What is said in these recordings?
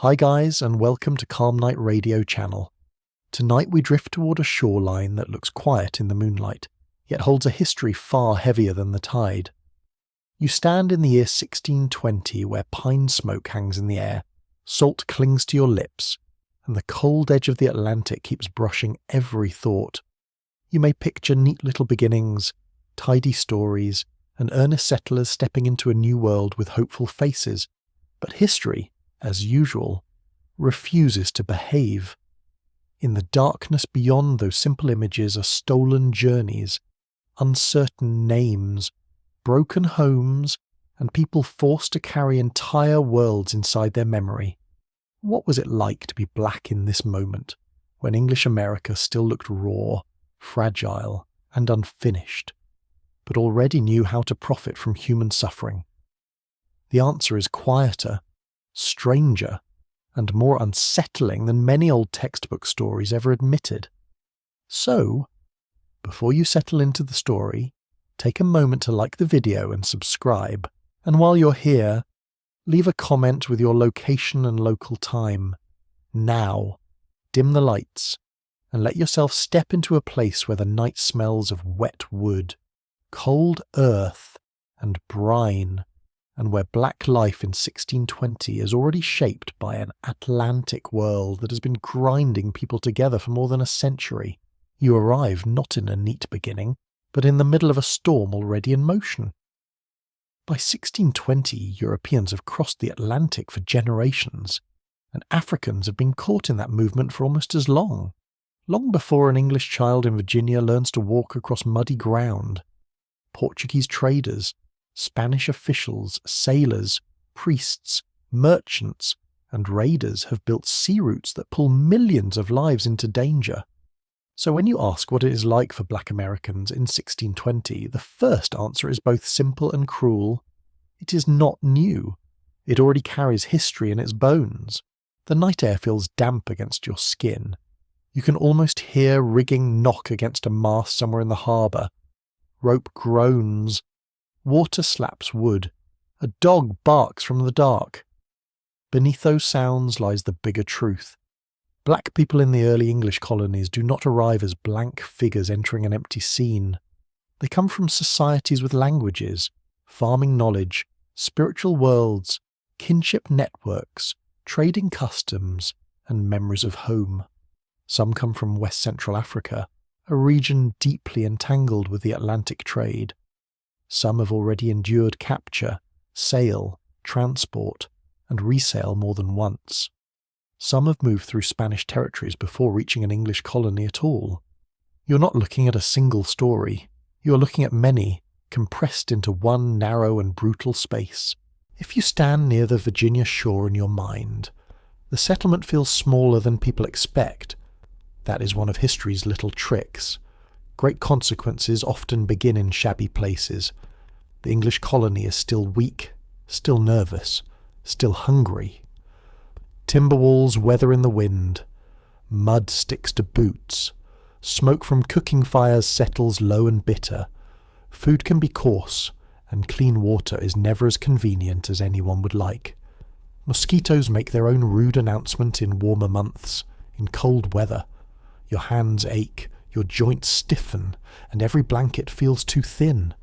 Hi guys, and welcome to Calm Night Radio channel. Tonight we drift toward a shoreline that looks quiet in the moonlight, yet holds a history far heavier than the tide. You stand in the year 1620 where pine smoke hangs in the air, salt clings to your lips, and the cold edge of the Atlantic keeps brushing every thought. You may picture neat little beginnings, tidy stories, and earnest settlers stepping into a new world with hopeful faces, but history, as usual, refuses to behave. In the darkness beyond those simple images are stolen journeys, uncertain names, broken homes, and people forced to carry entire worlds inside their memory. What was it like to be black in this moment, when English America still looked raw, fragile, and unfinished, but already knew how to profit from human suffering? The answer is quieter, stranger, and more unsettling than many old textbook stories ever admitted. So, before you settle into the story, take a moment to like the video and subscribe, and while you're here, leave a comment with your location and local time. Now, dim the lights, and let yourself step into a place where the night smells of wet wood, cold earth, and brine, and where black life in 1620 is already shaped by an Atlantic world that has been grinding people together for more than a century. You arrive not in a neat beginning, but in the middle of a storm already in motion. By 1620, Europeans have crossed the Atlantic for generations, and Africans have been caught in that movement for almost as long before an English child in Virginia learns to walk across muddy ground. Portuguese traders, Spanish officials, sailors, priests, merchants, and raiders have built sea routes that pull millions of lives into danger. So when you ask what it is like for black Americans in 1620, the first answer is both simple and cruel. It is not new. It already carries history in its bones. The night air feels damp against your skin. You can almost hear rigging knock against a mast somewhere in the harbour. Rope groans. Water slaps wood. A dog barks from the dark. Beneath those sounds lies the bigger truth. Black people in the early English colonies do not arrive as blank figures entering an empty scene. They come from societies with languages, farming knowledge, spiritual worlds, kinship networks, trading customs, and memories of home. Some come from West Central Africa, a region deeply entangled with the Atlantic trade. Some have already endured capture, sale, transport, and resale more than once. Some have moved through Spanish territories before reaching an English colony at all. You're not looking at a single story. You're looking at many, compressed into one narrow and brutal space. If you stand near the Virginia shore in your mind, the settlement feels smaller than people expect. That is one of history's little tricks. Great consequences often begin in shabby places. The English colony is still weak, still nervous, still hungry. Timber walls weather in the wind. Mud sticks to boots. Smoke from cooking fires settles low and bitter. Food can be coarse, and clean water is never as convenient as anyone would like. Mosquitoes make their own rude announcement in warmer months, in cold weather. Your hands ache, your joints stiffen, and every blanket feels too thin.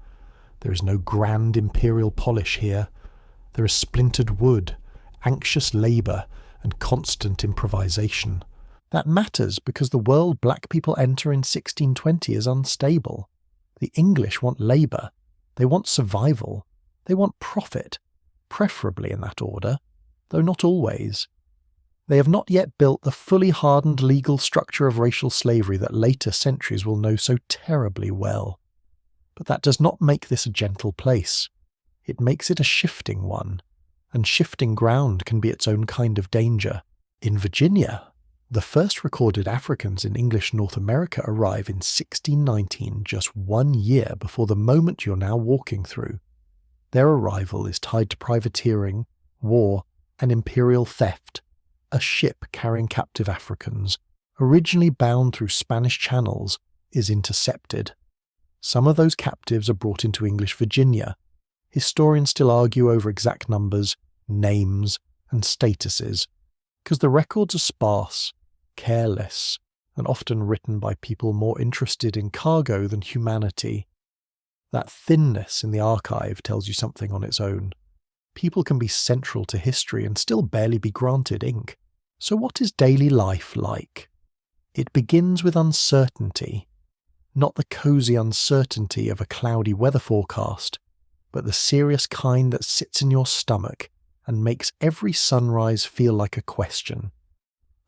There is no grand imperial polish here. There is splintered wood, anxious labour, and constant improvisation. That matters because the world black people enter in 1620 is unstable. The English want labour. They want survival. They want profit, preferably in that order, though not always. They have not yet built the fully hardened legal structure of racial slavery that later centuries will know so terribly well. But that does not make this a gentle place. It makes it a shifting one, and shifting ground can be its own kind of danger. In Virginia, the first recorded Africans in English North America arrive in 1619, just 1 year before the moment you're now walking through. Their arrival is tied to privateering, war, and imperial theft. A ship carrying captive Africans, originally bound through Spanish channels, is intercepted. Some of those captives are brought into English Virginia. Historians still argue over exact numbers, names, and statuses. because the records are sparse, careless, and often written by people more interested in cargo than humanity. That thinness in the archive tells you something on its own. People can be central to history and still barely be granted ink. So what is daily life like? It begins with uncertainty. Not the cosy uncertainty of a cloudy weather forecast, but the serious kind that sits in your stomach and makes every sunrise feel like a question.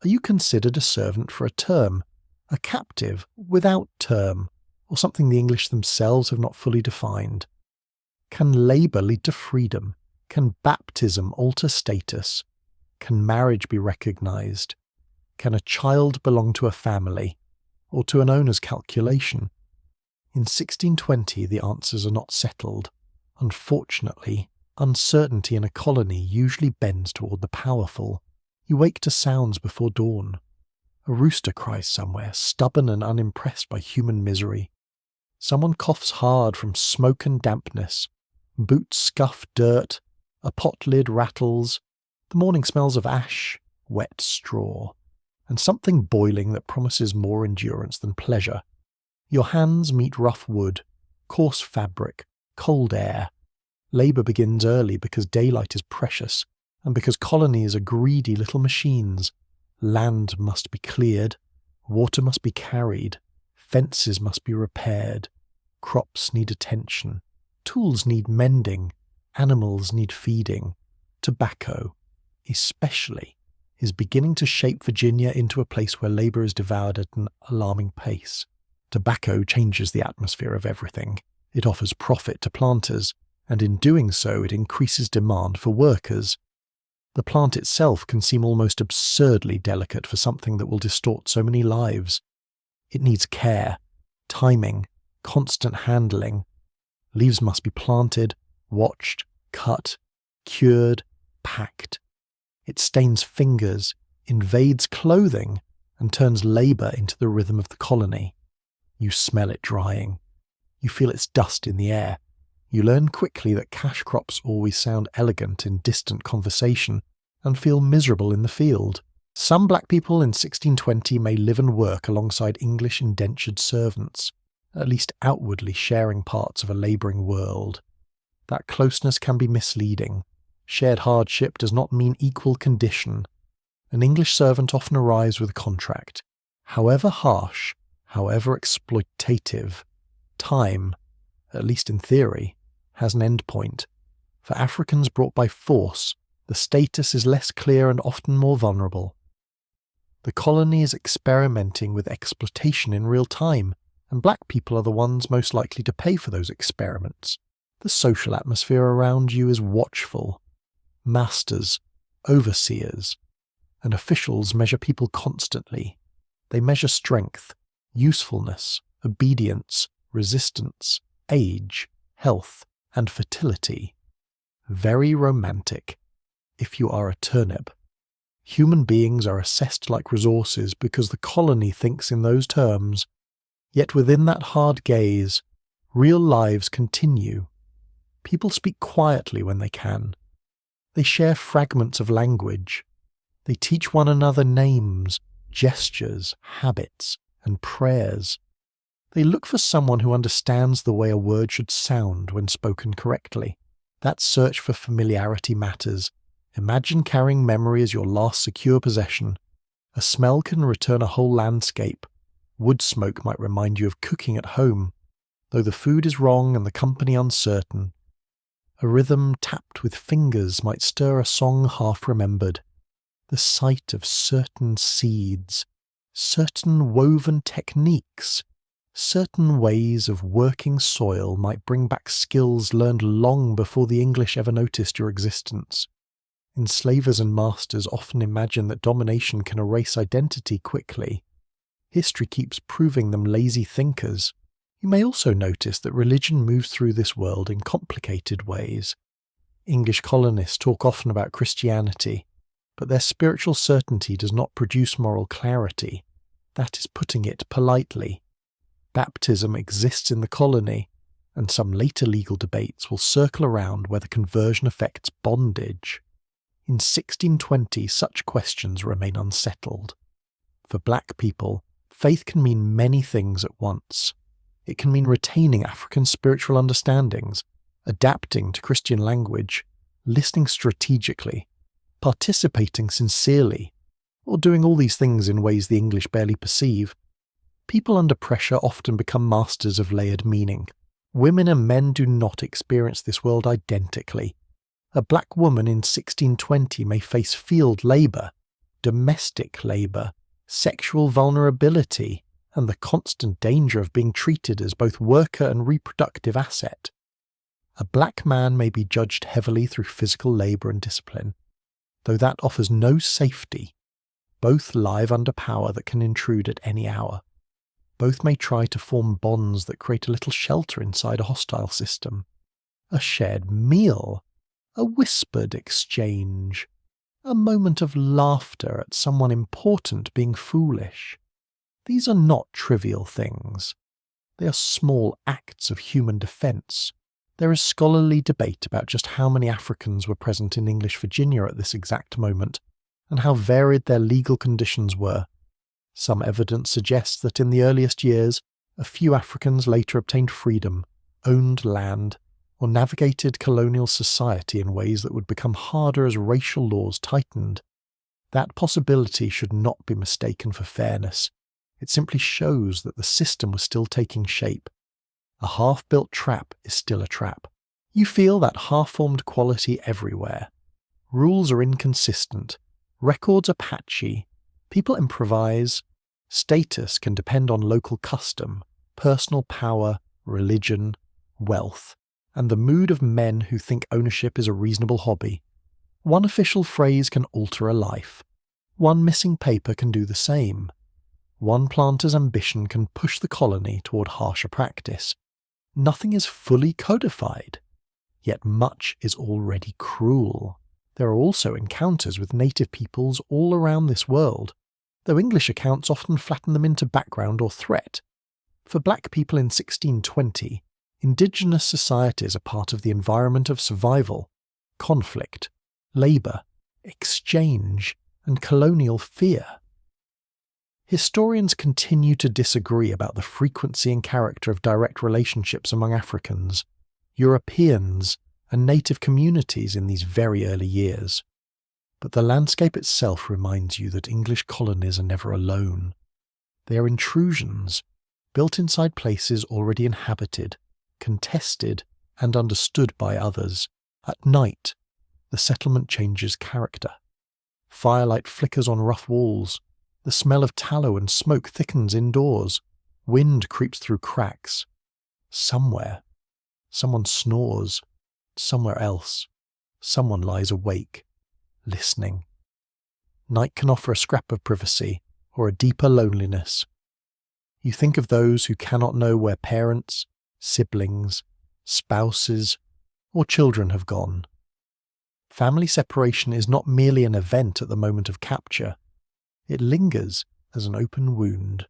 Are you considered a servant for a term, a captive without term, or something the English themselves have not fully defined? Can labour lead to freedom? Can baptism alter status? Can marriage be recognised? Can a child belong to a family, or to an owner's calculation? In 1620 the answers are not settled. Unfortunately, uncertainty in a colony usually bends toward the powerful. You wake to sounds before dawn. A rooster cries somewhere, stubborn and unimpressed by human misery. Someone coughs hard from smoke and dampness. Boots scuff dirt. A pot lid rattles. The morning smells of ash, wet straw, and something boiling that promises more endurance than pleasure. Your hands meet rough wood, coarse fabric, cold air. Labour begins early because daylight is precious, and because colonies are greedy little machines. Land must be cleared, water must be carried, fences must be repaired, crops need attention, tools need mending, animals need feeding. Tobacco, especially, is beginning to shape Virginia into a place where labour is devoured at an alarming pace. Tobacco changes the atmosphere of everything. It offers profit to planters, and in doing so it increases demand for workers. The plant itself can seem almost absurdly delicate for something that will distort so many lives. It needs care, timing, constant handling. Leaves must be planted, watched, cut, cured, packed. It stains fingers, invades clothing, and turns labour into the rhythm of the colony. You smell it drying. You feel its dust in the air. You learn quickly that cash crops always sound elegant in distant conversation and feel miserable in the field. Some black people in 1620 may live and work alongside English indentured servants, at least outwardly sharing parts of a labouring world. That closeness can be misleading. Shared hardship does not mean equal condition. An English servant often arrives with a contract. However harsh, however exploitative, time, at least in theory, has an end point. For Africans brought by force, the status is less clear and often more vulnerable. The colony is experimenting with exploitation in real time, and black people are the ones most likely to pay for those experiments. The social atmosphere around you is watchful. Masters, overseers, and officials measure people constantly. They measure strength, usefulness, obedience, resistance, age, health, and fertility. Very romantic, if you are a turnip. Human beings are assessed like resources because the colony thinks in those terms. Yet within that hard gaze, real lives continue. People speak quietly when they can. They share fragments of language. They teach one another names, gestures, habits, and prayers. They look for someone who understands the way a word should sound when spoken correctly. That search for familiarity matters. Imagine carrying memory as your last secure possession. A smell can return a whole landscape. Wood smoke might remind you of cooking at home, though the food is wrong and the company uncertain. A rhythm tapped with fingers might stir a song half remembered. The sight of certain seeds, certain woven techniques, certain ways of working soil might bring back skills learned long before the English ever noticed your existence. Enslavers and masters often imagine that domination can erase identity quickly. History keeps proving them lazy thinkers. You may also notice that religion moves through this world in complicated ways. English colonists talk often about Christianity, but their spiritual certainty does not produce moral clarity. That is putting it politely. Baptism exists in the colony, and some later legal debates will circle around whether conversion affects bondage. In 1620, such questions remain unsettled. For black people, faith can mean many things at once. It can mean retaining African spiritual understandings, adapting to Christian language, listening strategically, participating sincerely, or doing all these things in ways the English barely perceive. People under pressure often become masters of layered meaning. Women and men do not experience this world identically. A black woman in 1620 may face field labour, domestic labour, sexual vulnerability, and the constant danger of being treated as both worker and reproductive asset. A black man may be judged heavily through physical labour and discipline. Though that offers no safety, both live under power that can intrude at any hour. Both may try to form bonds that create a little shelter inside a hostile system. A shared meal, a whispered exchange, a moment of laughter at someone important being foolish. These are not trivial things. They are small acts of human defence. There is scholarly debate about just how many Africans were present in English Virginia at this exact moment, and how varied their legal conditions were. Some evidence suggests that in the earliest years, a few Africans later obtained freedom, owned land, or navigated colonial society in ways that would become harder as racial laws tightened. That possibility should not be mistaken for fairness. It simply shows that the system was still taking shape. A half-built trap is still a trap. You feel that half-formed quality everywhere. Rules are inconsistent. Records are patchy. People improvise. Status can depend on local custom, personal power, religion, wealth, and the mood of men who think ownership is a reasonable hobby. One official phrase can alter a life. One missing paper can do the same. One planter's ambition can push the colony toward harsher practice. Nothing is fully codified, yet much is already cruel. There are also encounters with native peoples all around this world, though English accounts often flatten them into background or threat. For black people in 1620, indigenous societies are part of the environment of survival, conflict, labour, exchange, and colonial fear. Historians continue to disagree about the frequency and character of direct relationships among Africans, Europeans, and native communities in these very early years. But the landscape itself reminds you that English colonies are never alone. They are intrusions, built inside places already inhabited, contested, and understood by others. At night, the settlement changes character. Firelight flickers on rough walls. The smell of tallow and smoke thickens indoors. Wind creeps through cracks. Somewhere, someone snores. Somewhere else, someone lies awake, listening. Night can offer a scrap of privacy or a deeper loneliness. You think of those who cannot know where parents, siblings, spouses, or children have gone. Family separation is not merely an event at the moment of capture. It lingers as an open wound.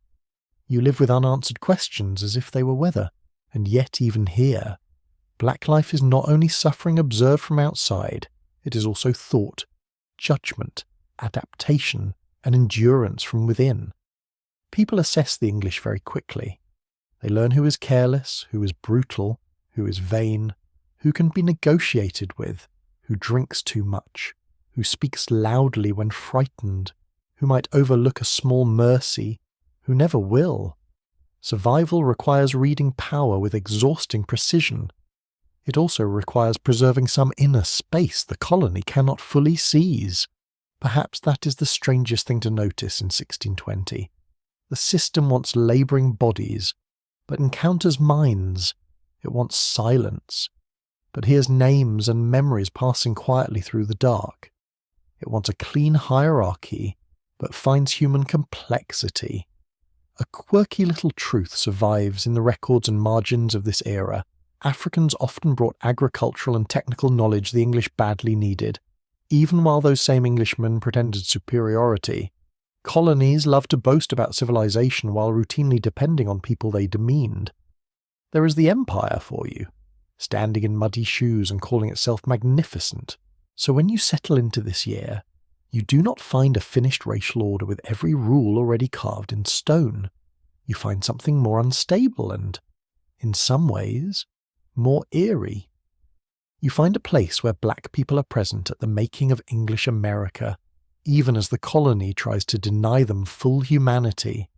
You live with unanswered questions as if they were weather, and yet even here, black life is not only suffering observed from outside, it is also thought, judgment, adaptation, and endurance from within. People assess the English very quickly. They learn who is careless, who is brutal, who is vain, who can be negotiated with, who drinks too much, who speaks loudly when frightened, who might overlook a small mercy, who never will. Survival requires reading power with exhausting precision. It also requires preserving some inner space the colony cannot fully seize. Perhaps that is the strangest thing to notice in 1620. The system wants labouring bodies, but encounters minds. It wants silence, but hears names and memories passing quietly through the dark. It wants a clean hierarchy, but finds human complexity. A quirky little truth survives in the records and margins of this era. Africans often brought agricultural and technical knowledge the English badly needed, even while those same Englishmen pretended superiority. Colonies loved to boast about civilization while routinely depending on people they demeaned. There is the empire for you, standing in muddy shoes and calling itself magnificent, So when you settle into this year, you do not find a finished racial order with every rule already carved in stone. You find something more unstable and, in some ways, more eerie. You find a place where black people are present at the making of English America, even as the colony tries to deny them full humanity.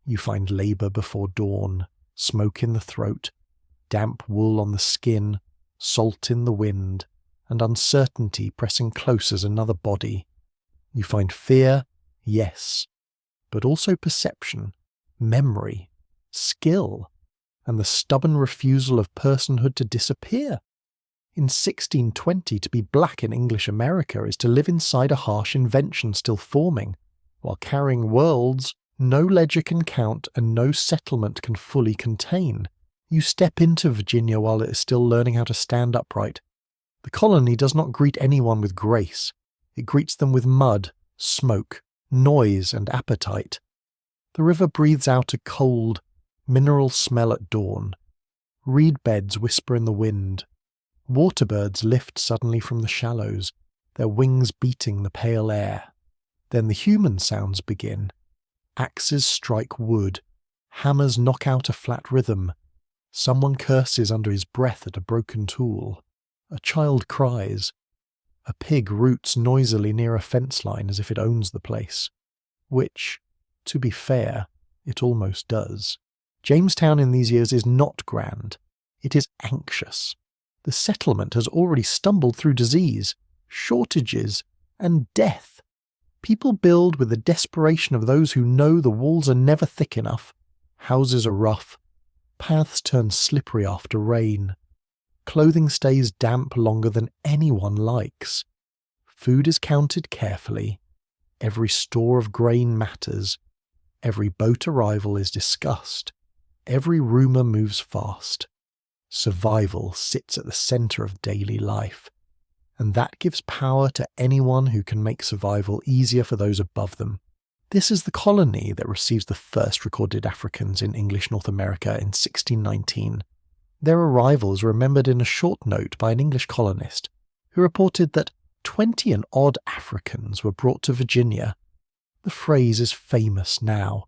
You find labour before dawn, smoke in the throat, damp wool on the skin, salt in the wind, and uncertainty pressing close as another body. You find fear, yes, but also perception, memory, skill, and the stubborn refusal of personhood to disappear. In 1620, to be black in English America is to live inside a harsh invention still forming, while carrying worlds no ledger can count and no settlement can fully contain. You step into Virginia while it is still learning how to stand upright. The colony does not greet anyone with grace. It greets them with mud, smoke, noise, and appetite. The river breathes out a cold, mineral smell at dawn. Reed beds whisper in the wind. Waterbirds lift suddenly from the shallows, their wings beating the pale air. Then the human sounds begin. Axes strike wood. Hammers knock out a flat rhythm. Someone curses under his breath at a broken tool. A child cries. A pig roots noisily near a fence line as if it owns the place. Which, to be fair, it almost does. Jamestown in these years is not grand. It is anxious. The settlement has already stumbled through disease, shortages, and death. People build with the desperation of those who know the walls are never thick enough. Houses are rough. Paths turn slippery after rain. Clothing stays damp longer than anyone likes. Food is counted carefully. Every store of grain matters. Every boat arrival is discussed. Every rumour moves fast. Survival sits at the centre of daily life, and that gives power to anyone who can make survival easier for those above them. This is the colony that receives the first recorded Africans in English North America in 1619. Their arrival is remembered in a short note by an English colonist, who reported that 20 and odd Africans were brought to Virginia. The phrase is famous now,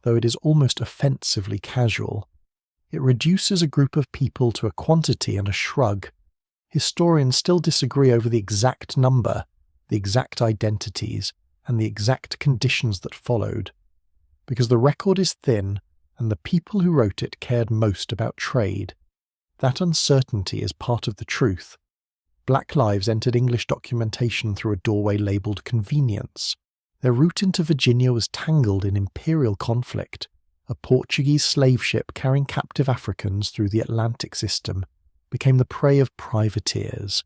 though it is almost offensively casual. It reduces a group of people to a quantity and a shrug. Historians still disagree over the exact number, the exact identities, and the exact conditions that followed. Because the record is thin, and the people who wrote it cared most about trade. That uncertainty is part of the truth. Black lives entered English documentation through a doorway labelled convenience. Their route into Virginia was tangled in imperial conflict. A Portuguese slave ship carrying captive Africans through the Atlantic system became the prey of privateers.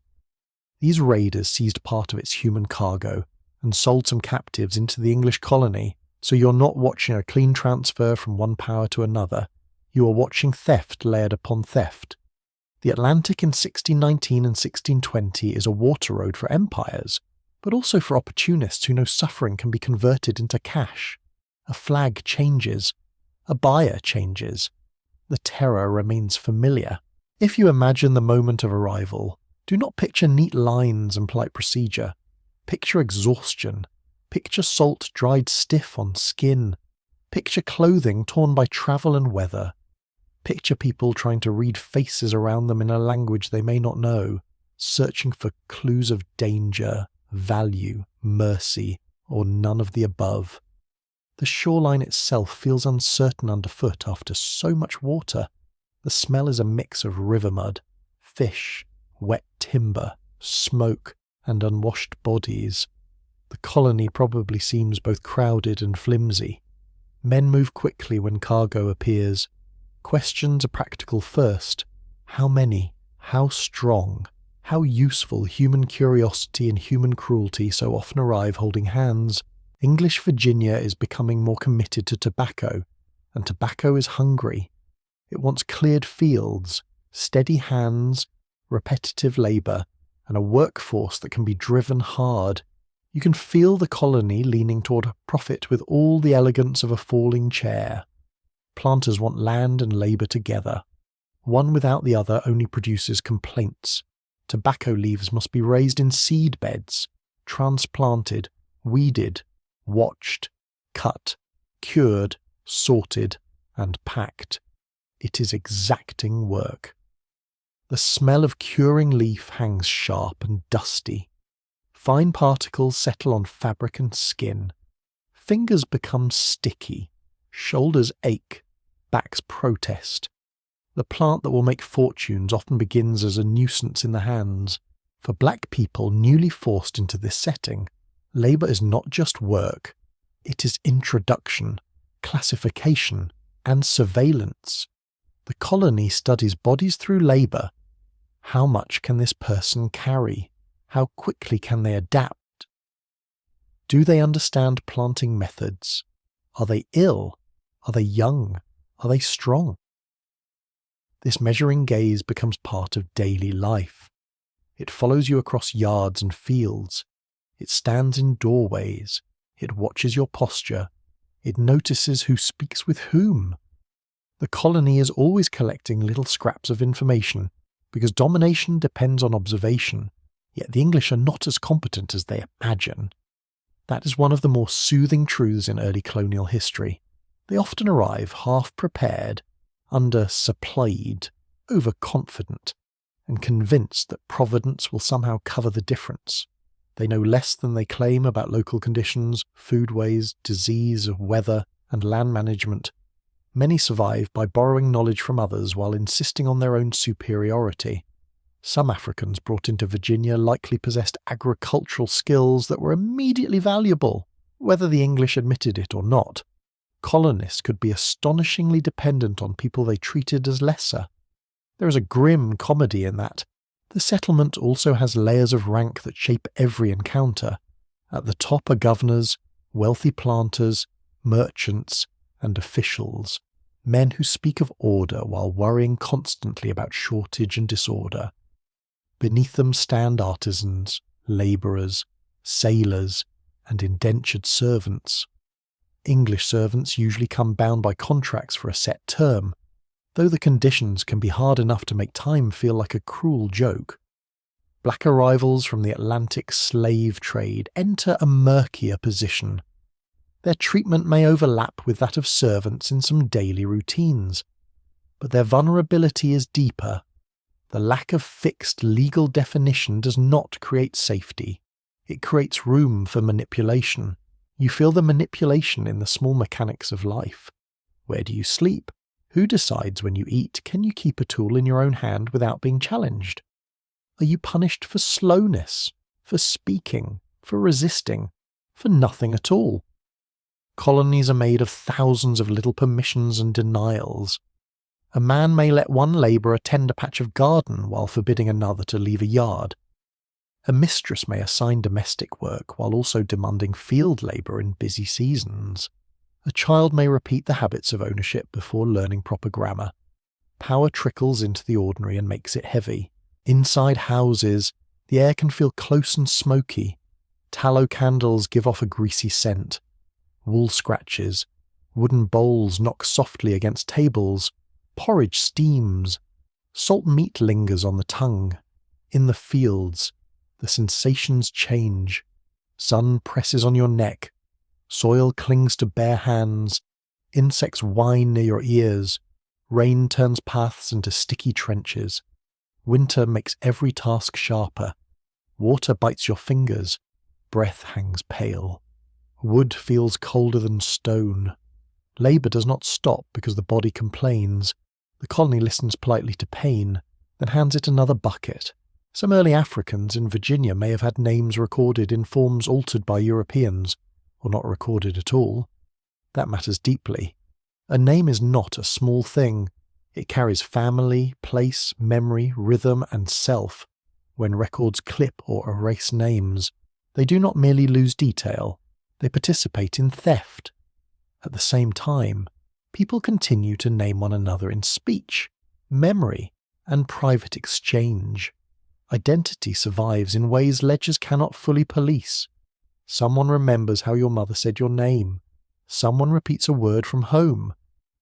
These raiders seized part of its human cargo and sold some captives into the English colony, so you're not watching a clean transfer from one power to another. You are watching theft layered upon theft. The Atlantic in 1619 and 1620 is a water road for empires, but also for opportunists who know suffering can be converted into cash. A flag changes. A buyer changes. The terror remains familiar. If you imagine the moment of arrival, do not picture neat lines and polite procedure. Picture exhaustion. Picture salt dried stiff on skin. Picture clothing torn by travel and weather. Picture people trying to read faces around them in a language they may not know, searching for clues of danger, value, mercy, or none of the above. The shoreline itself feels uncertain underfoot after so much water. The smell is a mix of river mud, fish, wet timber, smoke, and unwashed bodies. The colony probably seems both crowded and flimsy. Men move quickly when cargo appears. Questions are practical first. How many? How strong? How useful human curiosity and human cruelty so often arrive holding hands. English Virginia is becoming more committed to tobacco, and tobacco is hungry. It wants cleared fields, steady hands, repetitive labour, and a workforce that can be driven hard. You can feel the colony leaning toward profit with all the elegance of a falling chair. Planters want land and labour together. One without the other only produces complaints. Tobacco leaves must be raised in seed beds, transplanted, weeded, watched, cut, cured, sorted, and packed. It is exacting work. The smell of curing leaf hangs sharp and dusty. Fine particles settle on fabric and skin. Fingers become sticky. Shoulders ache. Backs protest. The plant that will make fortunes often begins as a nuisance in the hands. For black people newly forced into this setting, labour is not just work. It is introduction, classification, and surveillance. The colony studies bodies through labour. How much can this person carry? How quickly can they adapt? Do they understand planting methods? Are they ill? Are they young? Are they strong? This measuring gaze becomes part of daily life. It follows you across yards and fields. It stands in doorways. It watches your posture. It notices who speaks with whom. The colony is always collecting little scraps of information, because domination depends on observation, yet the English are not as competent as they imagine. That is one of the more soothing truths in early colonial history. They often arrive half-prepared, under-supplied, overconfident, and convinced that Providence will somehow cover the difference. They know less than they claim about local conditions, foodways, disease, weather, and land management. Many survive by borrowing knowledge from others while insisting on their own superiority. Some Africans brought into Virginia likely possessed agricultural skills that were immediately valuable, whether the English admitted it or not. Colonists could be astonishingly dependent on people they treated as lesser. There is a grim comedy in that. The settlement also has layers of rank that shape every encounter. At the top are governors, wealthy planters, merchants, and officials. Men who speak of order while worrying constantly about shortage and disorder. Beneath them stand artisans, labourers, sailors, and indentured servants. English servants usually come bound by contracts for a set term, though the conditions can be hard enough to make time feel like a cruel joke. Black arrivals from the Atlantic slave trade enter a murkier position. Their treatment may overlap with that of servants in some daily routines, but their vulnerability is deeper. The lack of fixed legal definition does not create safety. It creates room for manipulation. You feel the manipulation in the small mechanics of life. Where do you sleep? Who decides when you eat? Can you keep a tool in your own hand without being challenged? Are you punished for slowness, for speaking, for resisting, for nothing at all? Colonies are made of thousands of little permissions and denials. A man may let one labourer tend a patch of garden while forbidding another to leave a yard. A mistress may assign domestic work while also demanding field labour in busy seasons. A child may repeat the habits of ownership before learning proper grammar. Power trickles into the ordinary and makes it heavy. Inside houses, the air can feel close and smoky. Tallow candles give off a greasy scent. Wool scratches. Wooden bowls knock softly against tables. Porridge steams. Salt meat lingers on the tongue. In the fields, the sensations change. Sun presses on your neck. Soil clings to bare hands. Insects whine near your ears. Rain turns paths into sticky trenches. Winter makes every task sharper. Water bites your fingers. Breath hangs pale. Wood feels colder than stone. Labour does not stop because the body complains. The colony listens politely to pain, then hands it another bucket. Some early Africans in Virginia may have had names recorded in forms altered by Europeans, or not recorded at all. That matters deeply. A name is not a small thing. It carries family, place, memory, rhythm, and self. When records clip or erase names, they do not merely lose detail, they participate in theft. At the same time, people continue to name one another in speech, memory, and private exchange. Identity survives in ways ledgers cannot fully police. Someone remembers how your mother said your name. Someone repeats a word from home.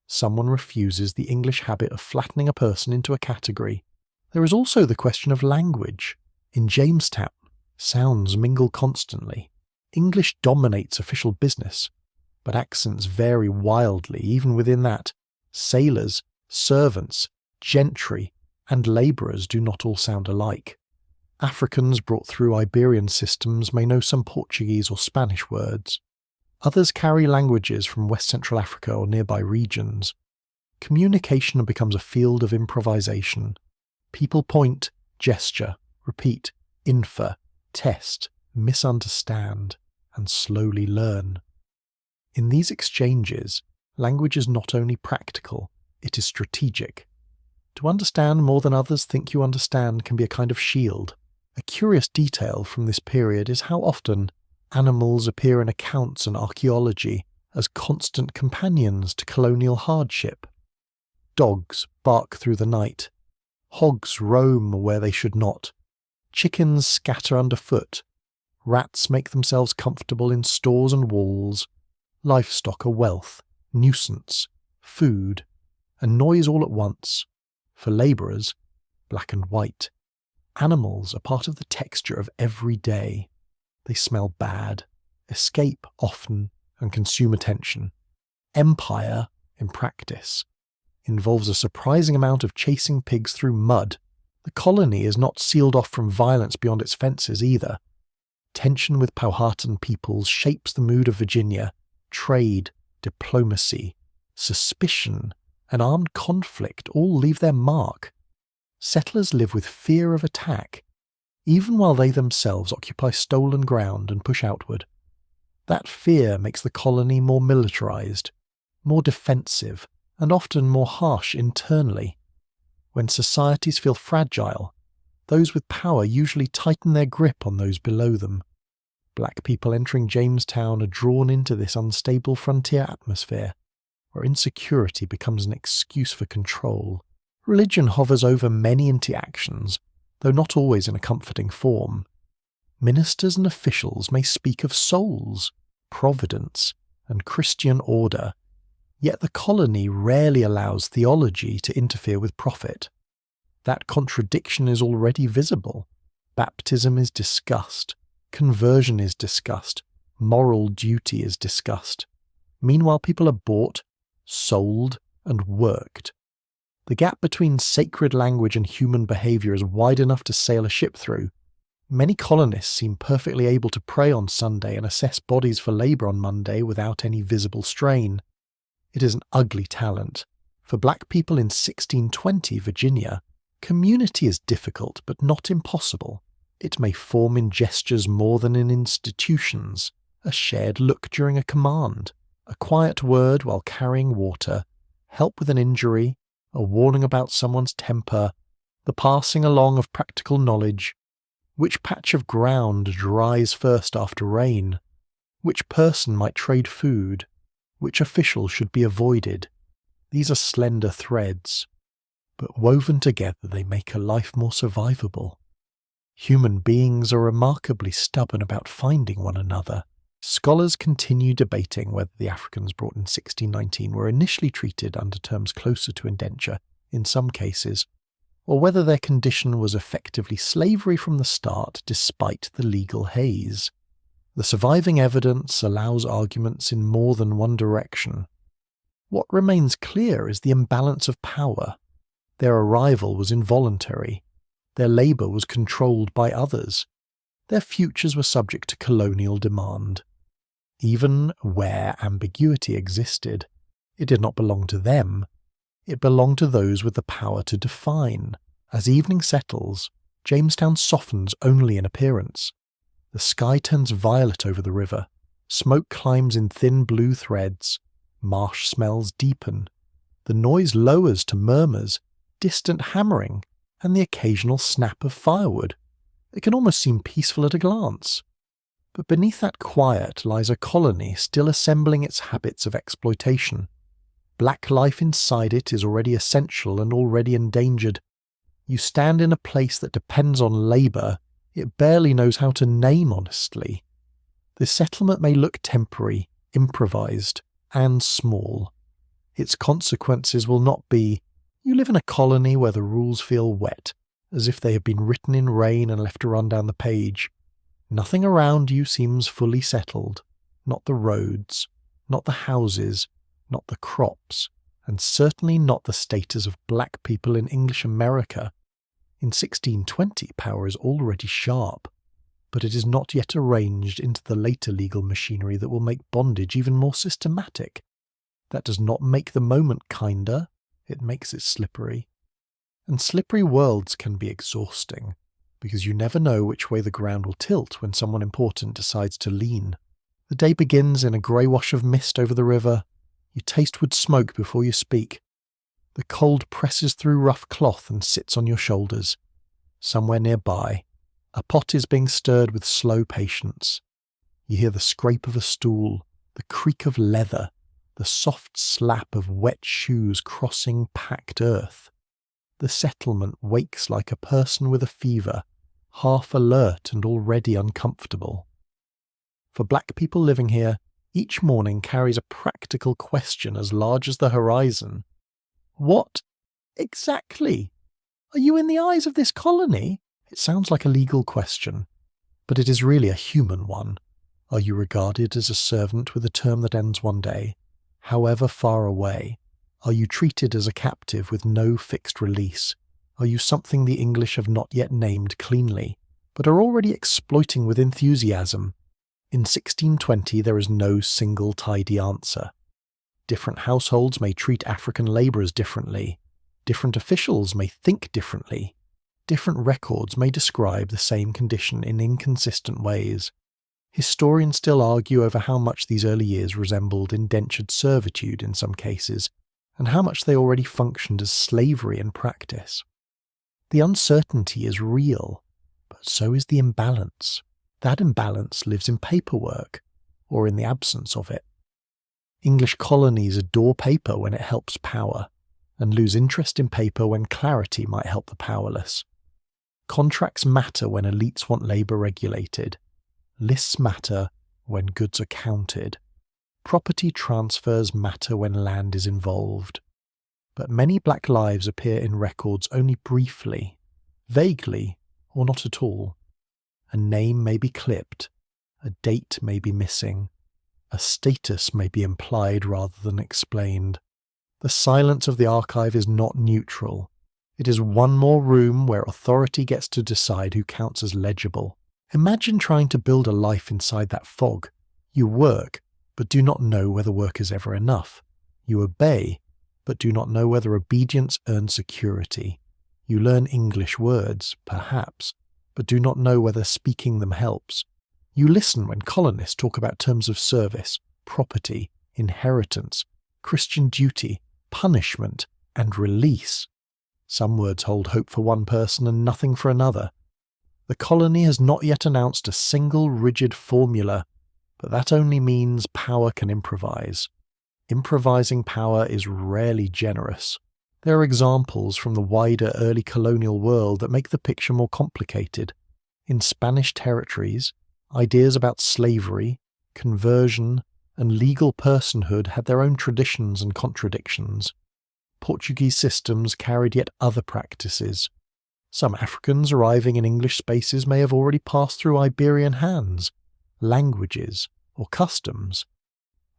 Someone refuses the English habit of flattening a person into a category. There is also the question of language. In Jamestown, sounds mingle constantly. English dominates official business, but accents vary wildly even within that. Sailors, servants, gentry, and labourers do not all sound alike. Africans brought through Iberian systems may know some Portuguese or Spanish words. Others carry languages from West Central Africa or nearby regions. Communication becomes a field of improvisation. People point, gesture, repeat, infer, test, misunderstand, and slowly learn. In these exchanges, language is not only practical, it is strategic. To understand more than others think you understand can be a kind of shield. A curious detail from this period is how often animals appear in accounts and archaeology as constant companions to colonial hardship. Dogs bark through the night. Hogs roam where they should not. Chickens scatter underfoot. Rats make themselves comfortable in stores and walls. Livestock are wealth, nuisance, food, and noise all at once. For labourers, black and white. Animals are part of the texture of every day. They smell bad, escape often, and consume attention. Empire, in practice, involves a surprising amount of chasing pigs through mud. The colony is not sealed off from violence beyond its fences either. Tension with Powhatan peoples shapes the mood of Virginia. Trade, diplomacy, suspicion, and armed conflict all leave their mark. Settlers live with fear of attack, even while they themselves occupy stolen ground and push outward. That fear makes the colony more militarized, more defensive, and often more harsh internally. When societies feel fragile, those with power usually tighten their grip on those below them. Black people entering Jamestown are drawn into this unstable frontier atmosphere, where insecurity becomes an excuse for control. Religion hovers over many interactions, though not always in a comforting form. Ministers and officials may speak of souls, providence, and Christian order, yet the colony rarely allows theology to interfere with profit. That contradiction is already visible. Baptism is discussed, conversion is discussed, moral duty is discussed. Meanwhile, people are bought, sold, and worked. The gap between sacred language and human behaviour is wide enough to sail a ship through. Many colonists seem perfectly able to pray on Sunday and assess bodies for labour on Monday without any visible strain. It is an ugly talent. For black people in 1620 Virginia, community is difficult but not impossible. It may form in gestures more than in institutions, a shared look during a command, a quiet word while carrying water, help with an injury, a warning about someone's temper, the passing along of practical knowledge. Which patch of ground dries first after rain? Which person might trade food? Which official should be avoided? These are slender threads, but woven together they make a life more survivable. Human beings are remarkably stubborn about finding one another. Scholars continue debating whether the Africans brought in 1619 were initially treated under terms closer to indenture, in some cases, or whether their condition was effectively slavery from the start despite the legal haze. The surviving evidence allows arguments in more than one direction. What remains clear is the imbalance of power. Their arrival was involuntary. Their labour was controlled by others. Their futures were subject to colonial demand. Even where ambiguity existed, it did not belong to them. It belonged to those with the power to define. As evening settles, Jamestown softens only in appearance. The sky turns violet over the river. Smoke climbs in thin blue threads. Marsh smells deepen. The noise lowers to murmurs, distant hammering, and the occasional snap of firewood. It can almost seem peaceful at a glance. But beneath that quiet lies a colony still assembling its habits of exploitation. Black life inside it is already essential and already endangered. You stand in a place that depends on labour it barely knows how to name honestly. The settlement may look temporary, improvised, and small. Its consequences will not be, you live in a colony where the rules feel wet, as if they have been written in rain and left to run down the page. Nothing around you seems fully settled. Not the roads, not the houses, not the crops, and certainly not the status of black people in English America. In 1620, power is already sharp, but it is not yet arranged into the later legal machinery that will make bondage even more systematic. That does not make the moment kinder, it makes it slippery. And slippery worlds can be exhausting, because you never know which way the ground will tilt when someone important decides to lean. The day begins in a grey wash of mist over the river. You taste wood smoke before you speak. The cold presses through rough cloth and sits on your shoulders. Somewhere nearby, a pot is being stirred with slow patience. You hear the scrape of a stool, the creak of leather, the soft slap of wet shoes crossing packed earth. The settlement wakes like a person with a fever, half alert and already uncomfortable. For black people living here, each morning carries a practical question as large as the horizon. What exactly? Are you in the eyes of this colony? It sounds like a legal question, but it is really a human one. Are you regarded as a servant with a term that ends one day, however far away? Are you treated as a captive with no fixed release? Are you something the English have not yet named cleanly, but are already exploiting with enthusiasm? In 1620 there is no single tidy answer. Different households may treat African labourers differently. Different officials may think differently. Different records may describe the same condition in inconsistent ways. Historians still argue over how much these early years resembled indentured servitude in some cases, and how much they already functioned as slavery in practice. The uncertainty is real, but so is the imbalance. That imbalance lives in paperwork, or in the absence of it. English colonies adore paper when it helps power, and lose interest in paper when clarity might help the powerless. Contracts matter when elites want labour regulated. Lists matter when goods are counted. Property transfers matter when land is involved. But many black lives appear in records only briefly, vaguely, or not at all. A name may be clipped, a date may be missing, a status may be implied rather than explained. The silence of the archive is not neutral. It is one more room where authority gets to decide who counts as legible. Imagine trying to build a life inside that fog. You work, but do not know whether work is ever enough. You obey, but do not know whether obedience earns security. You learn English words, perhaps, but do not know whether speaking them helps. You listen when colonists talk about terms of service, property, inheritance, Christian duty, punishment, and release. Some words hold hope for one person and nothing for another. The colony has not yet announced a single rigid formula, but that only means power can improvise. Improvising power is rarely generous. There are examples from the wider early colonial world that make the picture more complicated. In Spanish territories, ideas about slavery, conversion, and legal personhood had their own traditions and contradictions. Portuguese systems carried yet other practices. Some Africans arriving in English spaces may have already passed through Iberian hands, languages, or customs.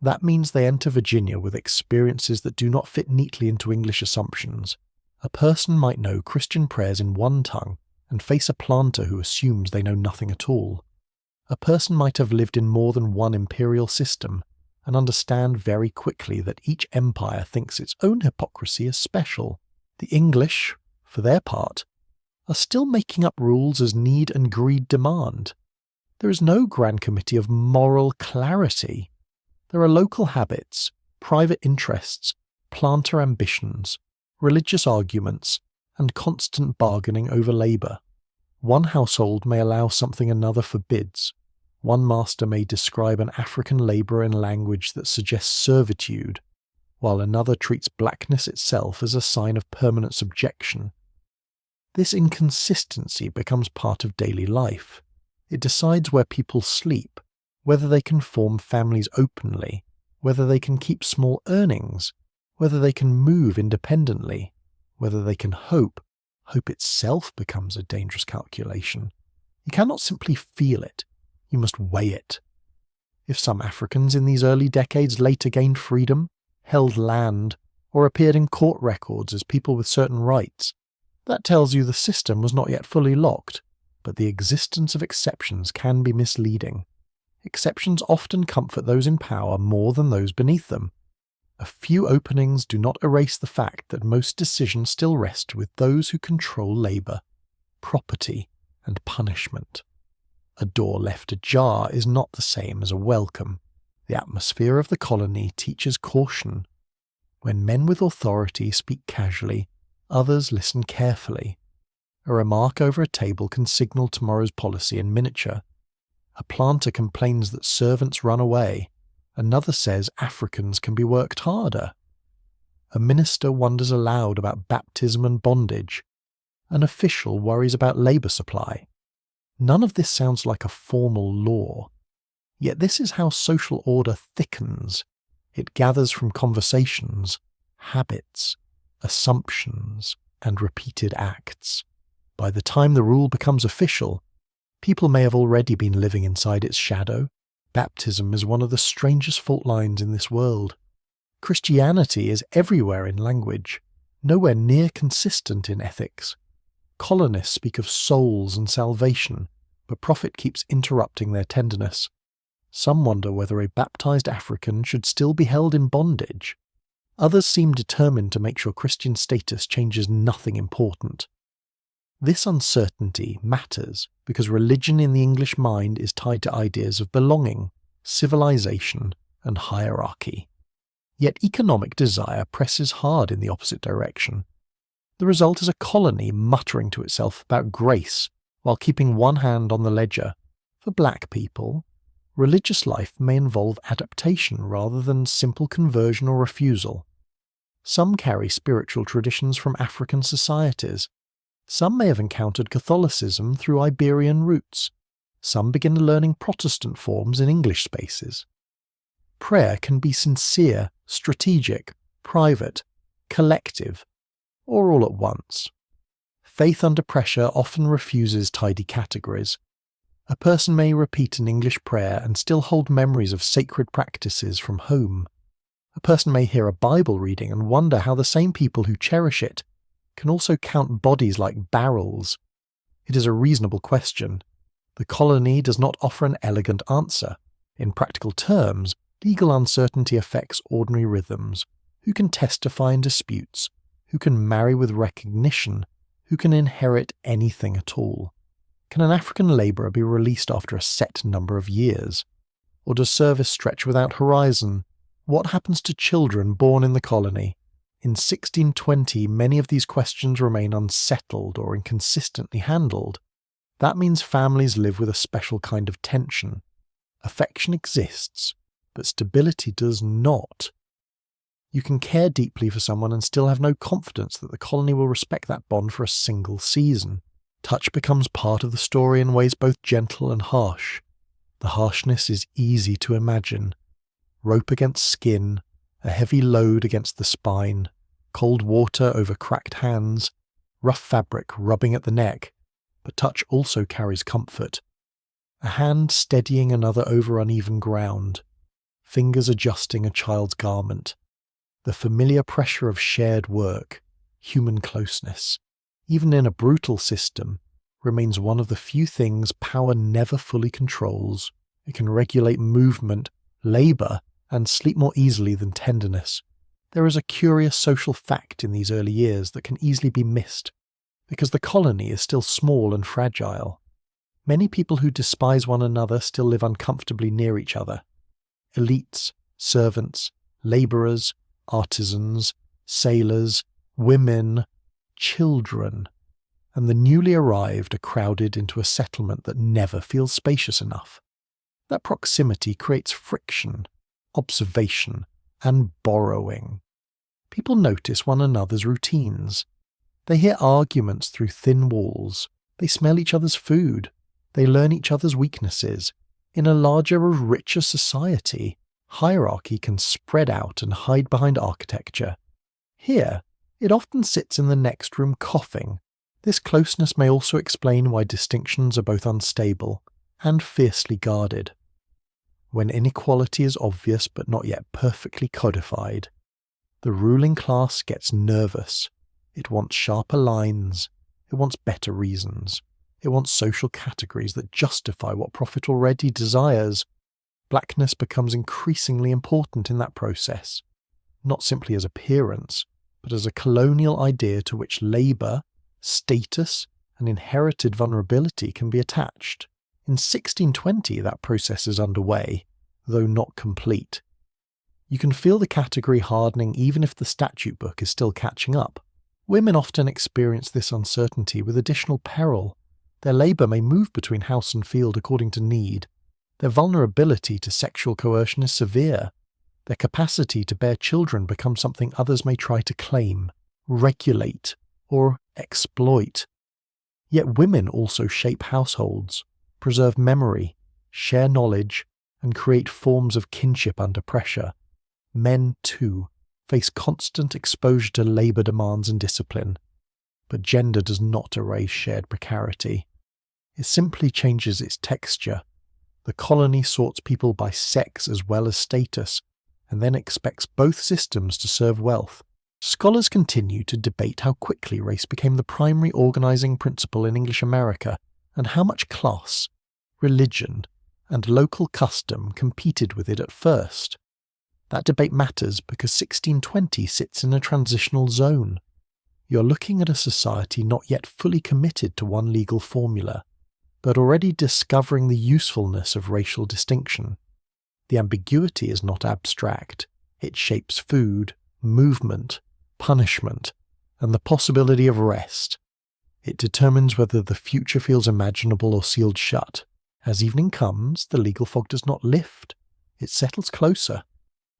That means they enter Virginia with experiences that do not fit neatly into English assumptions. A person might know Christian prayers in one tongue and face a planter who assumes they know nothing at all. A person might have lived in more than one imperial system and understand very quickly that each empire thinks its own hypocrisy is special. The English, for their part, are still making up rules as need and greed demand. There is no grand committee of moral clarity. There are local habits, private interests, planter ambitions, religious arguments, and constant bargaining over labour. One household may allow something another forbids. One master may describe an African labourer in language that suggests servitude, while another treats blackness itself as a sign of permanent subjection. This inconsistency becomes part of daily life. It decides where people sleep, whether they can form families openly, whether they can keep small earnings, whether they can move independently, whether they can hope, Hope itself becomes a dangerous calculation. You cannot simply feel it, you must weigh it. If some Africans in these early decades later gained freedom, held land, or appeared in court records as people with certain rights, that tells you the system was not yet fully locked, but the existence of exceptions can be misleading. Exceptions often comfort those in power more than those beneath them. A few openings do not erase the fact that most decisions still rest with those who control labour, property, and punishment. A door left ajar is not the same as a welcome. The atmosphere of the colony teaches caution. When men with authority speak casually, others listen carefully. A remark over a table can signal tomorrow's policy in miniature. A planter complains that servants run away. Another says Africans can be worked harder. A minister wonders aloud about baptism and bondage. An official worries about labour supply. None of this sounds like a formal law. Yet this is how social order thickens. It gathers from conversations, habits, assumptions, and repeated acts. By the time the rule becomes official, people may have already been living inside its shadow. Baptism is one of the strangest fault lines in this world. Christianity is everywhere in language, nowhere near consistent in ethics. Colonists speak of souls and salvation, but prophet keeps interrupting their tenderness. Some wonder whether a baptized African should still be held in bondage. Others seem determined to make sure Christian status changes nothing important. This uncertainty matters because religion in the English mind is tied to ideas of belonging, civilization, and hierarchy. Yet economic desire presses hard in the opposite direction. The result is a colony muttering to itself about grace while keeping one hand on the ledger. For black people, religious life may involve adaptation rather than simple conversion or refusal. Some carry spiritual traditions from African societies. Some may have encountered Catholicism through Iberian roots. Some begin learning Protestant forms in English spaces. Prayer can be sincere, strategic, private, collective, or all at once. Faith under pressure often refuses tidy categories. A person may repeat an English prayer and still hold memories of sacred practices from home. A person may hear a Bible reading and wonder how the same people who cherish it can also count bodies like barrels. It is a reasonable question. The colony does not offer an elegant answer. In practical terms, legal uncertainty affects ordinary rhythms. Who can testify in disputes? Who can marry with recognition? Who can inherit anything at all? Can an African labourer be released after a set number of years? Or does service stretch without horizon? What happens to children born in the colony? In 1620, many of these questions remain unsettled or inconsistently handled. That means families live with a special kind of tension. Affection exists, but stability does not. You can care deeply for someone and still have no confidence that the colony will respect that bond for a single season. Touch becomes part of the story in ways both gentle and harsh. The harshness is easy to imagine. Rope against skin, a heavy load against the spine, cold water over cracked hands, rough fabric rubbing at the neck, but touch also carries comfort. A hand steadying another over uneven ground, fingers adjusting a child's garment, the familiar pressure of shared work, human closeness, even in a brutal system, remains one of the few things power never fully controls. It can regulate movement, labour, and sleep more easily than tenderness. There is a curious social fact in these early years that can easily be missed, because the colony is still small and fragile. Many people who despise one another still live uncomfortably near each other. Elites, servants, labourers, artisans, sailors, women, children, and the newly arrived are crowded into a settlement that never feels spacious enough. That proximity creates friction, observation, and borrowing. People notice one another's routines. They hear arguments through thin walls. They smell each other's food. They learn each other's weaknesses. In a larger or richer society, hierarchy can spread out and hide behind architecture. Here, it often sits in the next room coughing. This closeness may also explain why distinctions are both unstable and fiercely guarded. When inequality is obvious but not yet perfectly codified, the ruling class gets nervous. It wants sharper lines. It wants better reasons. It wants social categories that justify what profit already desires. Blackness becomes increasingly important in that process, not simply as appearance, but as a colonial idea to which labour, status, and inherited vulnerability can be attached. In 1620, that process is underway, though not complete. You can feel the category hardening even if the statute book is still catching up. Women often experience this uncertainty with additional peril. Their labour may move between house and field according to need. Their vulnerability to sexual coercion is severe. Their capacity to bear children becomes something others may try to claim, regulate, or exploit. Yet women also shape households, preserve memory, share knowledge, and create forms of kinship under pressure. Men, too, face constant exposure to labour demands and discipline. But gender does not erase shared precarity. It simply changes its texture. The colony sorts people by sex as well as status, and then expects both systems to serve wealth. Scholars continue to debate how quickly race became the primary organising principle in English America, and how much class, religion, and local custom competed with it at first. That debate matters because 1620 sits in a transitional zone. You're looking at a society not yet fully committed to one legal formula, but already discovering the usefulness of racial distinction. The ambiguity is not abstract. It shapes food, movement, punishment, and the possibility of rest. It determines whether the future feels imaginable or sealed shut. As evening comes, the legal fog does not lift. It settles closer.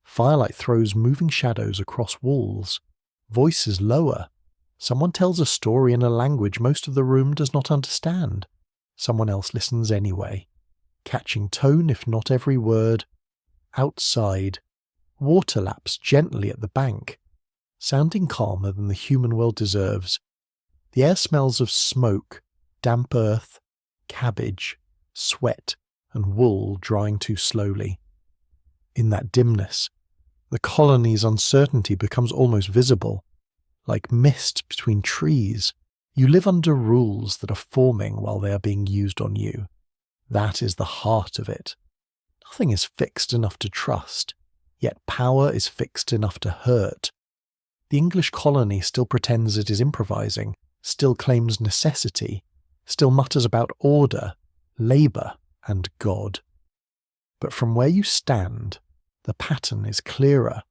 Firelight throws moving shadows across walls. Voices lower. Someone tells a story in a language most of the room does not understand. Someone else listens anyway, catching tone if not every word. Outside, water laps gently at the bank, sounding calmer than the human world deserves. The air smells of smoke, damp earth, cabbage, sweat, and wool drying too slowly. In that dimness, the colony's uncertainty becomes almost visible. Like mist between trees, you live under rules that are forming while they are being used on you. That is the heart of it. Nothing is fixed enough to trust, yet power is fixed enough to hurt. The English colony still pretends it is improvising, still claims necessity, still mutters about order, labour, and God. But from where you stand, the pattern is clearer.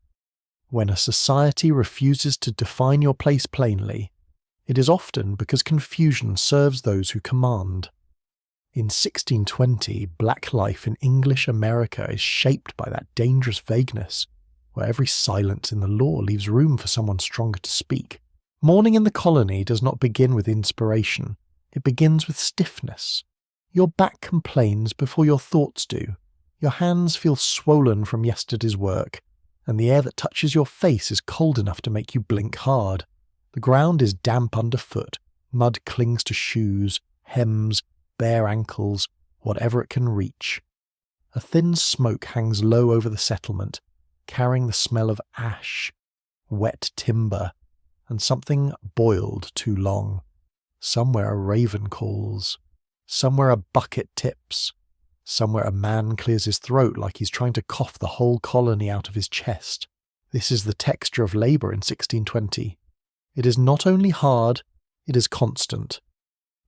When a society refuses to define your place plainly, it is often because confusion serves those who command. In 1620, black life in English America is shaped by that dangerous vagueness, where every silence in the law leaves room for someone stronger to speak. Mourning in the colony does not begin with inspiration. It begins with stiffness. Your back complains before your thoughts do. Your hands feel swollen from yesterday's work, and the air that touches your face is cold enough to make you blink hard. The ground is damp underfoot. Mud clings to shoes, hems, bare ankles, whatever it can reach. A thin smoke hangs low over the settlement, carrying the smell of ash, wet timber, and something boiled too long. Somewhere a raven calls. Somewhere a bucket tips. Somewhere a man clears his throat like he's trying to cough the whole colony out of his chest. This is the texture of labour in 1620. It is not only hard, it is constant.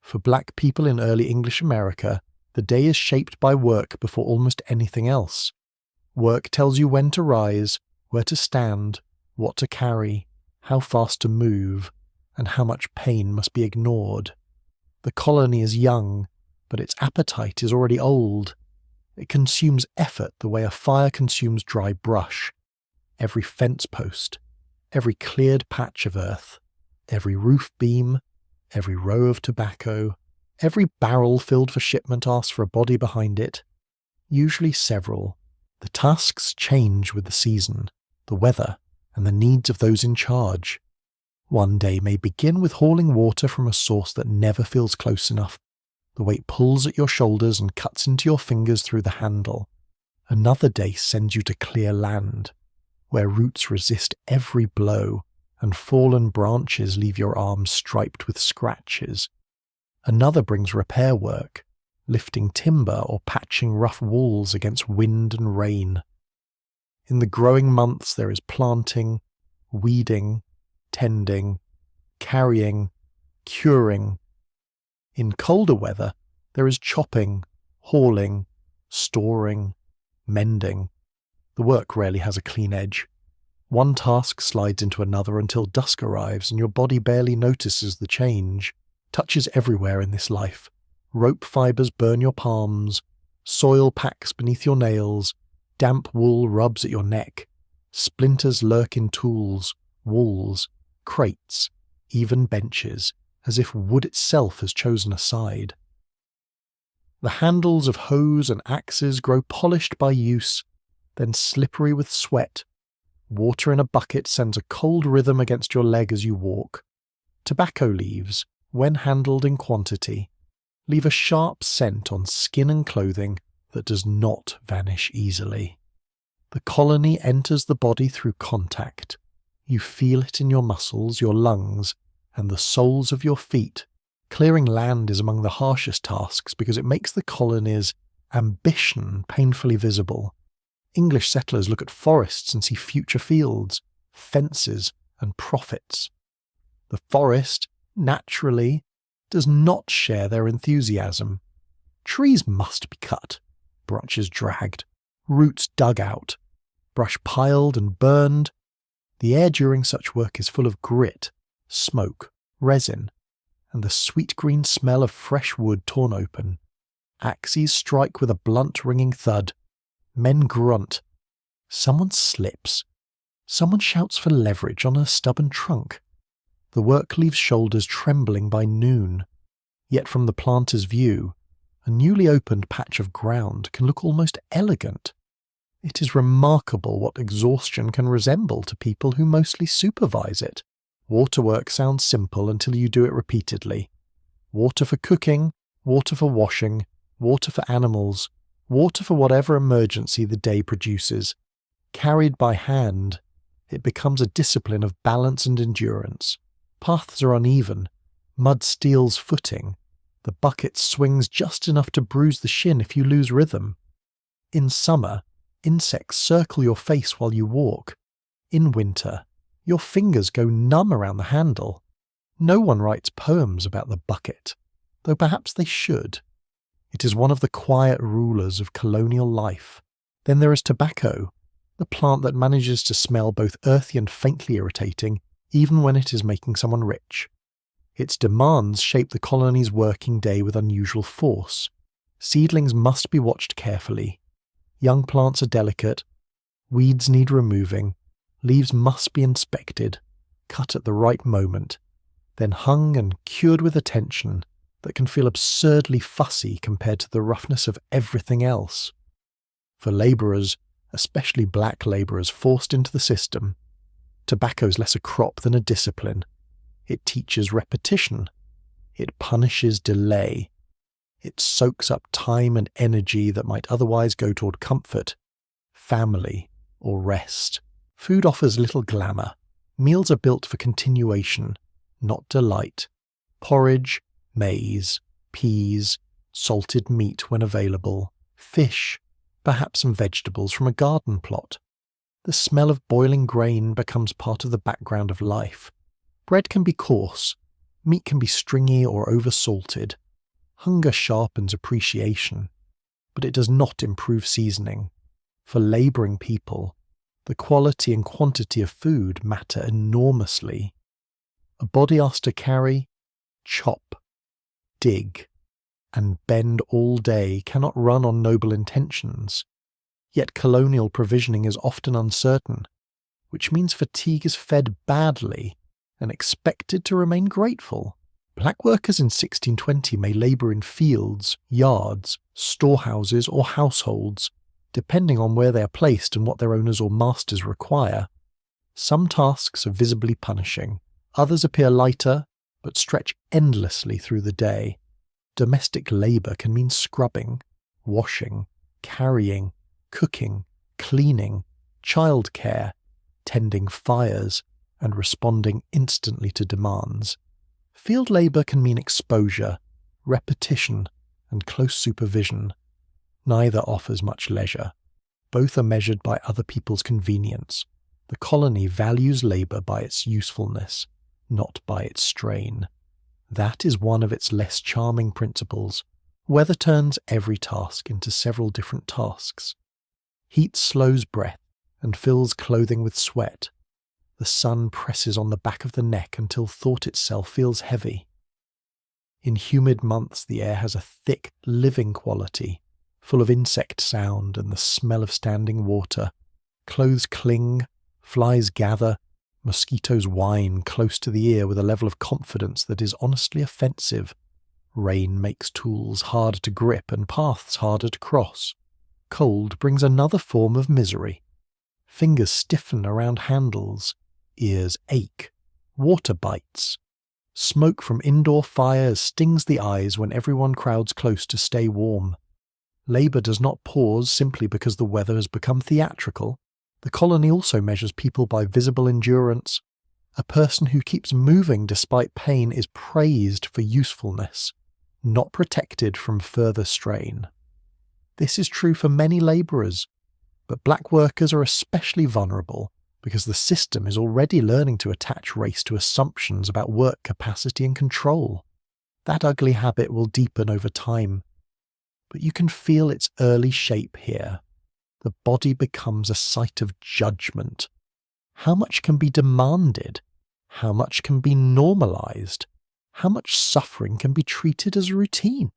For black people in early English America, the day is shaped by work before almost anything else. Work tells you when to rise, where to stand, what to carry, how fast to move, and how much pain must be ignored. The colony is young, but its appetite is already old. It consumes effort the way a fire consumes dry brush. Every fence post, every cleared patch of earth, every roof beam, every row of tobacco, every barrel filled for shipment asks for a body behind it, usually several. The tasks change with the season, the weather, and the needs of those in charge. One day may begin with hauling water from a source that never feels close enough. The weight pulls at your shoulders and cuts into your fingers through the handle. Another day sends you to clear land, where roots resist every blow and fallen branches leave your arms striped with scratches. Another brings repair work, lifting timber or patching rough walls against wind and rain. In the growing months there is planting, weeding, tending, carrying, curing. In colder weather there is chopping, hauling, storing, mending. The work rarely has a clean edge. One task slides into another until dusk arrives and your body barely notices the change. Touch is everywhere in this life. Rope fibres burn your palms, soil packs beneath your nails, damp wool rubs at your neck, splinters lurk in tools, walls, crates, even benches, as if wood itself has chosen a side. The handles of hoes and axes grow polished by use, then slippery with sweat. Water in a bucket sends a cold rhythm against your leg as you walk. Tobacco leaves, when handled in quantity, leave a sharp scent on skin and clothing that does not vanish easily. The colony enters the body through contact. You feel it in your muscles, your lungs, and the soles of your feet. Clearing land is among the harshest tasks because it makes the colony's ambition painfully visible. English settlers look at forests and see future fields, fences, and profits. The forest, naturally, does not share their enthusiasm. Trees must be cut, branches dragged, roots dug out, brush piled and burned. The air during such work is full of grit, smoke, resin, and the sweet green smell of fresh wood torn open. Axes strike with a blunt ringing thud. Men grunt. Someone slips. Someone shouts for leverage on a stubborn trunk. The work leaves shoulders trembling by noon. Yet from the planter's view, a newly opened patch of ground can look almost elegant. It is remarkable what exhaustion can resemble to people who mostly supervise it. Waterwork sounds simple until you do it repeatedly. Water for cooking, water for washing, water for animals, water for whatever emergency the day produces. Carried by hand, it becomes a discipline of balance and endurance. Paths are uneven, mud steals footing, the bucket swings just enough to bruise the shin if you lose rhythm. In summer, insects circle your face while you walk. In winter, your fingers go numb around the handle. No one writes poems about the bucket, though perhaps they should. It is one of the quiet rulers of colonial life. Then there is tobacco, the plant that manages to smell both earthy and faintly irritating, even when it is making someone rich. Its demands shape the colony's working day with unusual force. Seedlings must be watched carefully. Young plants are delicate. Weeds need removing. Leaves must be inspected, cut at the right moment, then hung and cured with attention that can feel absurdly fussy compared to the roughness of everything else. For labourers, especially black labourers forced into the system, tobacco is less a crop than a discipline. It teaches repetition. It punishes delay. It soaks up time and energy that might otherwise go toward comfort, family, or rest. Food offers little glamour. Meals are built for continuation, not delight. Porridge, maize, peas, salted meat when available, fish, perhaps some vegetables from a garden plot. The smell of boiling grain becomes part of the background of life. Bread can be coarse, meat can be stringy or over-salted. Hunger sharpens appreciation, but it does not improve seasoning. For labouring people, the quality and quantity of food matter enormously. A body asked to carry, chop, dig, and bend all day cannot run on noble intentions. Yet colonial provisioning is often uncertain, which means fatigue is fed badly and expected to remain grateful. Black workers in 1620 may labour in fields, yards, storehouses, or households, depending on where they are placed and what their owners or masters require. Some tasks are visibly punishing, Others appear lighter, but stretch endlessly through the day. Domestic labour can mean scrubbing, washing, carrying, cooking, cleaning, childcare, tending fires, and responding instantly to demands. Field labour can mean exposure, repetition, and close supervision. Neither offers much leisure. Both are measured by other people's convenience. The colony values labour by its usefulness, not by its strain. That is one of its less charming principles. Weather turns every task into several different tasks. Heat slows breath and fills clothing with sweat. The sun presses on the back of the neck until thought itself feels heavy. In humid months the air has a thick, living quality, full of insect sound and the smell of standing water. Clothes cling, flies gather, mosquitoes whine close to the ear with a level of confidence that is honestly offensive. Rain makes tools harder to grip and paths harder to cross. Cold brings another form of misery. Fingers stiffen around handles, ears ache, water bites. Smoke from indoor fires stings the eyes when everyone crowds close to stay warm. Labour does not pause simply because the weather has become theatrical. The colony also measures people by visible endurance. A person who keeps moving despite pain is praised for usefulness, not protected from further strain. This is true for many labourers, but black workers are especially vulnerable because the system is already learning to attach race to assumptions about work capacity and control. That ugly habit will deepen over time, but you can feel its early shape here. The body becomes a site of judgment. How much can be demanded? How much can be normalized? How much suffering can be treated as a routine?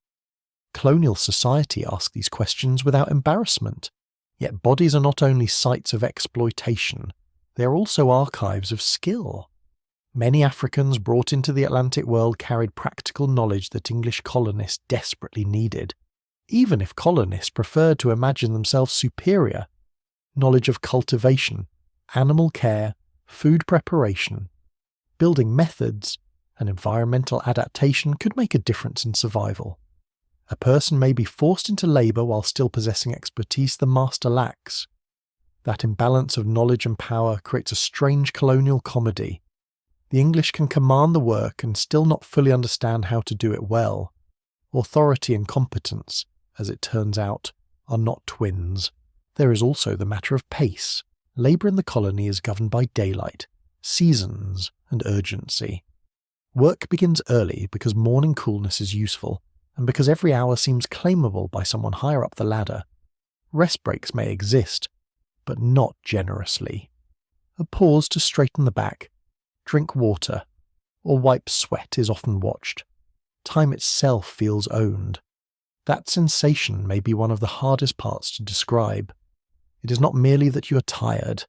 Colonial society asks these questions without embarrassment. Yet bodies are not only sites of exploitation, they are also archives of skill. Many Africans brought into the Atlantic world carried practical knowledge that English colonists desperately needed, even if colonists preferred to imagine themselves superior. Knowledge of cultivation, animal care, food preparation, building methods, and environmental adaptation could make a difference in survival. A person may be forced into labour while still possessing expertise the master lacks. That imbalance of knowledge and power creates a strange colonial comedy. The English can command the work and still not fully understand how to do it well. Authority and competence, as it turns out, are not twins. There is also the matter of pace. Labour in the colony is governed by daylight, seasons, and urgency. Work begins early because morning coolness is useful, and because every hour seems claimable by someone higher up the ladder. Rest breaks may exist, but not generously. A pause to straighten the back, drink water, or wipe sweat is often watched. Time itself feels owned. That sensation may be one of the hardest parts to describe. It is not merely that you are tired.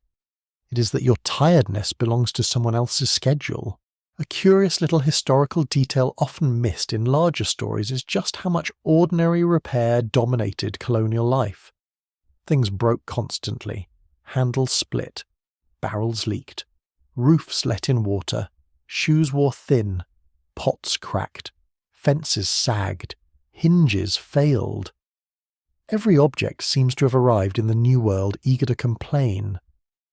It is that your tiredness belongs to someone else's schedule. A curious little historical detail often missed in larger stories is just how much ordinary repair dominated colonial life. Things broke constantly, handles split, barrels leaked, roofs let in water, shoes wore thin, pots cracked, fences sagged, hinges failed. Every object seems to have arrived in the New World eager to complain.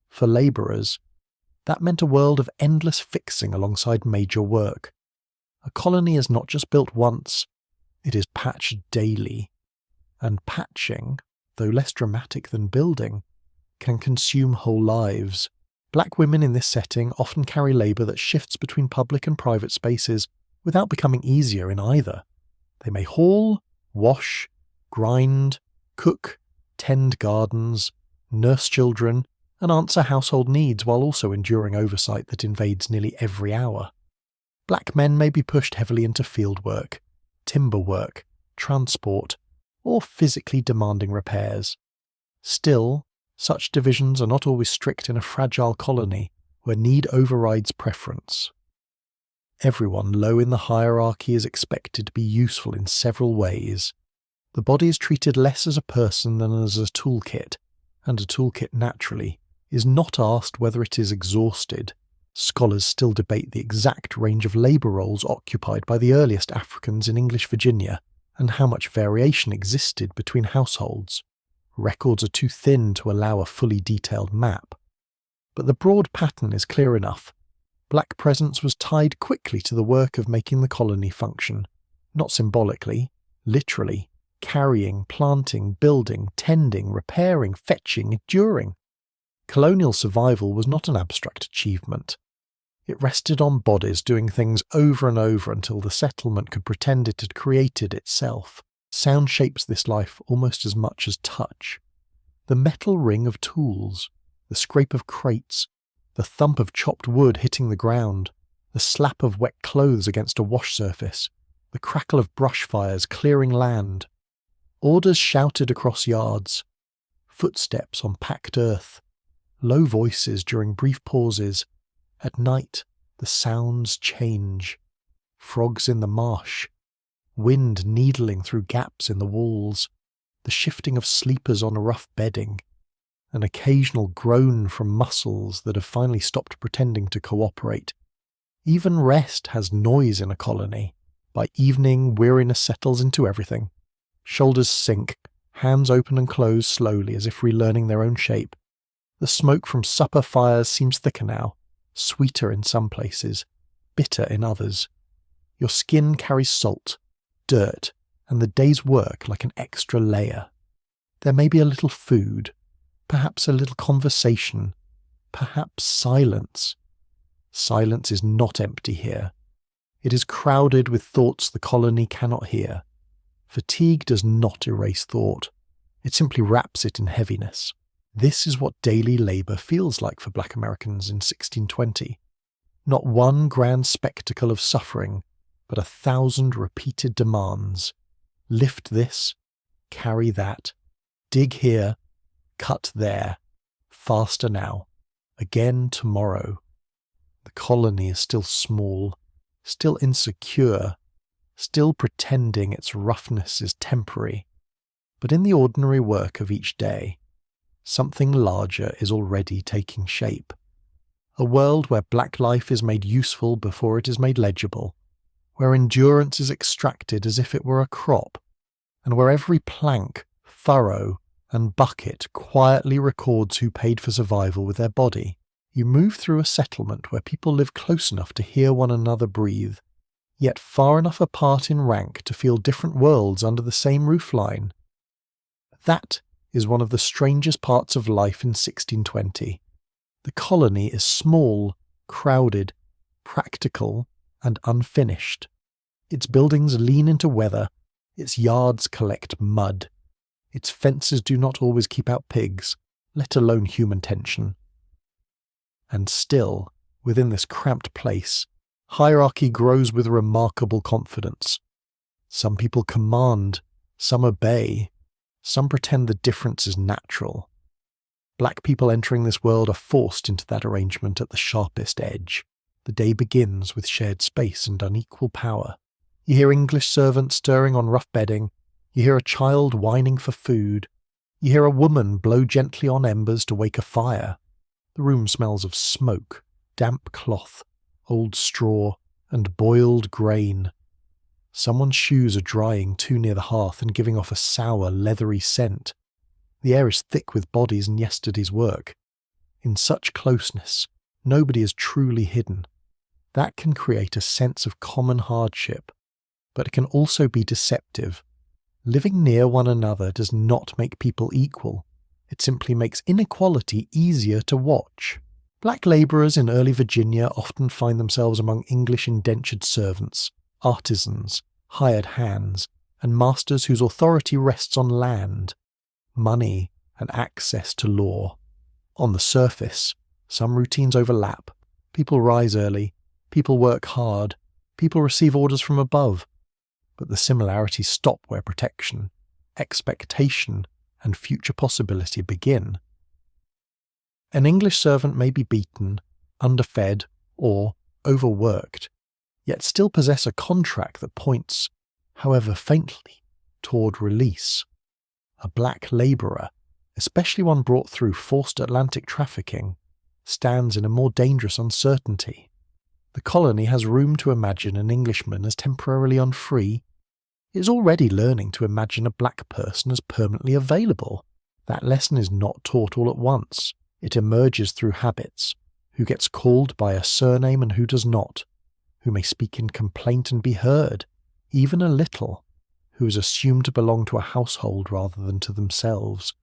For labourers, that meant a world of endless fixing alongside major work. A colony is not just built once, it is patched daily. And patching, though less dramatic than building, can consume whole lives. Black women in this setting often carry labour that shifts between public and private spaces without becoming easier in either. They may haul, wash, grind, cook, tend gardens, nurse children, and answer household needs while also enduring oversight that invades nearly every hour. Black men may be pushed heavily into field work, timber work, transport, or physically demanding repairs. Still, such divisions are not always strict in a fragile colony where need overrides preference. Everyone low in the hierarchy is expected to be useful in several ways. The body is treated less as a person than as a toolkit, and a toolkit naturally is not asked whether it is exhausted, Scholars still debate the exact range of labour roles occupied by the earliest Africans in English Virginia and how much variation existed between households. Records are too thin to allow a fully detailed map. But the broad pattern is clear enough. Black presence was tied quickly to the work of making the colony function, not symbolically, literally, carrying, planting, building, tending, repairing, fetching, enduring. Colonial survival was not an abstract achievement. It rested on bodies doing things over and over until the settlement could pretend it had created itself. Sound shapes this life almost as much as touch. The metal ring of tools, the scrape of crates, the thump of chopped wood hitting the ground, the slap of wet clothes against a wash surface, the crackle of brush fires clearing land. Orders shouted across yards, footsteps on packed earth, low voices during brief pauses. At night, the sounds change. Frogs in the marsh, wind needling through gaps in the walls, the shifting of sleepers on a rough bedding, an occasional groan from muscles that have finally stopped pretending to cooperate. Even rest has noise in a colony. By evening, weariness settles into everything. Shoulders sink, hands open and close slowly as if relearning their own shape. The smoke from supper fires seems thicker now, sweeter in some places, bitter in others. Your skin carries salt, dirt, and the day's work like an extra layer. There may be a little food, perhaps a little conversation, perhaps silence. Silence is not empty here. It is crowded with thoughts the colony cannot hear. Fatigue does not erase thought. It simply wraps it in heaviness. This is what daily labour feels like for Black Americans in 1620. Not one grand spectacle of suffering, but 1,000 repeated demands. Lift this, carry that, dig here, cut there, faster now, again tomorrow. The colony is still small, still insecure, still pretending its roughness is temporary. But in the ordinary work of each day, something larger is already taking shape. A world where black life is made useful before it is made legible, where endurance is extracted as if it were a crop, and where every plank, furrow, and bucket quietly records who paid for survival with their body. You move through a settlement where people live close enough to hear one another breathe, yet far enough apart in rank to feel different worlds under the same roofline. That is one of the strangest parts of life in 1620. The colony is small, crowded, practical, and unfinished. Its buildings lean into weather, its yards collect mud, its fences do not always keep out pigs, let alone human tension. And still, within this cramped place, hierarchy grows with remarkable confidence. Some people command, some obey, some pretend the difference is natural. Black people entering this world are forced into that arrangement at the sharpest edge. The day begins with shared space and unequal power. You hear English servants stirring on rough bedding. You hear a child whining for food. You hear a woman blow gently on embers to wake a fire. The room smells of smoke, damp cloth, old straw, and boiled grain. Someone's shoes are drying too near the hearth and giving off a sour, leathery scent. The air is thick with bodies and yesterday's work. In such closeness, nobody is truly hidden. That can create a sense of common hardship, but it can also be deceptive. Living near one another does not make people equal. It simply makes inequality easier to watch. Black labourers in early Virginia often find themselves among English indentured servants, artisans, hired hands, and masters whose authority rests on land, money, and access to law. On the surface, some routines overlap. People rise early, people work hard, people receive orders from above. But the similarities stop where protection, expectation, and future possibility begin. An English servant may be beaten, underfed, or overworked, yet still possess a contract that points, however faintly, toward release. A black labourer, especially one brought through forced Atlantic trafficking, stands in a more dangerous uncertainty. The colony has room to imagine an Englishman as temporarily unfree. It is already learning to imagine a black person as permanently available. That lesson is not taught all at once. It emerges through habits. Who gets called by a surname and who does not? Who may speak in complaint and be heard, even a little? Who is assumed to belong to a household rather than to themselves?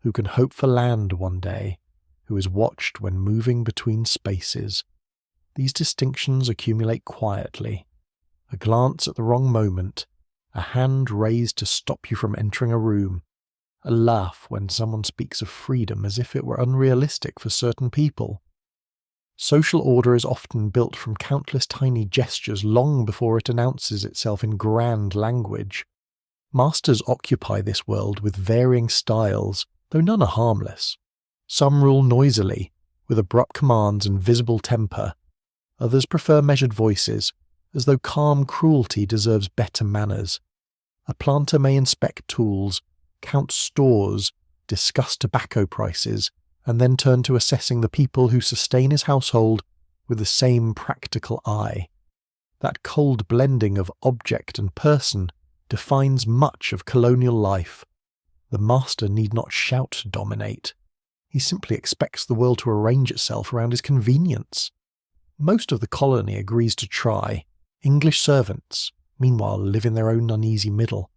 Who can hope for land one day? Who is watched when moving between spaces? These distinctions accumulate quietly. A glance at the wrong moment, a hand raised to stop you from entering a room, a laugh when someone speaks of freedom as if it were unrealistic for certain people. Social order is often built from countless tiny gestures long before it announces itself in grand language. Masters occupy this world with varying styles, though none are harmless. Some rule noisily, with abrupt commands and visible temper. Others prefer measured voices, as though calm cruelty deserves better manners. A planter may inspect tools, count stores, discuss tobacco prices, and then turn to assessing the people who sustain his household with the same practical eye. That cold blending of object and person defines much of colonial life. The master need not shout to dominate. He simply expects the world to arrange itself around his convenience. Most of the colony agrees to try. English servants, meanwhile, live in their own uneasy middle.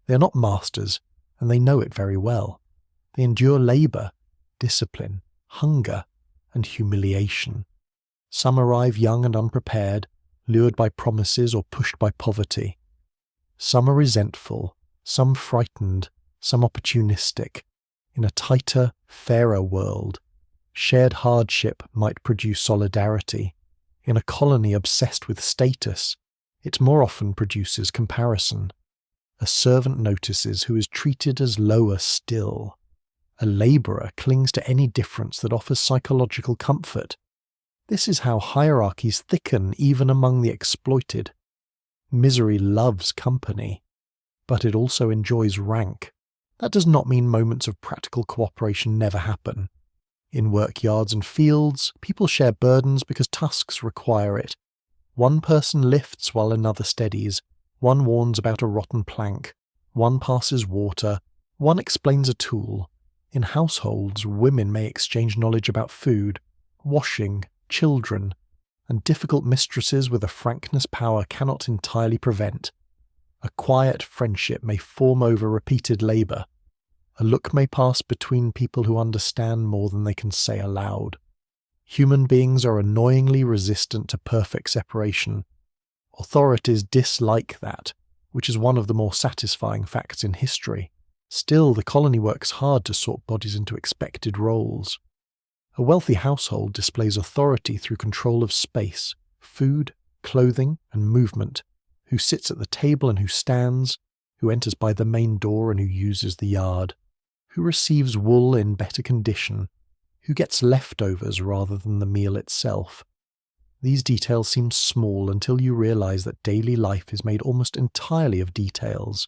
They are not masters, and they know it very well. They endure labour, discipline, hunger, and humiliation. Some arrive young and unprepared, lured by promises or pushed by poverty. Some are resentful, some frightened, some opportunistic. In a tighter, fairer world, shared hardship might produce solidarity. In a colony obsessed with status, it more often produces comparison. A servant notices who is treated as lower still. A labourer clings to any difference that offers psychological comfort. This is how hierarchies thicken even among the exploited. Misery loves company, but it also enjoys rank. That does not mean moments of practical cooperation never happen. In workyards and fields, people share burdens because tasks require it. One person lifts while another steadies. One warns about a rotten plank. One passes water. One explains a tool. In households, women may exchange knowledge about food, washing, children, and difficult mistresses with a frankness power cannot entirely prevent. A quiet friendship may form over repeated labour. A look may pass between people who understand more than they can say aloud. Human beings are annoyingly resistant to perfect separation. Authorities dislike that, which is one of the more satisfying facts in history. Still, the colony works hard to sort bodies into expected roles. A wealthy household displays authority through control of space, food, clothing, and movement. Who sits at the table and who stands, who enters by the main door and who uses the yard, who receives wool in better condition, who gets leftovers rather than the meal itself. These details seem small until you realize that daily life is made almost entirely of details.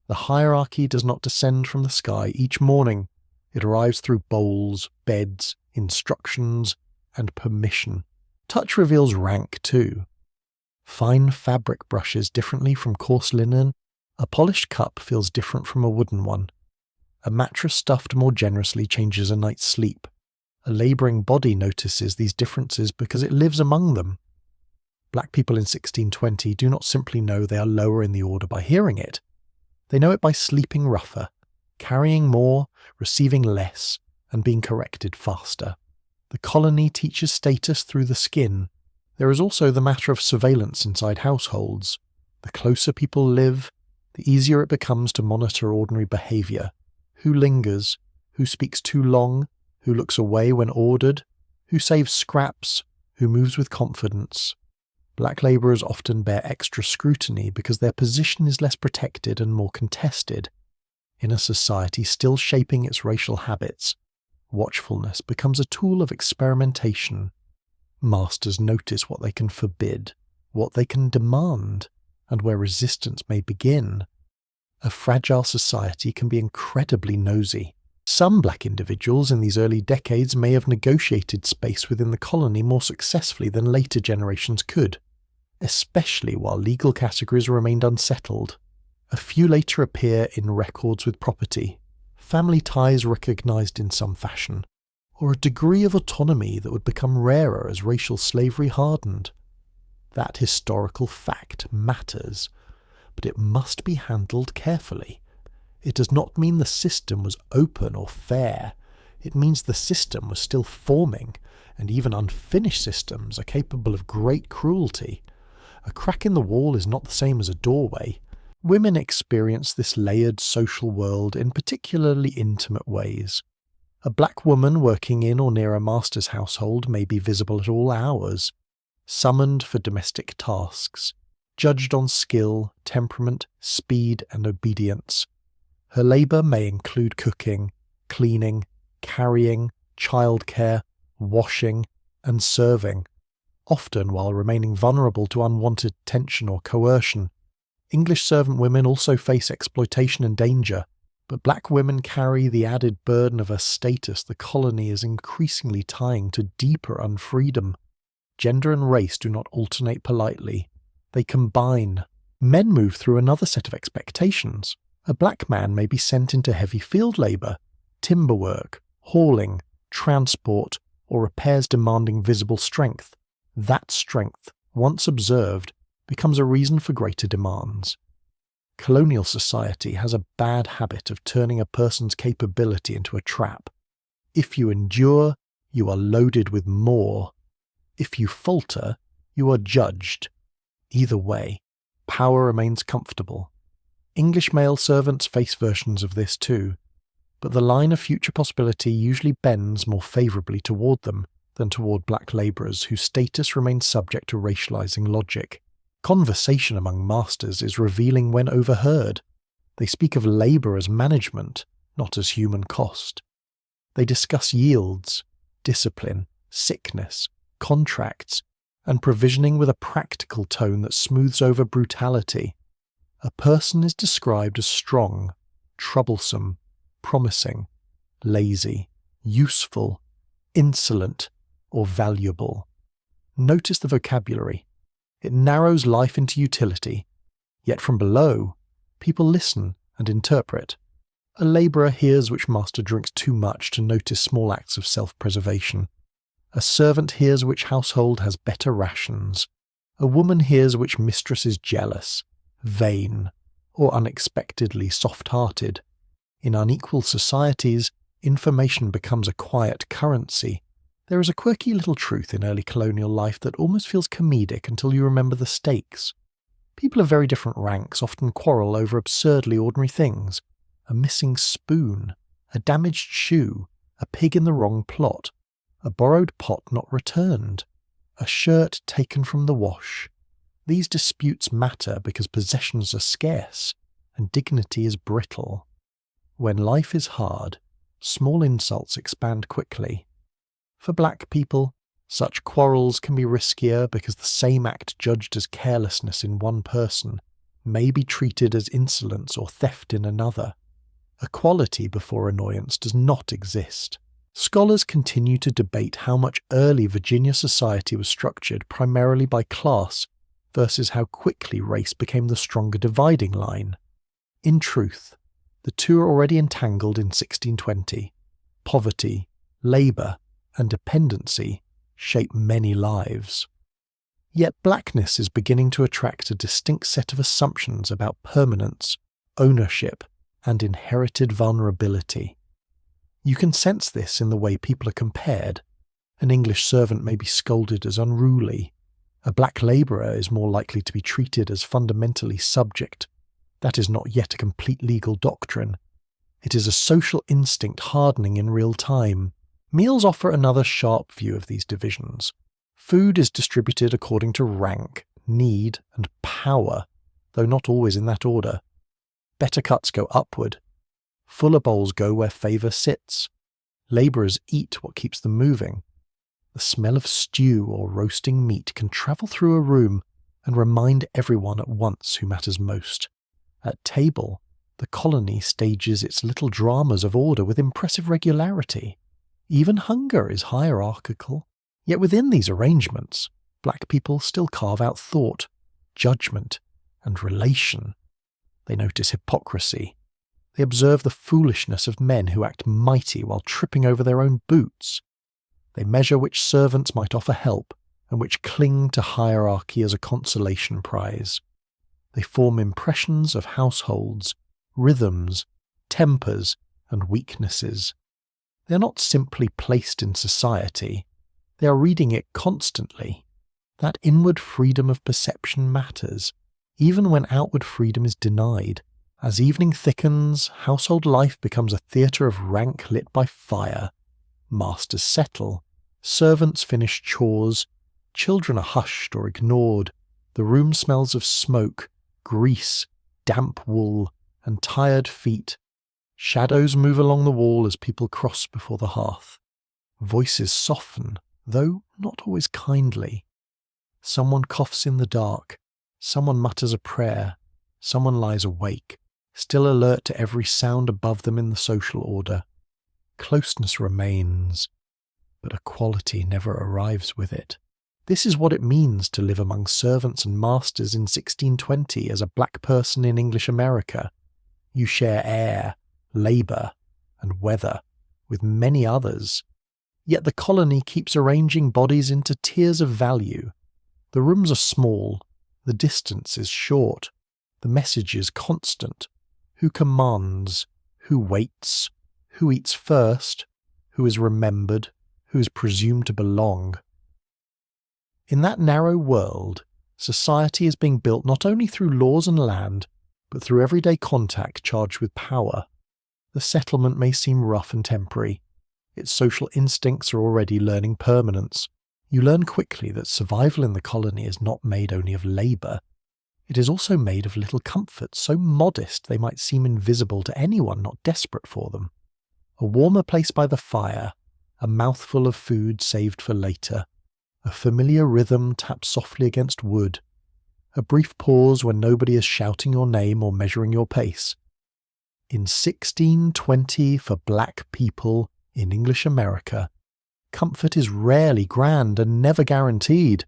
The hierarchy does not descend from the sky each morning. It arrives through bowls, beds, instructions, and permission. Touch reveals rank too. Fine fabric brushes differently from coarse linen. A polished cup feels different from a wooden one. A mattress stuffed more generously changes a night's sleep. A labouring body notices these differences because it lives among them. Black people in 1620 do not simply know they are lower in the order by hearing it. They know it by sleeping rougher, carrying more, receiving less, and being corrected faster. The colony teaches status through the skin. There is also the matter of surveillance inside households. The closer people live, the easier it becomes to monitor ordinary behaviour. Who lingers, who speaks too long, who looks away when ordered, who saves scraps, who moves with confidence. Black labourers often bear extra scrutiny because their position is less protected and more contested. In a society still shaping its racial habits, watchfulness becomes a tool of experimentation. Masters notice what they can forbid, what they can demand, and where resistance may begin. A fragile society can be incredibly nosy. Some black individuals in these early decades may have negotiated space within the colony more successfully than later generations could, especially while legal categories remained unsettled. A few later appear in records with property, family ties recognised in some fashion, or a degree of autonomy that would become rarer as racial slavery hardened. That historical fact matters, but it must be handled carefully. It does not mean the system was open or fair. It means the system was still forming, and even unfinished systems are capable of great cruelty. A crack in the wall is not the same as a doorway. Women experience this layered social world in particularly intimate ways. A black woman working in or near a master's household may be visible at all hours, summoned for domestic tasks, judged on skill, temperament, speed, and obedience. Her labour may include cooking, cleaning, carrying, childcare, washing, and serving, often while remaining vulnerable to unwanted tension or coercion. English servant women also face exploitation and danger, but black women carry the added burden of a status the colony is increasingly tying to deeper unfreedom. Gender and race do not alternate politely. They combine. Men move through another set of expectations. A black man may be sent into heavy field labour, timber work, hauling, transport, or repairs demanding visible strength. That strength, once observed, becomes a reason for greater demands. Colonial society has a bad habit of turning a person's capability into a trap. If you endure, you are loaded with more. If you falter, you are judged. Either way, power remains comfortable. English male servants face versions of this too, but the line of future possibility usually bends more favourably toward them than toward black labourers whose status remains subject to racialising logic. Conversation among masters is revealing when overheard. They speak of labour as management, not as human cost. They discuss yields, discipline, sickness, contracts, and provisioning with a practical tone that smooths over brutality. A person is described as strong, troublesome, promising, lazy, useful, insolent, or valuable. Notice the vocabulary. It narrows life into utility, yet from below, people listen and interpret. A labourer hears which master drinks too much to notice small acts of self-preservation. A servant hears which household has better rations. A woman hears which mistress is jealous, vain, or unexpectedly soft-hearted. In unequal societies, information becomes a quiet currency. There is a quirky little truth in early colonial life that almost feels comedic until you remember the stakes. People of very different ranks often quarrel over absurdly ordinary things. A missing spoon, a damaged shoe, a pig in the wrong plot, a borrowed pot not returned, a shirt taken from the wash. These disputes matter because possessions are scarce and dignity is brittle. When life is hard, small insults expand quickly. For black people, such quarrels can be riskier because the same act judged as carelessness in one person may be treated as insolence or theft in another. Equality before annoyance does not exist. Scholars continue to debate how much early Virginia society was structured primarily by class versus how quickly race became the stronger dividing line. In truth, the two are already entangled in 1620. Poverty, labour, and dependency shape many lives. Yet blackness is beginning to attract a distinct set of assumptions about permanence, ownership, and inherited vulnerability. You can sense this in the way people are compared. An English servant may be scolded as unruly. A black labourer is more likely to be treated as fundamentally subject. That is not yet a complete legal doctrine. It is a social instinct hardening in real time. Meals offer another sharp view of these divisions. Food is distributed according to rank, need, and power, though not always in that order. Better cuts go upward. Fuller bowls go where favour sits. Labourers eat what keeps them moving. The smell of stew or roasting meat can travel through a room and remind everyone at once who matters most. At table, The colony stages its little dramas of order with impressive regularity. Even hunger is hierarchical. Yet within these arrangements, black people still carve out thought, judgment, and relation. They notice hypocrisy. They observe the foolishness of men who act mighty while tripping over their own boots. They measure which servants might offer help and which cling to hierarchy as a consolation prize. They form impressions of households, rhythms, tempers, and weaknesses. They are not simply placed in society. They are reading it constantly. That inward freedom of perception matters, even when outward freedom is denied. As evening thickens, household life becomes a theatre of rank lit by fire. Masters settle, servants finish chores, children are hushed or ignored, the room smells of smoke, grease, damp wool, and tired feet. Shadows move along the wall as people cross before the hearth. Voices soften, though not always kindly. Someone coughs in the dark, someone mutters a prayer, someone lies awake, still alert to every sound above them in the social order. Closeness remains, but equality never arrives with it. This is what it means to live among servants and masters in 1620 as a black person in English America. You share air, labour, and weather with many others. Yet the colony keeps arranging bodies into tiers of value. The rooms are small, the distance is short, the message is constant. Who commands, who waits, who eats first, who is remembered, who is presumed to belong. In that narrow world, society is being built not only through laws and land, but through everyday contact charged with power. The settlement may seem rough and temporary. Its social instincts are already learning permanence. You learn quickly that survival in the colony is not made only of labour. It is also made of little comforts so modest they might seem invisible to anyone not desperate for them. A warmer place by the fire, a mouthful of food saved for later, a familiar rhythm tapped softly against wood, a brief pause when nobody is shouting your name or measuring your pace. In 1620, for black people in English America, comfort is rarely grand and never guaranteed.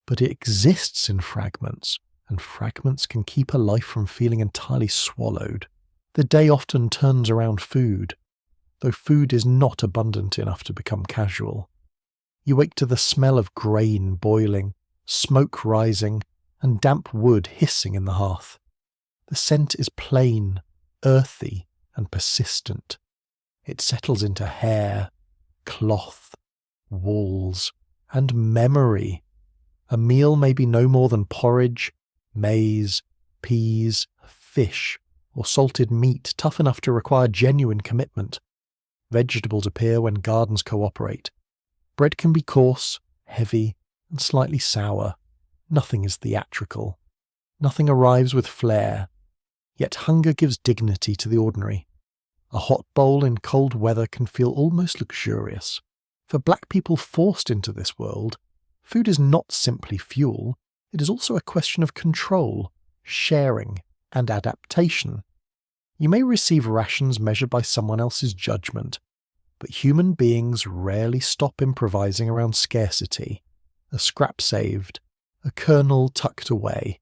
But it exists in fragments, and fragments can keep a life from feeling entirely swallowed. The day often turns around food, though food is not abundant enough to become casual. You wake to the smell of grain boiling, smoke rising, and damp wood hissing in the hearth. The scent is plain, earthy, and persistent. It settles into hair, cloth, walls, and memory. A meal may be no more than porridge, maize, peas, fish, or salted meat tough enough to require genuine commitment. Vegetables appear when gardens cooperate. Bread can be coarse, heavy, and slightly sour. Nothing is theatrical. Nothing arrives with flair. Yet hunger gives dignity to the ordinary. A hot bowl in cold weather can feel almost luxurious. For black people forced into this world, food is not simply fuel, it is also a question of control, sharing, and adaptation. You may receive rations measured by someone else's judgment, but human beings rarely stop improvising around scarcity. A scrap saved, a kernel tucked away,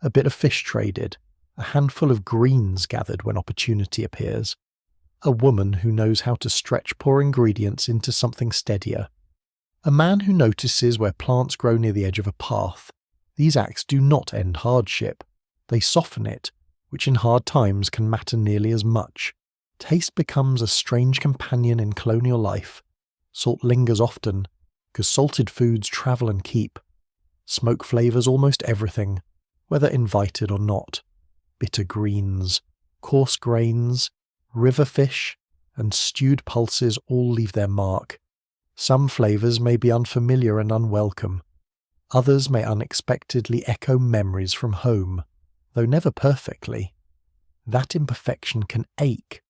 a bit of fish traded, a handful of greens gathered when opportunity appears. A woman who knows how to stretch poor ingredients into something steadier. A man who notices where plants grow near the edge of a path. These acts do not end hardship. They soften it, which in hard times can matter nearly as much. Taste becomes a strange companion in colonial life. Salt lingers often, because salted foods travel and keep. Smoke flavours almost everything, whether invited or not. Bitter greens, coarse grains, river fish, and stewed pulses all leave their mark. Some flavours may be unfamiliar and unwelcome. Others may unexpectedly echo memories from home, though never perfectly. That imperfection can ache.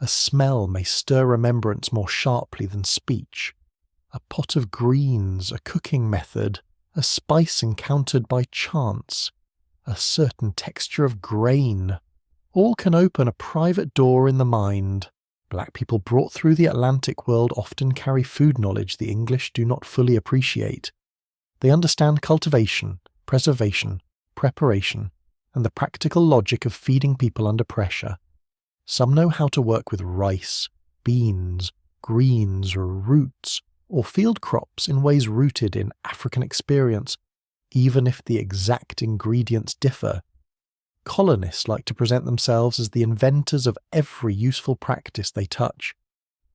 A smell may stir remembrance more sharply than speech. A pot of greens, a cooking method, a spice encountered by chance, a certain texture of grain, All can open a private door in the mind. Black people brought through the Atlantic world often carry food knowledge the English do not fully appreciate. They understand cultivation, preservation, preparation, and the practical logic of feeding people under pressure. Some know how to work with rice, beans, greens, or roots, or field crops in ways rooted in African experience, even if the exact ingredients differ. Colonists like to present themselves as the inventors of every useful practice they touch,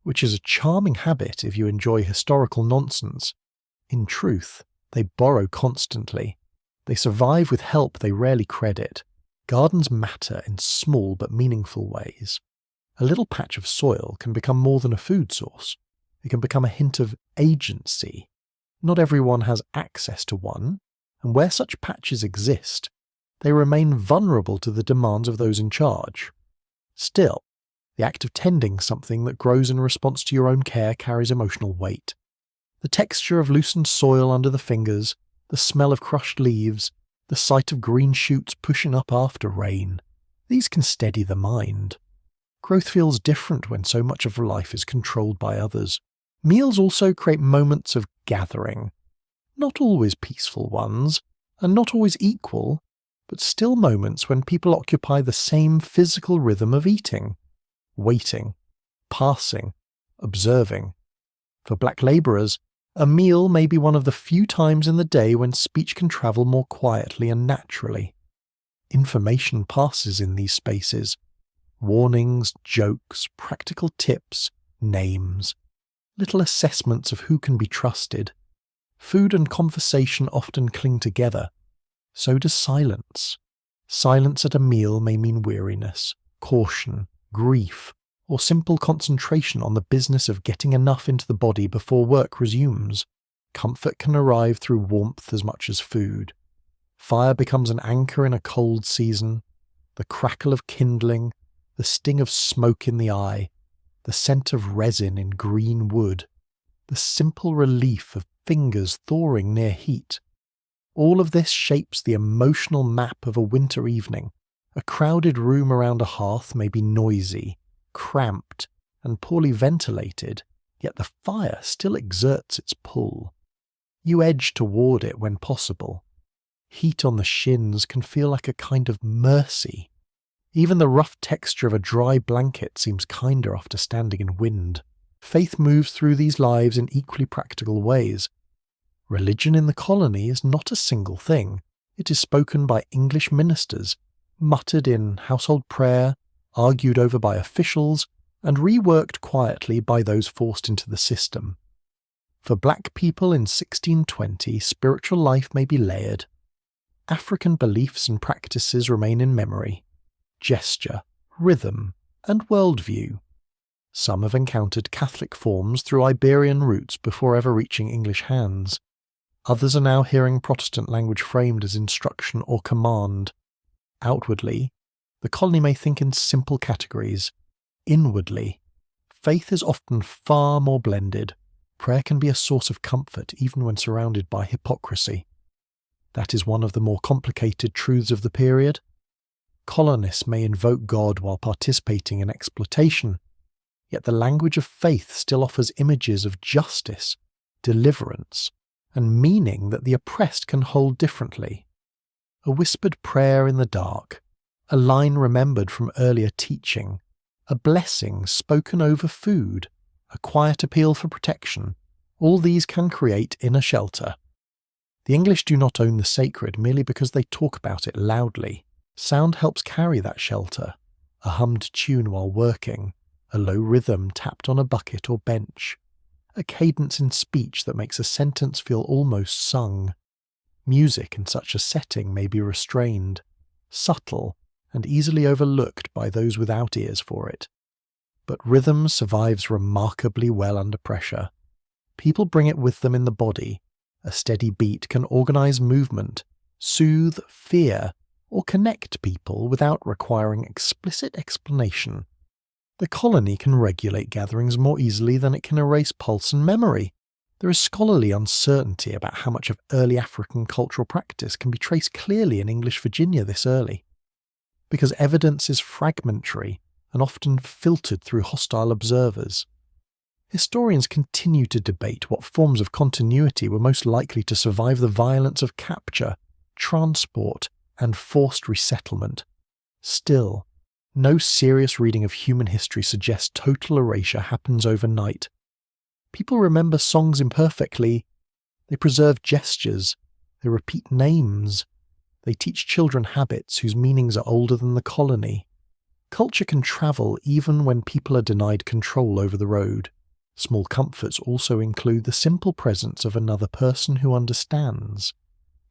which is a charming habit if you enjoy historical nonsense. In truth, they borrow constantly. They survive with help they rarely credit. Gardens matter in small but meaningful ways. A little patch of soil can become more than a food source. It can become a hint of agency. Not everyone has access to one, and where such patches exist, they remain vulnerable to the demands of those in charge. Still, the act of tending something that grows in response to your own care carries emotional weight. The texture of loosened soil under the fingers, the smell of crushed leaves, the sight of green shoots pushing up after rain, these can steady the mind. Growth feels different when so much of life is controlled by others. Meals also create moments of gathering. Not always peaceful ones, and not always equal, but still moments when people occupy the same physical rhythm of eating, waiting, passing, observing. For black labourers, a meal may be one of the few times in the day when speech can travel more quietly and naturally. Information passes in these spaces. Warnings, jokes, practical tips, names, little assessments of who can be trusted. Food and conversation often cling together. So does silence. Silence at a meal may mean weariness, caution, grief, or simple concentration on the business of getting enough into the body before work resumes. Comfort can arrive through warmth as much as food. Fire becomes an anchor in a cold season. The crackle of kindling, the sting of smoke in the eye, the scent of resin in green wood, the simple relief of fingers thawing near heat. All of this shapes the emotional map of a winter evening. A crowded room around a hearth may be noisy, cramped, and poorly ventilated, yet the fire still exerts its pull. You edge toward it when possible. Heat on the shins can feel like a kind of mercy. Even the rough texture of a dry blanket seems kinder after standing in wind. Faith moves through these lives in equally practical ways. Religion in the colony is not a single thing. It is spoken by English ministers, muttered in household prayer, argued over by officials, and reworked quietly by those forced into the system. For black people in 1620, spiritual life may be layered. African beliefs and practices remain in memory, gesture, rhythm, and worldview. Some have encountered Catholic forms through Iberian roots before ever reaching English hands. Others are now hearing Protestant language framed as instruction or command. Outwardly, the colony may think in simple categories. Inwardly, faith is often far more blended. Prayer can be a source of comfort even when surrounded by hypocrisy. That is one of the more complicated truths of the period. Colonists may invoke God while participating in exploitation, yet the language of faith still offers images of justice, deliverance, and meaning that the oppressed can hold differently. A whispered prayer in the dark, a line remembered from earlier teaching, a blessing spoken over food, a quiet appeal for protection, all these can create inner shelter. The English do not own the sacred merely because they talk about it loudly. Sound helps carry that shelter. A hummed tune while working, a low rhythm tapped on a bucket or bench, a cadence in speech that makes a sentence feel almost sung. Music in such a setting may be restrained, subtle, and easily overlooked by those without ears for it. But rhythm survives remarkably well under pressure. People bring it with them in the body. A steady beat can organize movement, soothe fear, or connect people without requiring explicit explanation. The colony can regulate gatherings more easily than it can erase pulse and memory. There is scholarly uncertainty about how much of early African cultural practice can be traced clearly in English Virginia this early. because evidence is fragmentary and often filtered through hostile observers. Historians continue to debate what forms of continuity were most likely to survive the violence of capture, transport, and forced resettlement. Still, no serious reading of human history suggests total erasure happens overnight. People remember songs imperfectly, they preserve gestures, they repeat names, they teach children habits whose meanings are older than the colony. Culture can travel even when people are denied control over the road. Small comforts also include the simple presence of another person who understands.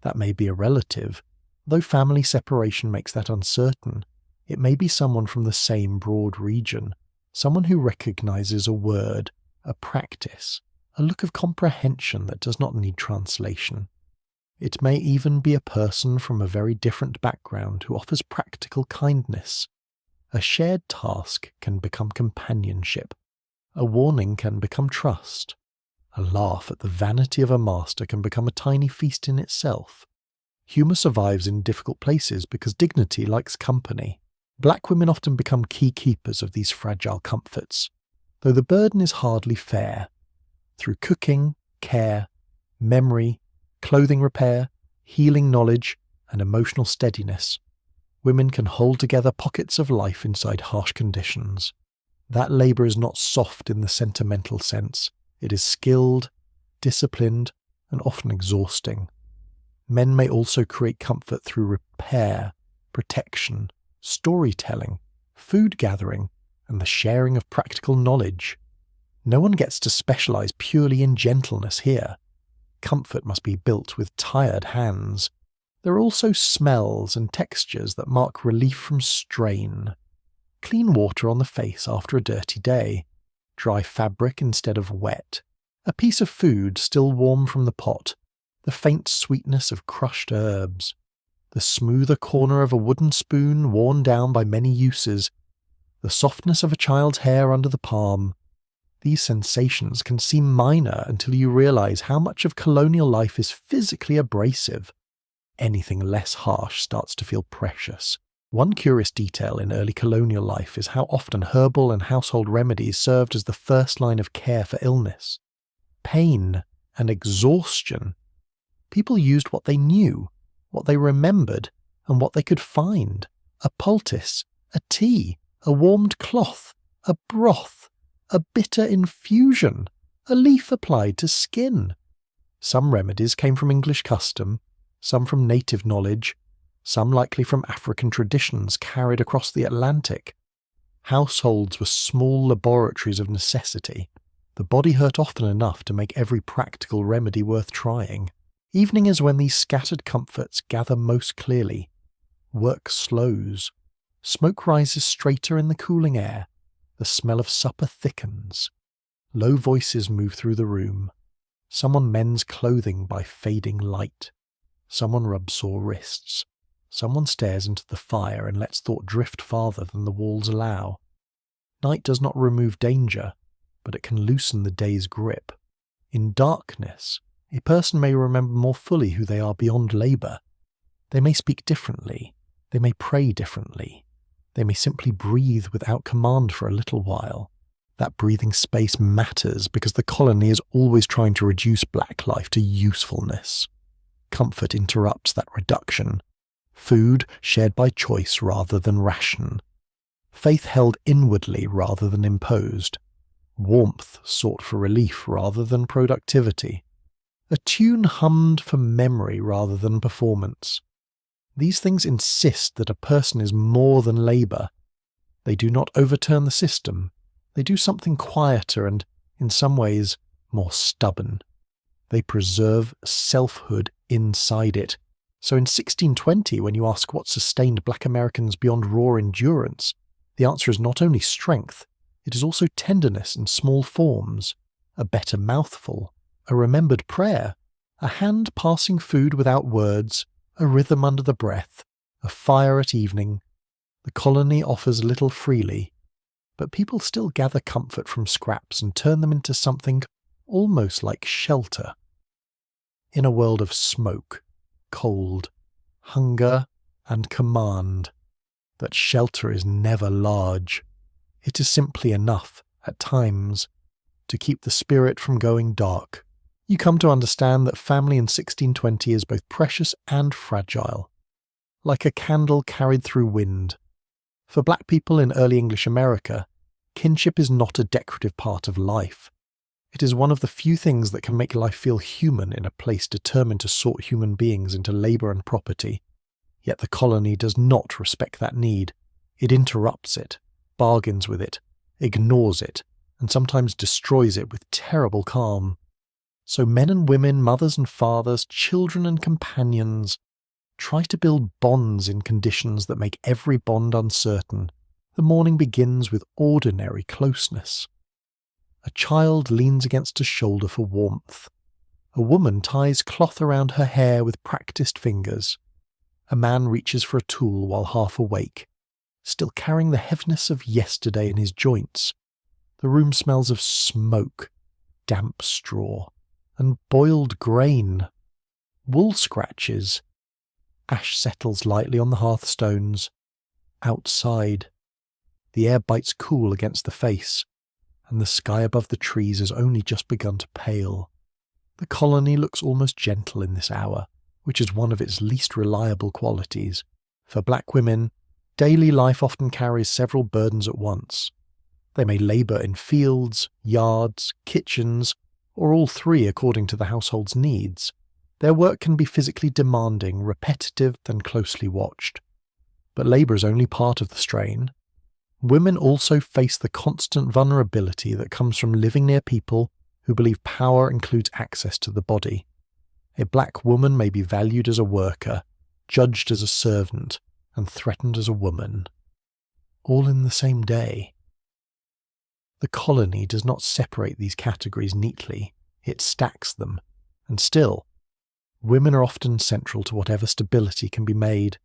That may be a relative, though family separation makes that uncertain. It may be someone from the same broad region, someone who recognizes a word, a practice, a look of comprehension that does not need translation. It may even be a person from a very different background who offers practical kindness. A shared task can become companionship. A warning can become trust. A laugh at the vanity of a master can become a tiny feast in itself. Humour survives in difficult places because dignity likes company. Black women often become key keepers of these fragile comforts, though the burden is hardly fair. Through cooking, care, memory, clothing repair, healing knowledge, and emotional steadiness, women can hold together pockets of life inside harsh conditions. That labour is not soft in the sentimental sense. It is skilled, disciplined, and often exhausting. Men may also create comfort through repair, protection, storytelling, food gathering, and the sharing of practical knowledge. No one gets to specialise purely in gentleness here. Comfort must be built with tired hands. There are also smells and textures that mark relief from strain. Clean water on the face after a dirty day, dry fabric instead of wet, a piece of food still warm from the pot, the faint sweetness of crushed herbs, the smoother corner of a wooden spoon worn down by many uses, the softness of a child's hair under the palm. These sensations can seem minor until you realise how much of colonial life is physically abrasive. Anything less harsh starts to feel precious. One curious detail in early colonial life is how often herbal and household remedies served as the first line of care for illness. Pain and exhaustion. People used what they knew, what they remembered, and what they could find. A poultice, a tea, a warmed cloth, a broth, a bitter infusion, a leaf applied to skin. Some remedies came from English custom, some from native knowledge, some likely from African traditions carried across the Atlantic. Households were small laboratories of necessity. The body hurt often enough to make every practical remedy worth trying. Evening is when these scattered comforts gather most clearly. Work slows. Smoke rises straighter in the cooling air. The smell of supper thickens. Low voices move through the room. Someone mends clothing by fading light. Someone rubs sore wrists. Someone stares into the fire and lets thought drift farther than the walls allow. Night does not remove danger, but it can loosen the day's grip. In darkness, a person may remember more fully who they are beyond labour. They may speak differently. They may pray differently. They may simply breathe without command for a little while. That breathing space matters because the colony is always trying to reduce black life to usefulness. Comfort interrupts that reduction. Food shared by choice rather than ration. Faith held inwardly rather than imposed. Warmth sought for relief rather than productivity. A tune hummed for memory rather than performance. These things insist that a person is more than labour. They do not overturn the system. They do something quieter and, in some ways, more stubborn. They preserve selfhood inside it. So in 1620, when you ask what sustained black Americans beyond raw endurance, the answer is not only strength, it is also tenderness in small forms, a better mouthful, a remembered prayer, a hand passing food without words, a rhythm under the breath, a fire at evening. The colony offers little freely, but people still gather comfort from scraps and turn them into something almost like shelter. In a world of smoke, cold, hunger, and command, that shelter is never large. It is simply enough, at times, to keep the spirit from going dark. You come to understand that family in 1620 is both precious and fragile, like a candle carried through wind. For black people in early English America, kinship is not a decorative part of life. It is one of the few things that can make life feel human in a place determined to sort human beings into labour and property. Yet the colony does not respect that need. It interrupts it, bargains with it, ignores it, and sometimes destroys it with terrible calm. So men and women, mothers and fathers, children and companions, try to build bonds in conditions that make every bond uncertain. The morning begins with ordinary closeness. A child leans against a shoulder for warmth. A woman ties cloth around her hair with practiced fingers. A man reaches for a tool while half awake, still carrying the heaviness of yesterday in his joints. The room smells of smoke, damp straw, and boiled grain. Wool scratches. Ash settles lightly on the hearthstones. Outside, the air bites cool against the face, and the sky above the trees has only just begun to pale. The colony looks almost gentle in this hour, which is one of its least reliable qualities. For black women, daily life often carries several burdens at once. They may labour in fields, yards, kitchens, or all three according to the household's needs. Their work can be physically demanding, repetitive, and closely watched. But labour is only part of the strain. Women also face the constant vulnerability that comes from living near people who believe power includes access to the body. A black woman may be valued as a worker, judged as a servant, and threatened as a woman. All in the same day. The colony does not separate these categories neatly, it stacks them, and still, women are often central to whatever stability can be made.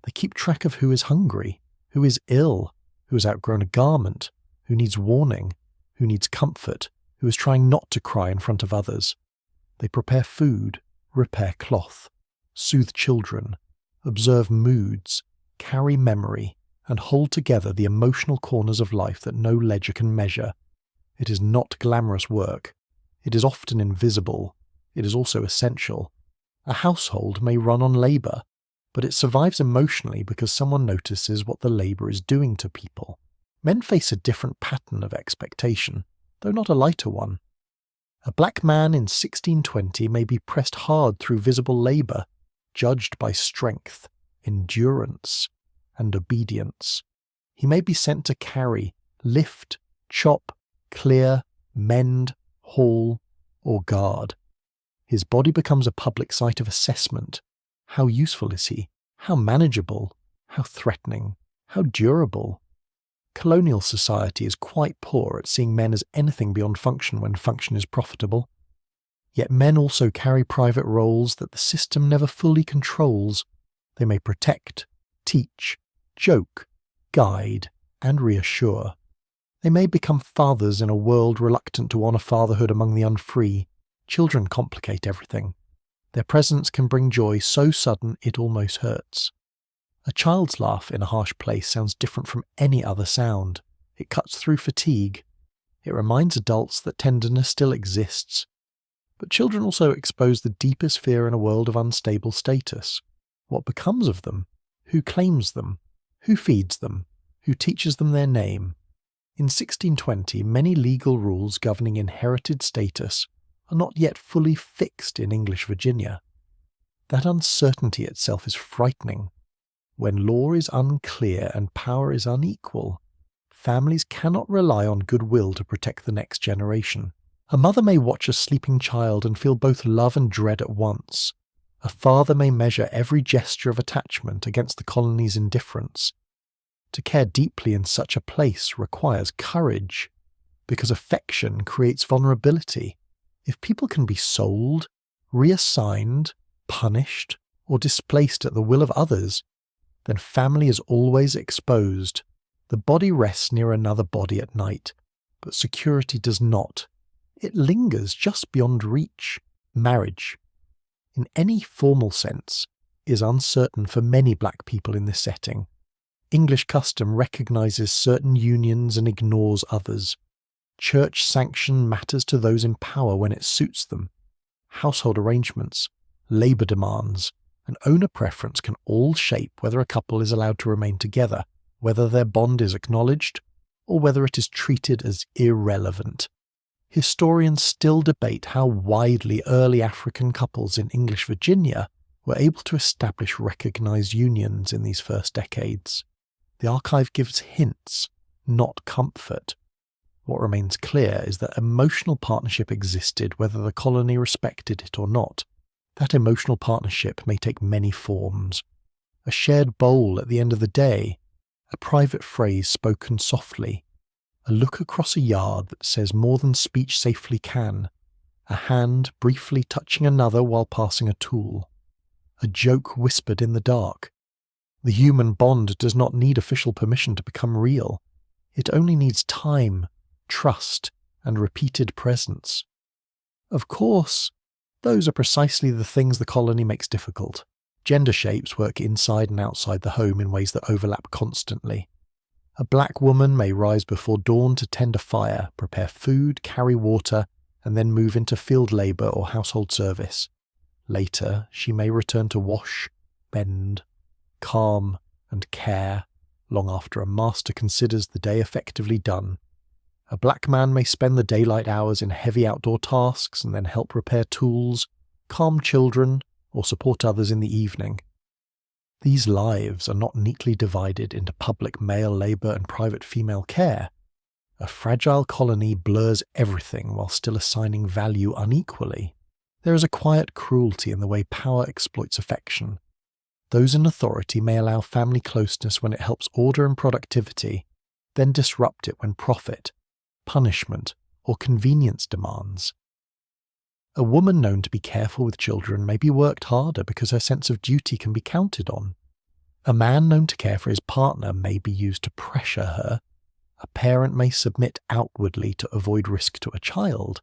They keep track of who is hungry, who is ill, who has outgrown a garment, who needs warning, who needs comfort, who is trying not to cry in front of others. They prepare food, repair cloth, soothe children, observe moods, carry memory, and hold together the emotional corners of life that no ledger can measure. It is not glamorous work. It is often invisible. It is also essential. A household may run on labour, but it survives emotionally because someone notices what the labour is doing to people. Men face a different pattern of expectation, though not a lighter one. A black man in 1620 may be pressed hard through visible labour, judged by strength, endurance, and obedience. He may be sent to carry, lift, chop, clear, mend, haul, or guard. His body becomes a public site of assessment. How useful is he? How manageable? How threatening? How durable? Colonial society is quite poor at seeing men as anything beyond function when function is profitable. Yet men also carry private roles that the system never fully controls. They may protect, teach, joke, guide, and reassure. They may become fathers in a world reluctant to honour fatherhood among the unfree. Children complicate everything. Their presence can bring joy so sudden it almost hurts. A child's laugh in a harsh place sounds different from any other sound. It cuts through fatigue. It reminds adults that tenderness still exists. But children also expose the deepest fear in a world of unstable status. What becomes of them? Who claims them? Who feeds them? Who teaches them their name? In 1620, many legal rules governing inherited status are not yet fully fixed in English Virginia. That uncertainty itself is frightening. When law is unclear and power is unequal, families cannot rely on goodwill to protect the next generation. A mother may watch a sleeping child and feel both love and dread at once. A father may measure every gesture of attachment against the colony's indifference. To care deeply in such a place requires courage, because affection creates vulnerability. If people can be sold, reassigned, punished, or displaced at the will of others, then family is always exposed. The body rests near another body at night, but security does not. It lingers just beyond reach. Marriage, in any formal sense, is uncertain for many black people in this setting. English custom recognises certain unions and ignores others. Church sanction matters to those in power when it suits them. Household arrangements, labour demands, and owner preference can all shape whether a couple is allowed to remain together, whether their bond is acknowledged, or whether it is treated as irrelevant. Historians still debate how widely early African couples in English Virginia were able to establish recognised unions in these first decades. The archive gives hints, not comfort. What remains clear is that emotional partnership existed whether the colony respected it or not. That emotional partnership may take many forms. A shared bowl at the end of the day, a private phrase spoken softly, a look across a yard that says more than speech safely can, a hand briefly touching another while passing a tool, a joke whispered in the dark. The human bond does not need official permission to become real. It only needs time, trust, and repeated presence. Of course, those are precisely the things the colony makes difficult. Gender shapes work inside and outside the home in ways that overlap constantly. A black woman may rise before dawn to tend a fire, prepare food, carry water, and then move into field labour or household service. Later, she may return to wash, mend, calm, and care, long after a master considers the day effectively done. A black man may spend the daylight hours in heavy outdoor tasks and then help repair tools, calm children, or support others in the evening. These lives are not neatly divided into public male labour and private female care. A fragile colony blurs everything while still assigning value unequally. There is a quiet cruelty in the way power exploits affection. Those in authority may allow family closeness when it helps order and productivity, then disrupt it when profit, punishment, or convenience demands. A woman known to be careful with children may be worked harder because her sense of duty can be counted on. A man known to care for his partner may be used to pressure her. A parent may submit outwardly to avoid risk to a child.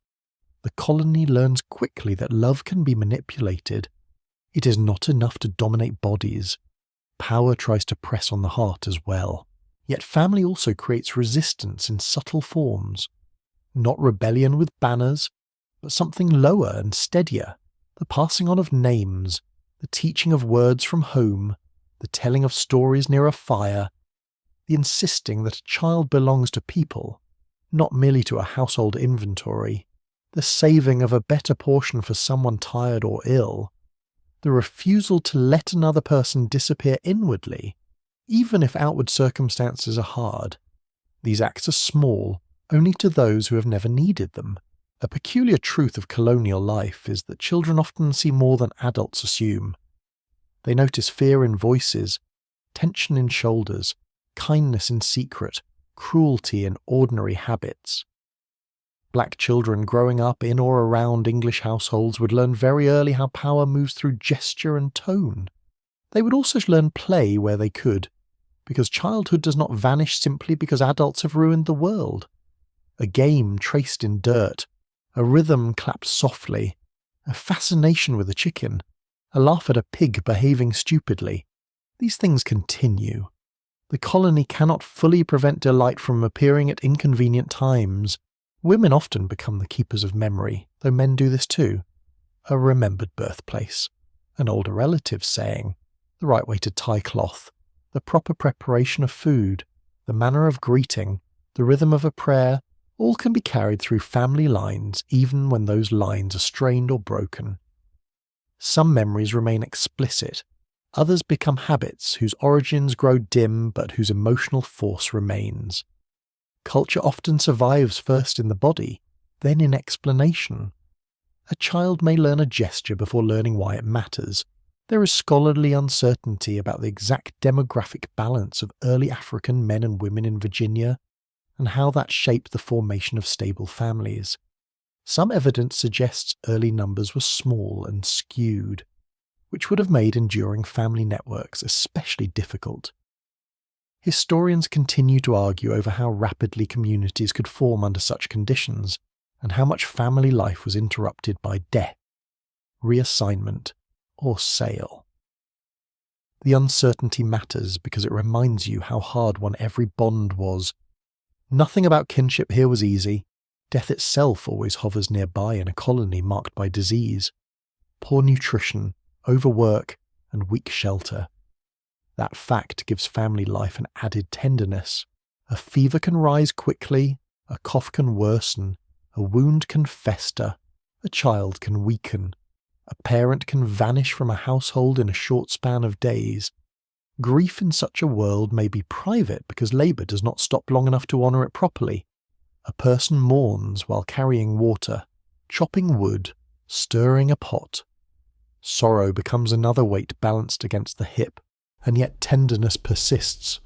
The colony learns quickly that love can be manipulated. It is not enough to dominate bodies. Power tries to press on the heart as well. Yet family also creates resistance in subtle forms. Not rebellion with banners, but something lower and steadier. The passing on of names, the teaching of words from home, the telling of stories near a fire, the insisting that a child belongs to people, not merely to a household inventory, the saving of a better portion for someone tired or ill, the refusal to let another person disappear inwardly, even if outward circumstances are hard. These acts are small, only to those who have never needed them. A peculiar truth of colonial life is that children often see more than adults assume. They notice fear in voices, tension in shoulders, kindness in secret, cruelty in ordinary habits. Black children growing up in or around English households would learn very early how power moves through gesture and tone. They would also learn play where they could, because childhood does not vanish simply because adults have ruined the world. A game traced in dirt, a rhythm clapped softly, a fascination with a chicken, a laugh at a pig behaving stupidly. These things continue. The colony cannot fully prevent delight from appearing at inconvenient times. Women often become the keepers of memory, though men do this too. A remembered birthplace, an older relative's saying, the right way to tie cloth, the proper preparation of food, the manner of greeting, the rhythm of a prayer, all can be carried through family lines even when those lines are strained or broken. Some memories remain explicit, others become habits whose origins grow dim but whose emotional force remains. Culture often survives first in the body, then in explanation. A child may learn a gesture before learning why it matters. There is scholarly uncertainty about the exact demographic balance of early African men and women in Virginia, and how that shaped the formation of stable families. Some evidence suggests early numbers were small and skewed, which would have made enduring family networks especially difficult. Historians continue to argue over how rapidly communities could form under such conditions, and how much family life was interrupted by death, reassignment, or sale. The uncertainty matters because it reminds you how hard won every bond was. Nothing about kinship here was easy. Death itself always hovers nearby in a colony marked by disease. Poor nutrition, overwork, and weak shelter. That fact gives family life an added tenderness. A fever can rise quickly, a cough can worsen, a wound can fester, a child can weaken, a parent can vanish from a household in a short span of days. Grief in such a world may be private because labour does not stop long enough to honour it properly. A person mourns while carrying water, chopping wood, stirring a pot. Sorrow becomes another weight balanced against the hip, and yet tenderness persists.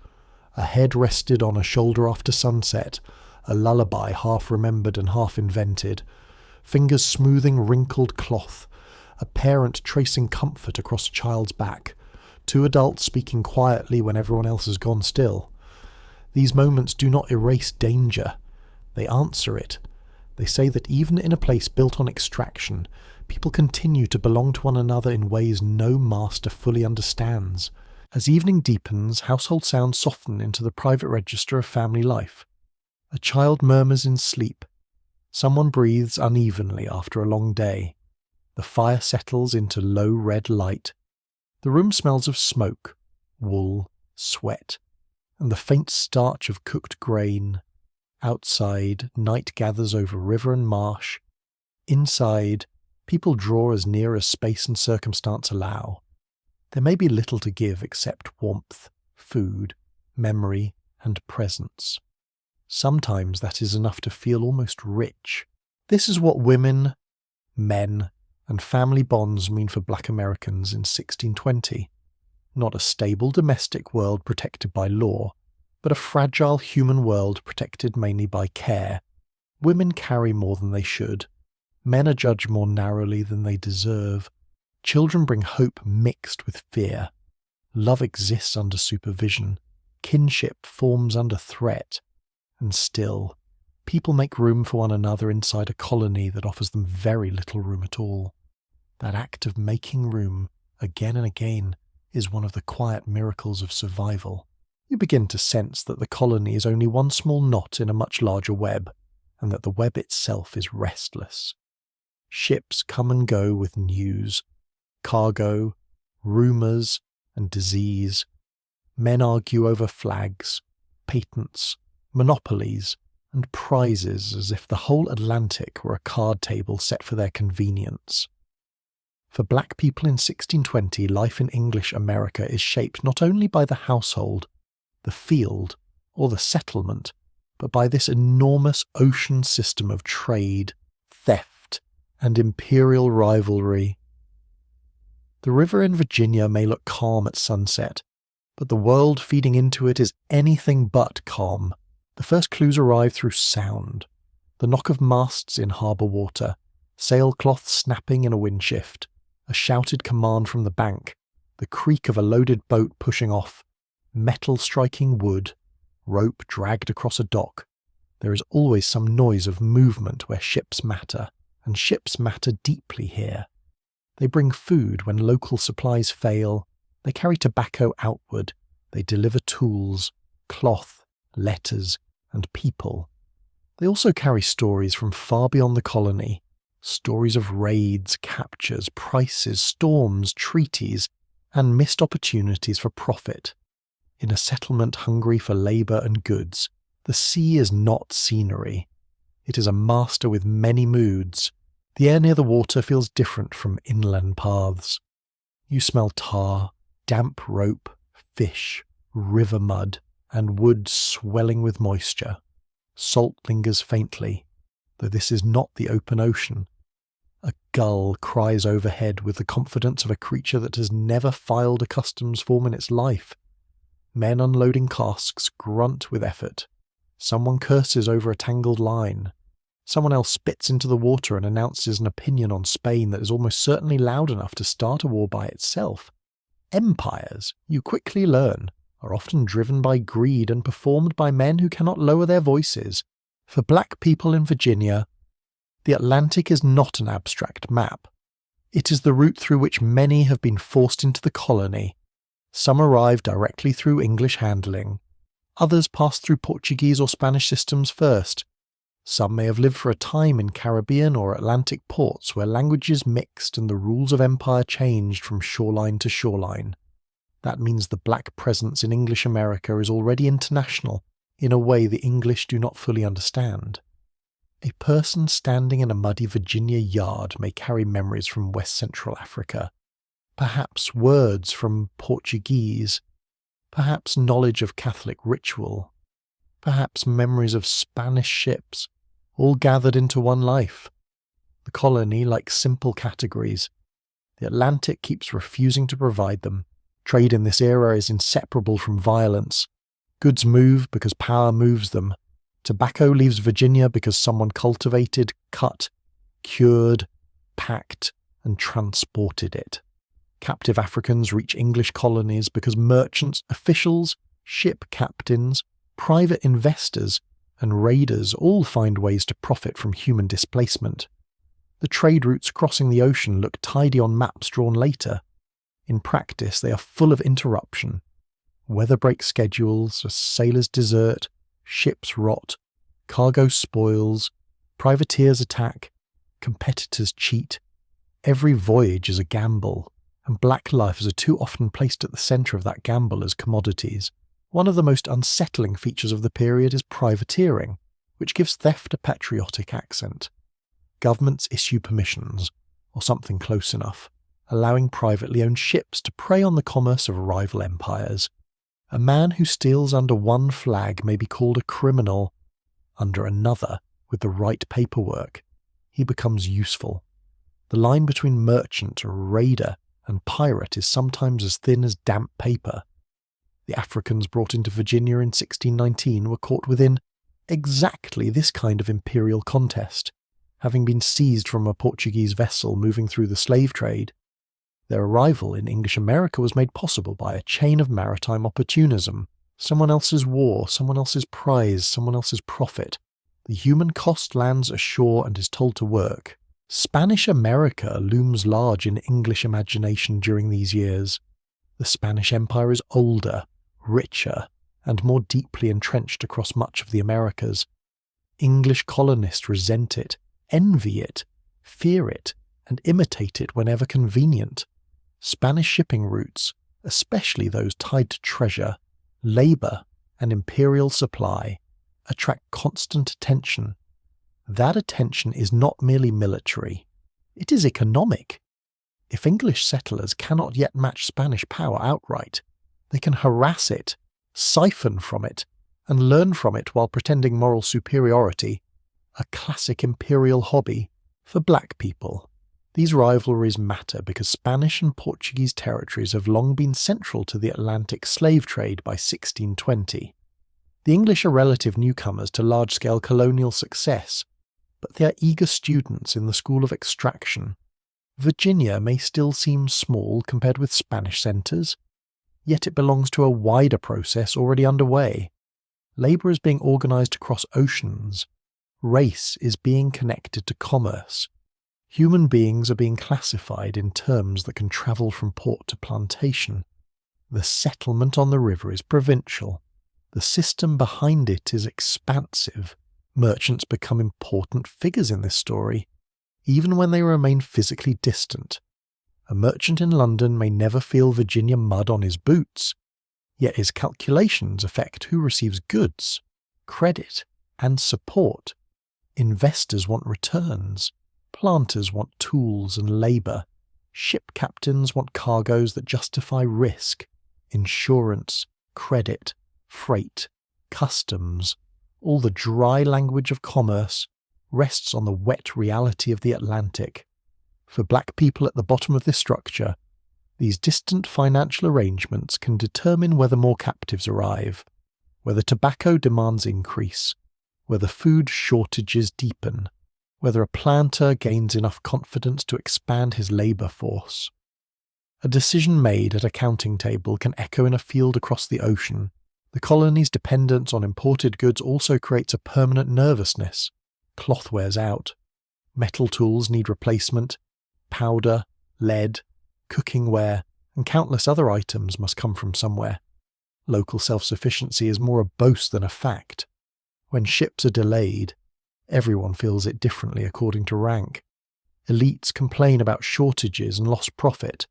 A head rested on a shoulder after sunset, a lullaby half remembered and half invented, fingers smoothing wrinkled cloth, a parent tracing comfort across a child's back, two adults speaking quietly when everyone else has gone still. These moments do not erase danger. They answer it. They say that even in a place built on extraction, people continue to belong to one another in ways no master fully understands. As evening deepens, household sounds soften into the private register of family life. A child murmurs in sleep. Someone breathes unevenly after a long day. The fire settles into low red light. The room smells of smoke, wool, sweat, and the faint starch of cooked grain. Outside, night gathers over river and marsh. Inside, people draw as near as space and circumstance allow. There may be little to give except warmth, food, memory, and presence. Sometimes that is enough to feel almost rich. This is what women, men, and family bonds mean for Black Americans in 1620. Not a stable domestic world protected by law, but a fragile human world protected mainly by care. Women carry more than they should. Men are judged more narrowly than they deserve. Children bring hope mixed with fear. Love exists under supervision. Kinship forms under threat. And still, people make room for one another inside a colony that offers them very little room at all. That act of making room, again and again, is one of the quiet miracles of survival. You begin to sense that the colony is only one small knot in a much larger web, and that the web itself is restless. Ships come and go with news, cargo, rumours, and disease. Men argue over flags, patents, monopolies, and prizes as if the whole Atlantic were a card table set for their convenience. For black people in 1620, life in English America is shaped not only by the household, the field, or the settlement, but by this enormous ocean system of trade, theft, and imperial rivalry. The river in Virginia may look calm at sunset, but the world feeding into it is anything but calm. The first clues arrive through sound. The knock of masts in harbour water, sailcloth snapping in a windshift, a shouted command from the bank, the creak of a loaded boat pushing off, metal striking wood, rope dragged across a dock. There is always some noise of movement where ships matter, and ships matter deeply here. They bring food when local supplies fail, they carry tobacco outward, they deliver tools, cloth, letters, and people. They also carry stories from far beyond the colony, stories of raids, captures, prices, storms, treaties, and missed opportunities for profit. In a settlement hungry for labour and goods, the sea is not scenery. It is a master with many moods. The air near the water feels different from inland paths. You smell tar, damp rope, fish, river mud, and wood swelling with moisture. Salt lingers faintly, though this is not the open ocean. A gull cries overhead with the confidence of a creature that has never filed a customs form in its life. Men unloading casks grunt with effort. Someone curses over a tangled line. Someone else spits into the water and announces an opinion on Spain that is almost certainly loud enough to start a war by itself. Empires, you quickly learn, are often driven by greed and performed by men who cannot lower their voices. For black people in Virginia, the Atlantic is not an abstract map. It is the route through which many have been forced into the colony, Some arrived directly through English handling. Others passed through Portuguese or Spanish systems first. Some may have lived for a time in Caribbean or Atlantic ports where languages mixed and the rules of empire changed from shoreline to shoreline. That means the black presence in English America is already international in a way the English do not fully understand. A person standing in a muddy Virginia yard may carry memories from West Central Africa, perhaps words from Portuguese, perhaps knowledge of Catholic ritual, perhaps memories of Spanish ships, all gathered into one life. The colony likes simple categories. The Atlantic keeps refusing to provide them. Trade in this era is inseparable from violence. Goods move because power moves them. Tobacco leaves Virginia because someone cultivated, cut, cured, packed, and transported it. Captive Africans reach English colonies because merchants, officials, ship captains, private investors, and raiders all find ways to profit from human displacement. The trade routes crossing the ocean look tidy on maps drawn later. In practice, they are full of interruption. Weather breaks schedules, sailors desert, ships rot, cargo spoils, privateers attack, competitors cheat. Every voyage is a gamble, and black lives are too often placed at the centre of that gamble as commodities. One of the most unsettling features of the period is privateering, which gives theft a patriotic accent. Governments issue permissions, or something close enough, allowing privately owned ships to prey on the commerce of rival empires. A man who steals under one flag may be called a criminal. Under another, with the right paperwork, he becomes useful. The line between merchant, raider, and pirate is sometimes as thin as damp paper. The Africans brought into Virginia in 1619 were caught within exactly this kind of imperial contest, having been seized from a Portuguese vessel moving through the slave trade. Their arrival in English America was made possible by a chain of maritime opportunism. Someone else's war, someone else's prize, someone else's profit. The human cost lands ashore and is told to work. Spanish America looms large in English imagination during these years. The Spanish Empire is older, richer, and more deeply entrenched across much of the Americas. English colonists resent it, envy it, fear it, and imitate it whenever convenient. Spanish shipping routes, especially those tied to treasure, labour, and imperial supply, attract constant attention. That attention is not merely military, it is economic. If English settlers cannot yet match Spanish power outright, they can harass it, siphon from it, and learn from it while pretending moral superiority, a classic imperial hobby for black people. These rivalries matter because Spanish and Portuguese territories have long been central to the Atlantic slave trade by 1620. The English are relative newcomers to large-scale colonial success, but they are eager students in the school of extraction. Virginia may still seem small compared with Spanish centres, yet it belongs to a wider process already underway. Labour is being organised across oceans. Race is being connected to commerce. Human beings are being classified in terms that can travel from port to plantation. The settlement on the river is provincial. The system behind it is expansive. Merchants become important figures in this story, even when they remain physically distant. A merchant in London may never feel Virginia mud on his boots, yet his calculations affect who receives goods, credit, and support. Investors want returns. Planters want tools and labour. Ship captains want cargoes that justify risk, insurance, credit, freight, customs. All the dry language of commerce rests on the wet reality of the Atlantic. For black people at the bottom of this structure, these distant financial arrangements can determine whether more captives arrive, whether tobacco demands increase, whether food shortages deepen, whether a planter gains enough confidence to expand his labour force. A decision made at a counting table can echo in a field across the ocean. The colony's dependence on imported goods also creates a permanent nervousness. Cloth wears out. Metal tools need replacement. Powder, lead, cooking ware, and countless other items must come from somewhere. Local self-sufficiency is more a boast than a fact. When ships are delayed, everyone feels it differently according to rank. Elites complain about shortages and lost profit.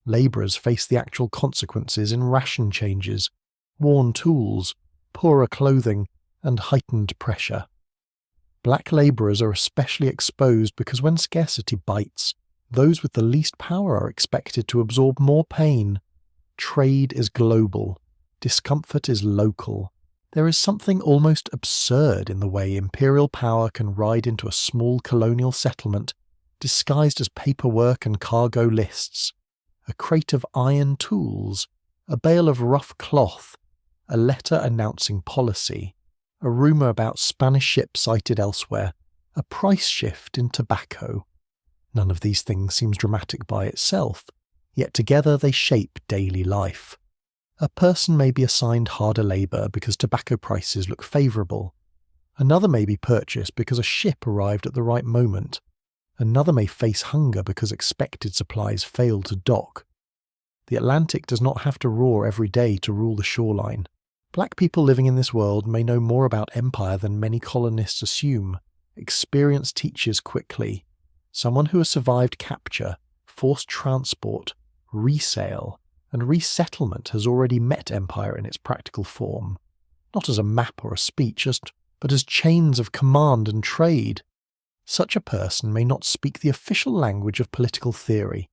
Labourers face the actual consequences in ration changes, worn tools, poorer clothing, and heightened pressure. Black labourers are especially exposed because when scarcity bites, those with the least power are expected to absorb more pain. Trade is global. Discomfort is local. There is something almost absurd in the way imperial power can ride into a small colonial settlement, disguised as paperwork and cargo lists. A crate of iron tools, a bale of rough cloth, a letter announcing policy, a rumour about Spanish ships sighted elsewhere, a price shift in tobacco. None of these things seems dramatic by itself, yet together they shape daily life. A person may be assigned harder labour because tobacco prices look favourable. Another may be purchased because a ship arrived at the right moment. Another may face hunger because expected supplies fail to dock. The Atlantic does not have to roar every day to rule the shoreline. Black people living in this world may know more about empire than many colonists assume. Experience teaches quickly. Someone who has survived capture, forced transport, resale, and resettlement has already met empire in its practical form, not as a map or a speech, but as chains of command and trade. Such a person may not speak the official language of political theory,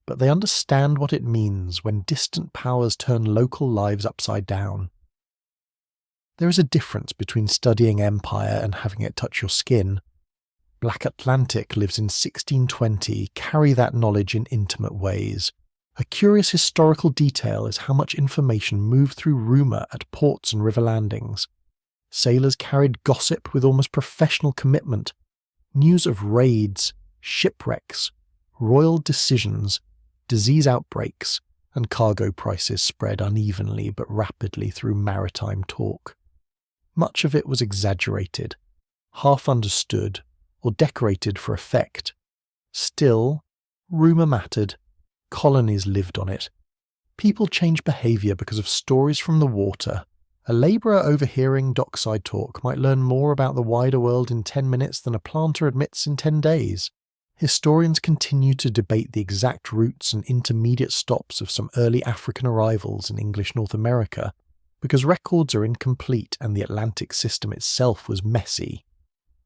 but they understand what it means when distant powers turn local lives upside down. There is a difference between studying empire and having it touch your skin. Black Atlantic lives in 1620 carry that knowledge in intimate ways. A curious historical detail is how much information moved through rumour at ports and river landings. Sailors carried gossip with almost professional commitment. News of raids, shipwrecks, royal decisions, disease outbreaks, and cargo prices spread unevenly but rapidly through maritime talk. Much of it was exaggerated, half understood, or decorated for effect. Still, rumour mattered. Colonies lived on it. People change behaviour because of stories from the water. A labourer overhearing dockside talk might learn more about the wider world in 10 minutes than a planter admits in 10 days. Historians continue to debate the exact routes and intermediate stops of some early African arrivals in English North America, because records are incomplete and the Atlantic system itself was messy.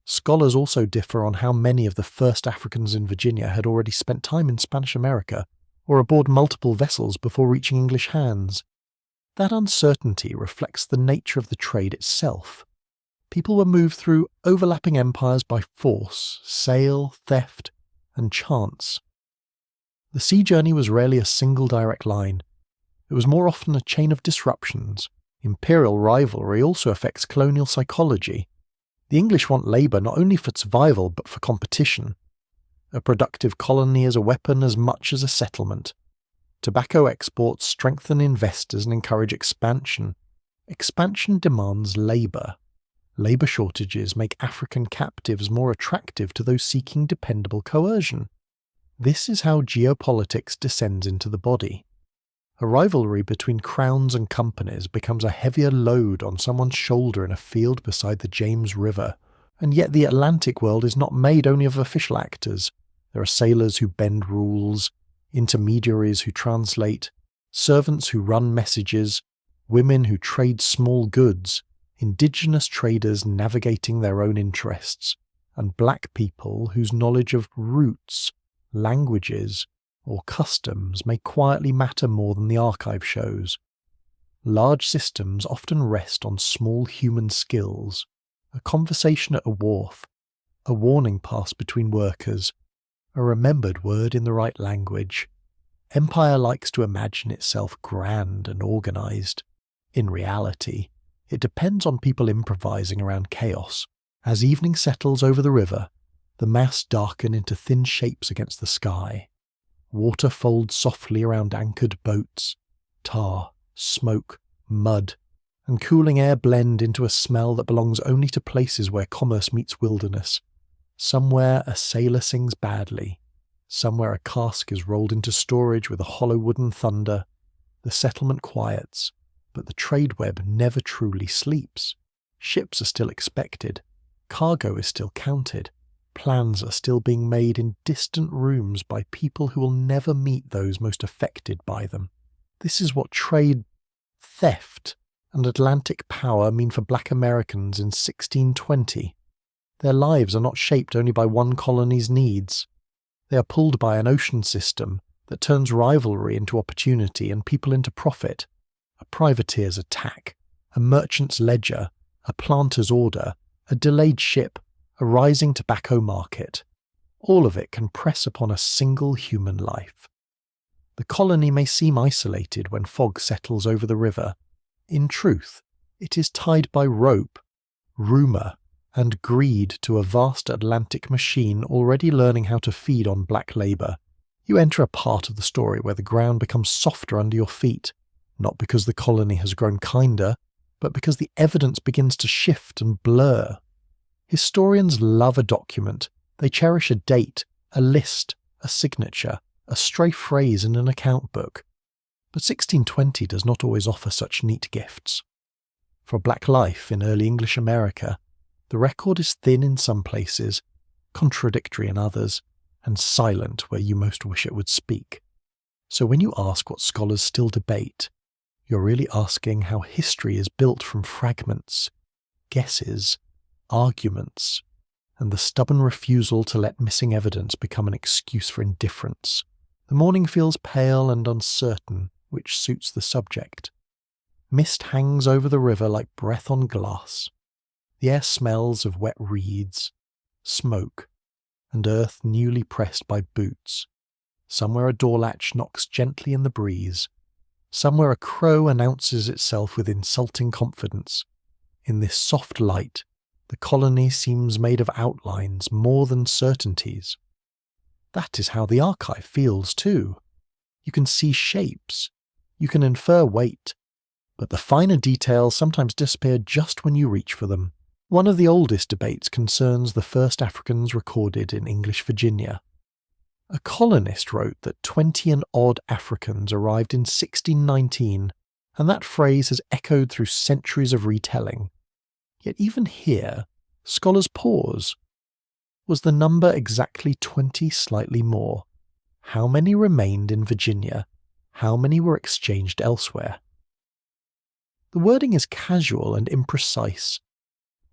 Scholars also differ on how many of the first Africans in Virginia had already spent time in Spanish America, or aboard multiple vessels before reaching English hands. That uncertainty reflects the nature of the trade itself. People were moved through overlapping empires by force, sale, theft, and chance. The sea journey was rarely a single direct line. It was more often a chain of disruptions. Imperial rivalry also affects colonial psychology. The English want labour not only for survival but for competition. A productive colony is a weapon as much as a settlement. Tobacco exports strengthen investors and encourage expansion. Expansion demands labour. Labour shortages make African captives more attractive to those seeking dependable coercion. This is how geopolitics descends into the body. A rivalry between crowns and companies becomes a heavier load on someone's shoulder in a field beside the James River, and yet the Atlantic world is not made only of official actors. There are sailors who bend rules, intermediaries who translate, servants who run messages, women who trade small goods, indigenous traders navigating their own interests, and black people whose knowledge of roots, languages, or customs may quietly matter more than the archive shows. Large systems often rest on small human skills, a conversation at a wharf, a warning pass between workers, a remembered word in the right language. Empire likes to imagine itself grand and organised. In reality, it depends on people improvising around chaos. As evening settles over the river, the masts darken into thin shapes against the sky. Water folds softly around anchored boats. Tar, smoke, mud, and cooling air blend into a smell that belongs only to places where commerce meets wilderness. Somewhere a sailor sings badly. Somewhere a cask is rolled into storage with a hollow wooden thunder. The settlement quiets, but the trade web never truly sleeps. Ships are still expected. Cargo is still counted. Plans are still being made in distant rooms by people who will never meet those most affected by them. This is what trade, theft, and Atlantic power mean for black Americans in 1620. Their lives are not shaped only by one colony's needs. They are pulled by an ocean system that turns rivalry into opportunity and people into profit. A privateer's attack, a merchant's ledger, a planter's order, a delayed ship, a rising tobacco market. All of it can press upon a single human life. The colony may seem isolated when fog settles over the river. In truth, it is tied by rope, rumour, and greed to a vast Atlantic machine already learning how to feed on black labour. You enter a part of the story where the ground becomes softer under your feet, not because the colony has grown kinder, but because the evidence begins to shift and blur. Historians love a document. They cherish a date, a list, a signature, a stray phrase in an account book. But 1620 does not always offer such neat gifts. For black life in early English America, the record is thin in some places, contradictory in others, and silent where you most wish it would speak. So when you ask what scholars still debate, you're really asking how history is built from fragments, guesses, arguments, and the stubborn refusal to let missing evidence become an excuse for indifference. The morning feels pale and uncertain, which suits the subject. Mist hangs over the river like breath on glass. The air smells of wet reeds, smoke, and earth newly pressed by boots. Somewhere a door latch knocks gently in the breeze. Somewhere a crow announces itself with insulting confidence. In this soft light, the colony seems made of outlines more than certainties. That is how the archive feels too. You can see shapes. You can infer weight. But the finer details sometimes disappear just when you reach for them. One of the oldest debates concerns the first Africans recorded in English Virginia. A colonist wrote that 20 and odd Africans arrived in 1619, and that phrase has echoed through centuries of retelling. Yet even here, scholars pause. Was the number exactly 20, slightly more? How many remained in Virginia? How many were exchanged elsewhere? The wording is casual and imprecise,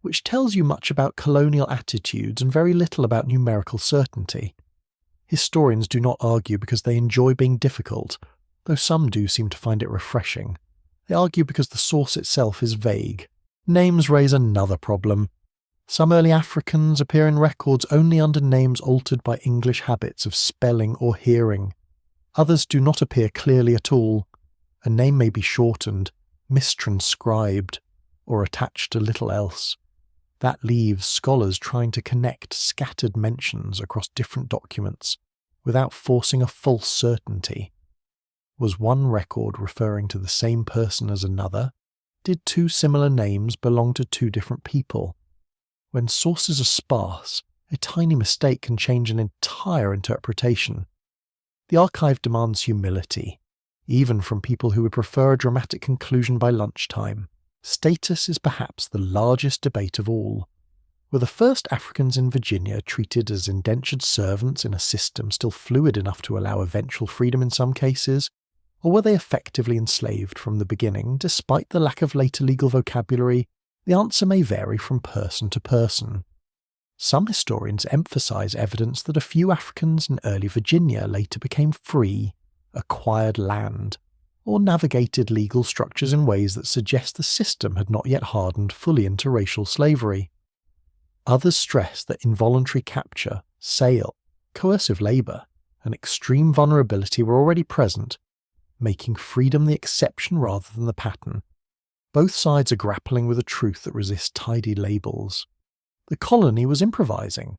which tells you much about colonial attitudes and very little about numerical certainty. Historians do not argue because they enjoy being difficult, though some do seem to find it refreshing. They argue because the source itself is vague. Names raise another problem. Some early Africans appear in records only under names altered by English habits of spelling or hearing. Others do not appear clearly at all. A name may be shortened, mistranscribed, or attached to little else. That leaves scholars trying to connect scattered mentions across different documents without forcing a false certainty. Was one record referring to the same person as another? Did two similar names belong to two different people? When sources are sparse, a tiny mistake can change an entire interpretation. The archive demands humility, even from people who would prefer a dramatic conclusion by lunchtime. Status is perhaps the largest debate of all. Were the first Africans in Virginia treated as indentured servants in a system still fluid enough to allow eventual freedom in some cases, or were they effectively enslaved from the beginning, despite the lack of later legal vocabulary? The answer may vary from person to person. Some historians emphasize evidence that a few Africans in early Virginia later became free, acquired land, or navigated legal structures in ways that suggest the system had not yet hardened fully into racial slavery. Others stress that involuntary capture, sale, coercive labour, and extreme vulnerability were already present, making freedom the exception rather than the pattern. Both sides are grappling with a truth that resists tidy labels. The colony was improvising,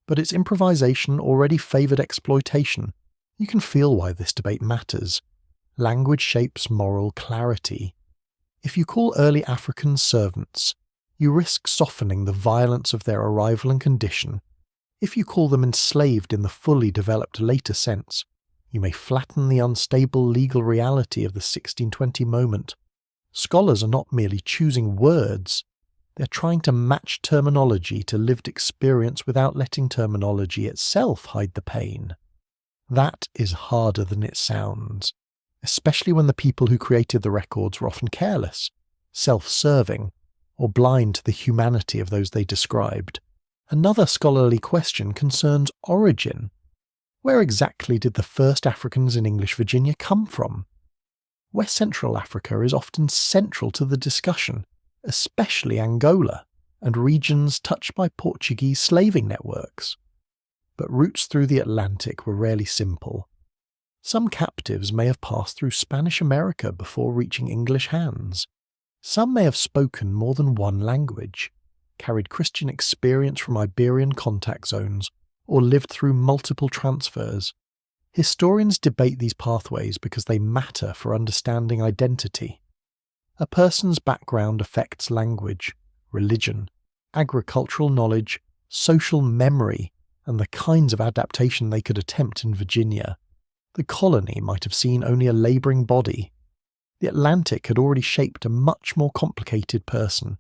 but its improvisation already favoured exploitation. You can feel why this debate matters. Language shapes moral clarity. If you call early Africans servants, you risk softening the violence of their arrival and condition. If you call them enslaved in the fully developed later sense, you may flatten the unstable legal reality of the 1620 moment. Scholars are not merely choosing words, they're trying to match terminology to lived experience without letting terminology itself hide the pain. That is harder than it sounds, especially when the people who created the records were often careless, self-serving, or blind to the humanity of those they described. Another scholarly question concerns origin. Where exactly did the first Africans in English Virginia come from? West Central Africa is often central to the discussion, especially Angola and regions touched by Portuguese slaving networks. But routes through the Atlantic were rarely simple. Some captives may have passed through Spanish America before reaching English hands. Some may have spoken more than one language, carried Christian experience from Iberian contact zones, or lived through multiple transfers. Historians debate these pathways because they matter for understanding identity. A person's background affects language, religion, agricultural knowledge, social memory, and the kinds of adaptation they could attempt in Virginia. The colony might have seen only a labouring body. The Atlantic had already shaped a much more complicated person.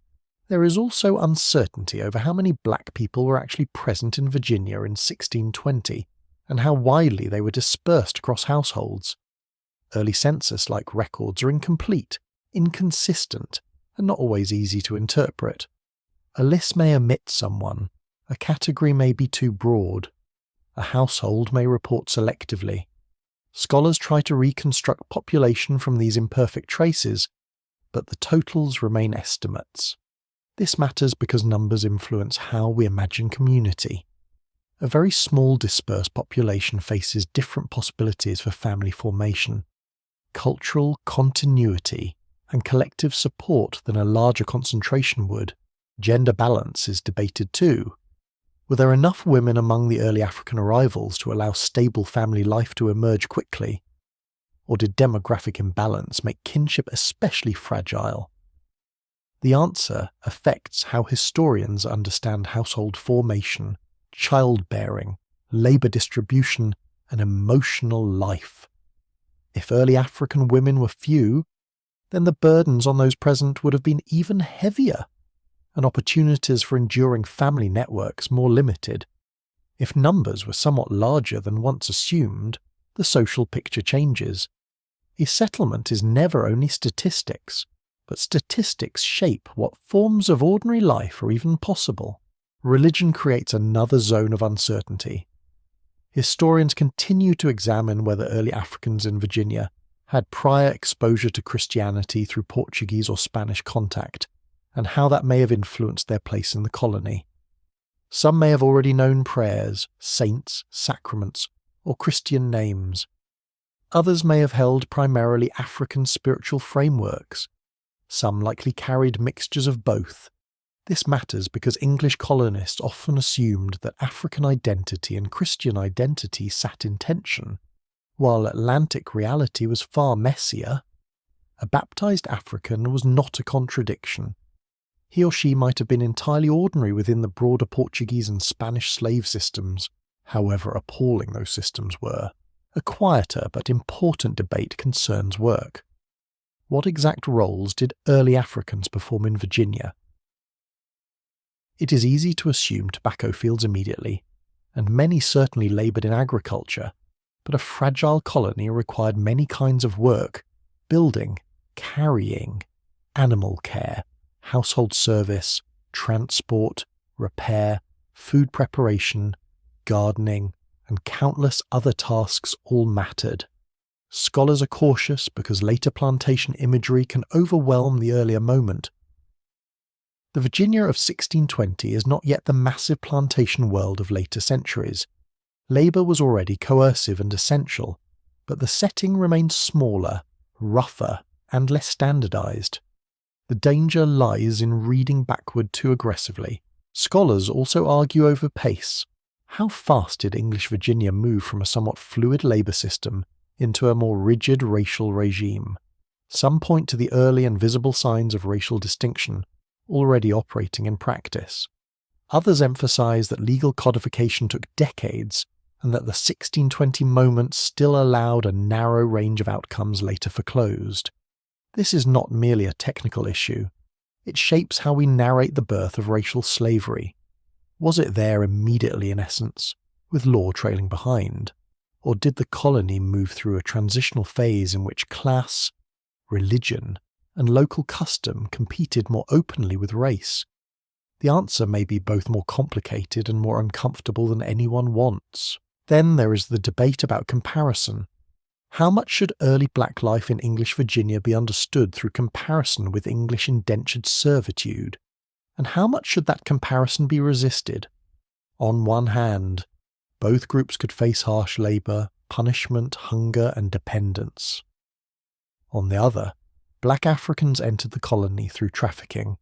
There is also uncertainty over how many black people were actually present in Virginia in 1620, and how widely they were dispersed across households. Early census-like records are incomplete, inconsistent, and not always easy to interpret. A list may omit someone, a category may be too broad, a household may report selectively. Scholars try to reconstruct population from these imperfect traces, but the totals remain estimates. This matters because numbers influence how we imagine community. A very small dispersed population faces different possibilities for family formation, cultural continuity, and collective support than a larger concentration would. Gender balance is debated too. Were there enough women among the early African arrivals to allow stable family life to emerge quickly? Or did demographic imbalance make kinship especially fragile? The answer affects how historians understand household formation, childbearing, labour distribution, and emotional life. If early African women were few, then the burdens on those present would have been even heavier, and opportunities for enduring family networks more limited. If numbers were somewhat larger than once assumed, the social picture changes. A settlement is never only statistics, but statistics shape what forms of ordinary life are even possible. Religion creates another zone of uncertainty. Historians continue to examine whether early Africans in Virginia had prior exposure to Christianity through Portuguese or Spanish contact, and how that may have influenced their place in the colony. Some may have already known prayers, saints, sacraments, or Christian names. Others may have held primarily African spiritual frameworks. Some likely carried mixtures of both. This matters because English colonists often assumed that African identity and Christian identity sat in tension, while Atlantic reality was far messier. A baptized African was not a contradiction. He or she might have been entirely ordinary within the broader Portuguese and Spanish slave systems, however appalling those systems were. A quieter but important debate concerns work. What exact roles did early Africans perform in Virginia? It is easy to assume tobacco fields immediately, and many certainly laboured in agriculture, but a fragile colony required many kinds of work: building, carrying, animal care, household service, transport, repair, food preparation, gardening, and countless other tasks all mattered. Scholars are cautious because later plantation imagery can overwhelm the earlier moment. The Virginia of 1620 is not yet the massive plantation world of later centuries. Labour was already coercive and essential, but the setting remained smaller, rougher, and less standardised. The danger lies in reading backward too aggressively. Scholars also argue over pace. How fast did English Virginia move from a somewhat fluid labour system into a more rigid racial regime? Some point to the early and visible signs of racial distinction already operating in practice. Others emphasize that legal codification took decades and that the 1620 moment still allowed a narrow range of outcomes later foreclosed. This is not merely a technical issue. It shapes how we narrate the birth of racial slavery. Was it there immediately in essence, with law trailing behind? Or did the colony move through a transitional phase in which class, religion, and local custom competed more openly with race? The answer may be both more complicated and more uncomfortable than anyone wants. Then there is the debate about comparison. How much should early black life in English Virginia be understood through comparison with English indentured servitude? And how much should that comparison be resisted? On one hand, both groups could face harsh labour, punishment, hunger, and dependence. On the other, black Africans entered the colony through trafficking,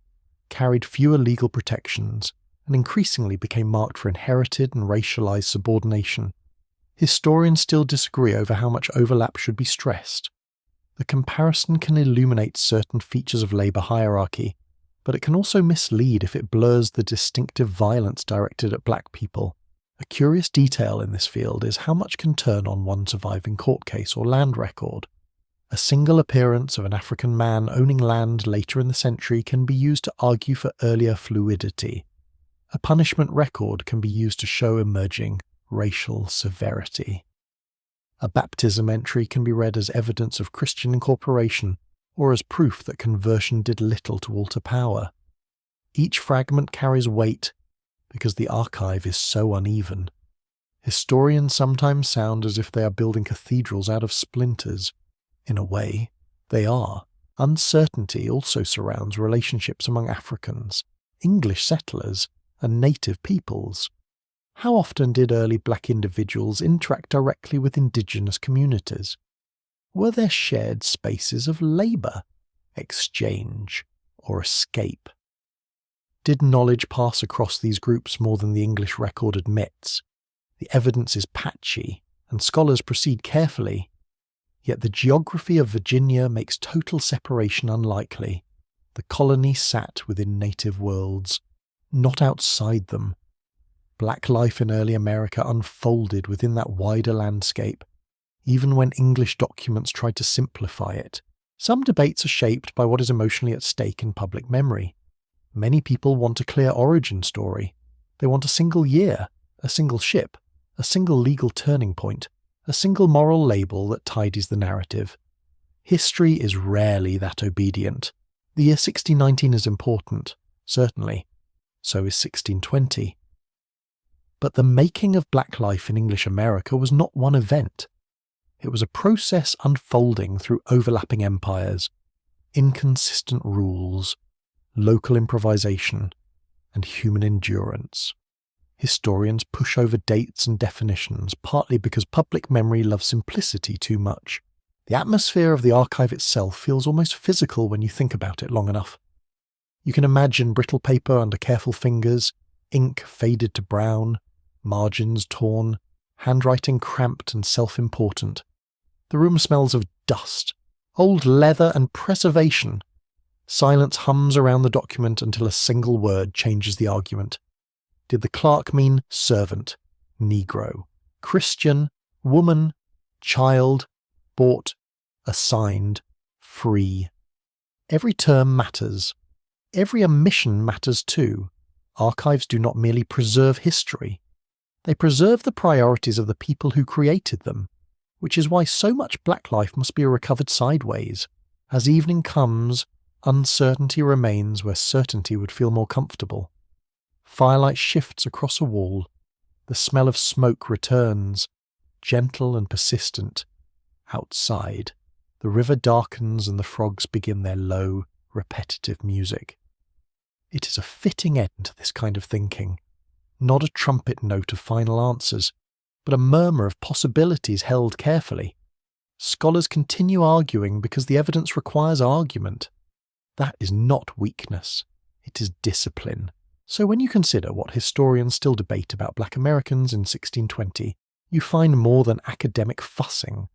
carried fewer legal protections, and increasingly became marked for inherited and racialized subordination. Historians still disagree over how much overlap should be stressed. The comparison can illuminate certain features of labour hierarchy, but it can also mislead if it blurs the distinctive violence directed at black people. A curious detail in this field is how much can turn on one surviving court case or land record. A single appearance of an African man owning land later in the century can be used to argue for earlier fluidity. A punishment record can be used to show emerging racial severity. A baptism entry can be read as evidence of Christian incorporation or as proof that conversion did little to alter power. Each fragment carries weight because the archive is so uneven. Historians sometimes sound as if they are building cathedrals out of splinters. In a way, they are. Uncertainty also surrounds relationships among Africans, English settlers, and native peoples. How often did early black individuals interact directly with indigenous communities? Were there shared spaces of labour, exchange, or escape? Did knowledge pass across these groups more than the English record admits? The evidence is patchy, and scholars proceed carefully. Yet the geography of Virginia makes total separation unlikely. The colony sat within native worlds, not outside them. Black life in early America unfolded within that wider landscape, even when English documents tried to simplify it. Some debates are shaped by what is emotionally at stake in public memory. Many people want a clear origin story. They want a single year, a single ship, a single legal turning point, a single moral label that tidies the narrative. History is rarely that obedient. The year 1619 is important, certainly. So is 1620. But the making of black life in English America was not one event. It was a process unfolding through overlapping empires, inconsistent rules, local improvisation, and human endurance. Historians push over dates and definitions, partly because public memory loves simplicity too much. The atmosphere of the archive itself feels almost physical when you think about it long enough. You can imagine brittle paper under careful fingers, ink faded to brown, margins torn, handwriting cramped and self-important. The room smells of dust, old leather and preservation. Silence hums around the document until a single word changes the argument. Did the clerk mean servant, Negro, Christian, woman, child, bought, assigned, free? Every term matters. Every omission matters too. Archives do not merely preserve history. They preserve the priorities of the people who created them, which is why so much black life must be recovered sideways. As evening comes, uncertainty remains where certainty would feel more comfortable. Firelight shifts across a wall. The smell of smoke returns, gentle and persistent. Outside, the river darkens and the frogs begin their low, repetitive music. It is a fitting end to this kind of thinking. Not a trumpet note of final answers, but a murmur of possibilities held carefully. Scholars continue arguing because the evidence requires argument. That is not weakness, it is discipline. So when you consider what historians still debate about black Americans in 1620, you find more than academic fussing.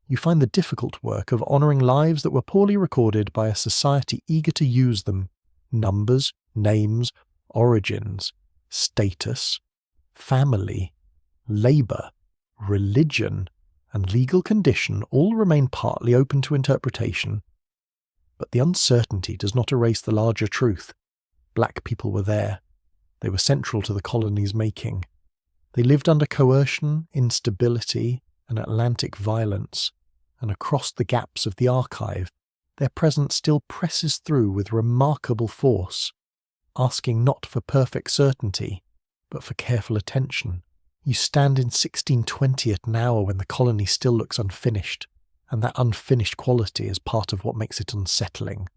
You find the difficult work of honouring lives that were poorly recorded by a society eager to use them. Numbers, names, origins, status, family, labour, religion, and legal condition all remain partly open to interpretation. But the uncertainty does not erase the larger truth. Black people were there. They were central to the colony's making. They lived under coercion, instability, and Atlantic violence, and across the gaps of the archive, their presence still presses through with remarkable force, asking not for perfect certainty, but for careful attention. You stand in 1620 at an hour when the colony still looks unfinished, and that unfinished quality is part of what makes it unsettling.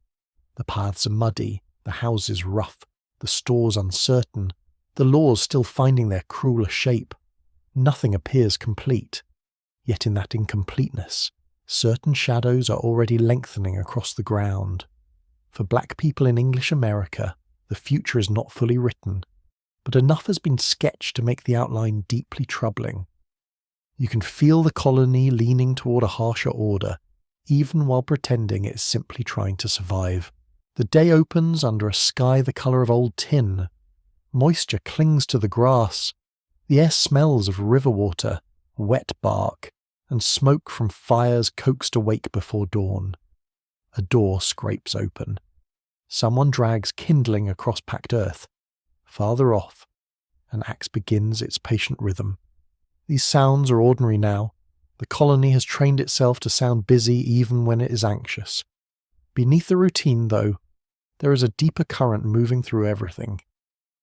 The paths are muddy, the houses rough, the stores uncertain, the laws still finding their crueler shape. Nothing appears complete, yet in that incompleteness, certain shadows are already lengthening across the ground. For black people in English America, the future is not fully written, but enough has been sketched to make the outline deeply troubling. You can feel the colony leaning toward a harsher order, even while pretending it is simply trying to survive. The day opens under a sky the colour of old tin. Moisture clings to the grass. The air smells of river water, wet bark, and smoke from fires coaxed awake before dawn. A door scrapes open. Someone drags kindling across packed earth. Farther off, an axe begins its patient rhythm. These sounds are ordinary now. The colony has trained itself to sound busy even when it is anxious. Beneath the routine, though, there is a deeper current moving through everything.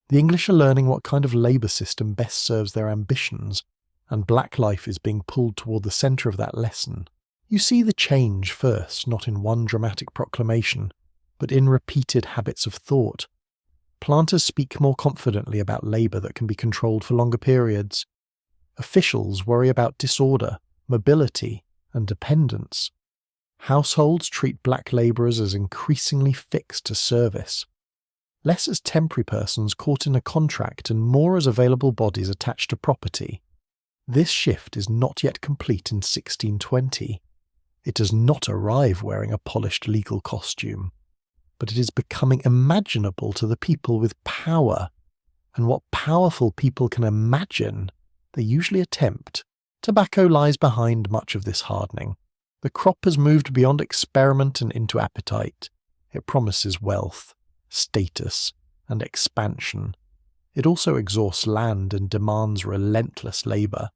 The English are learning what kind of labour system best serves their ambitions, and black life is being pulled toward the centre of that lesson. You see the change first, not in one dramatic proclamation, but in repeated habits of thought. Planters speak more confidently about labour that can be controlled for longer periods. Officials worry about disorder, mobility, and dependence. Households treat black labourers as increasingly fixed to service. Less as temporary persons caught in a contract and more as available bodies attached to property. This shift is not yet complete in 1620. It does not arrive wearing a polished legal costume, but it is becoming imaginable to the people with power, and what powerful people can imagine, they usually attempt. Tobacco lies behind much of this hardening. The crop has moved beyond experiment and into appetite. It promises wealth, status, and expansion. It also exhausts land and demands relentless labour.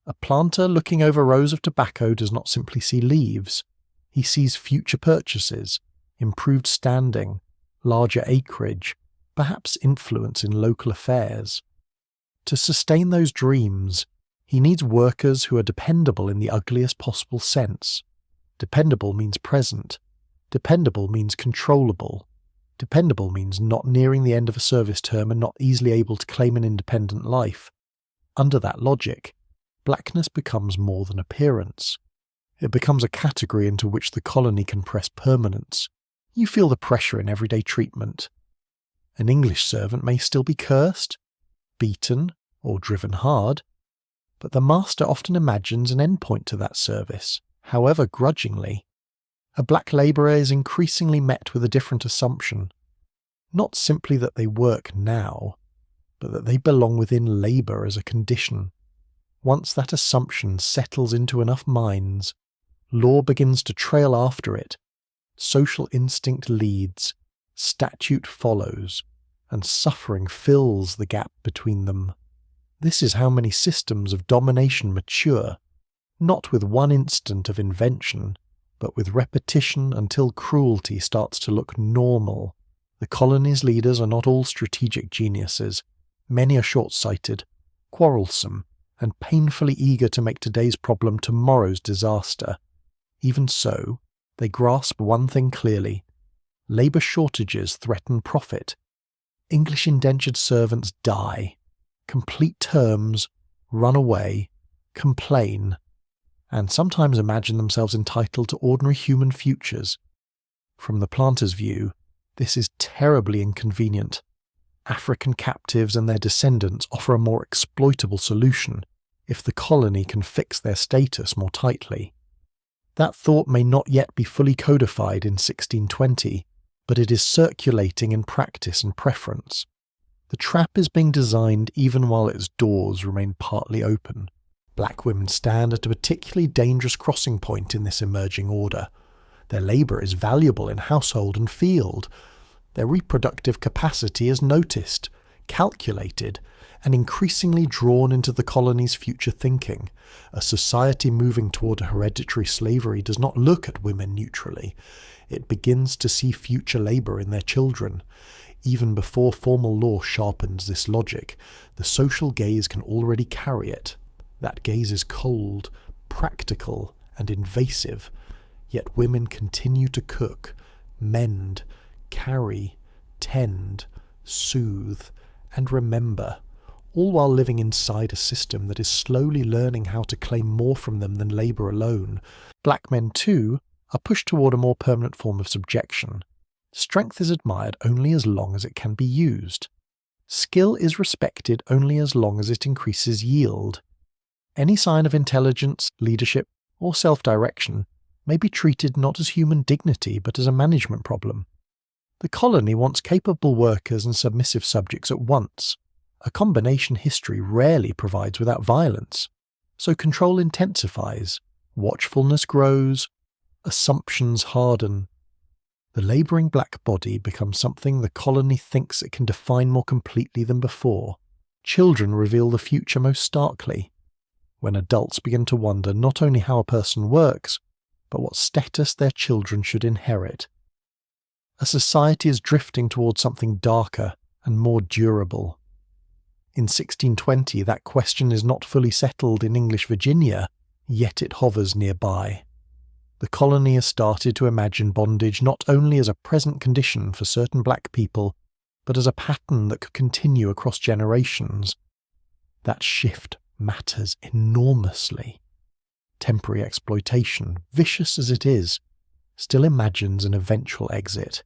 A planter looking over rows of tobacco does not simply see leaves. He sees future purchases, improved standing, larger acreage, perhaps influence in local affairs. To sustain those dreams, he needs workers who are dependable in the ugliest possible sense. Dependable means present. Dependable means controllable. Dependable means not nearing the end of a service term and not easily able to claim an independent life. Under that logic, blackness becomes more than appearance. It becomes a category into which the colony can press permanence. You feel the pressure in everyday treatment. An English servant may still be cursed, beaten, or driven hard, but the master often imagines an endpoint to that service, however grudgingly. A black labourer is increasingly met with a different assumption. Not simply that they work now, but that they belong within labour as a condition. Once that assumption settles into enough minds, law begins to trail after it. Social instinct leads, statute follows, and suffering fills the gap between them. This is how many systems of domination mature, not with one instant of invention, but with repetition until cruelty starts to look normal. The colony's leaders are not all strategic geniuses. Many are short-sighted, quarrelsome, and painfully eager to make today's problem tomorrow's disaster. Even so, they grasp one thing clearly. Labour shortages threaten profit. English indentured servants die, complete terms, run away, complain, and sometimes imagine themselves entitled to ordinary human futures. From the planter's view, this is terribly inconvenient. African captives and their descendants offer a more exploitable solution if the colony can fix their status more tightly. That thought may not yet be fully codified in 1620, but it is circulating in practice and preference. The trap is being designed even while its doors remain partly open. Black women stand at a particularly dangerous crossing point in this emerging order. Their labour is valuable in household and field. Their reproductive capacity is noticed, calculated, and increasingly drawn into the colony's future thinking. A society moving toward a hereditary slavery does not look at women neutrally. It begins to see future labour in their children. Even before formal law sharpens this logic, the social gaze can already carry it. That gaze is cold, practical, and invasive. Yet women continue to cook, mend, carry, tend, soothe, and remember, all while living inside a system that is slowly learning how to claim more from them than labour alone. Black men, too, are pushed toward a more permanent form of subjection. Strength is admired only as long as it can be used. Skill is respected only as long as it increases yield. Any sign of intelligence, leadership, or self-direction may be treated not as human dignity but as a management problem. The colony wants capable workers and submissive subjects at once, a combination history rarely provides without violence. So control intensifies, watchfulness grows, assumptions harden. The labouring black body becomes something the colony thinks it can define more completely than before. Children reveal the future most starkly, when adults begin to wonder not only how a person works, but what status their children should inherit. A society is drifting towards something darker and more durable. In 1620, that question is not fully settled in English Virginia, yet it hovers nearby. The colony has started to imagine bondage not only as a present condition for certain black people, but as a pattern that could continue across generations. That shift matters enormously. Temporary exploitation, vicious as it is, still imagines an eventual exit.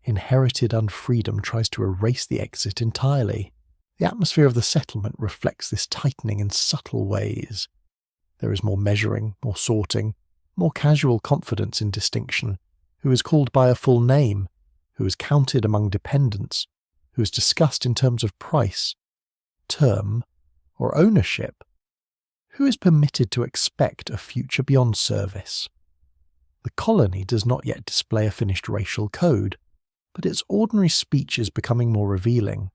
Inherited unfreedom tries to erase the exit entirely. The atmosphere of the settlement reflects this tightening in subtle ways. There is more measuring, more sorting, more casual confidence in distinction, who is called by a full name, who is counted among dependents, who is discussed in terms of price, term, or ownership, who is permitted to expect a future beyond service. The colony does not yet display a finished racial code, but its ordinary speech is becoming more revealing.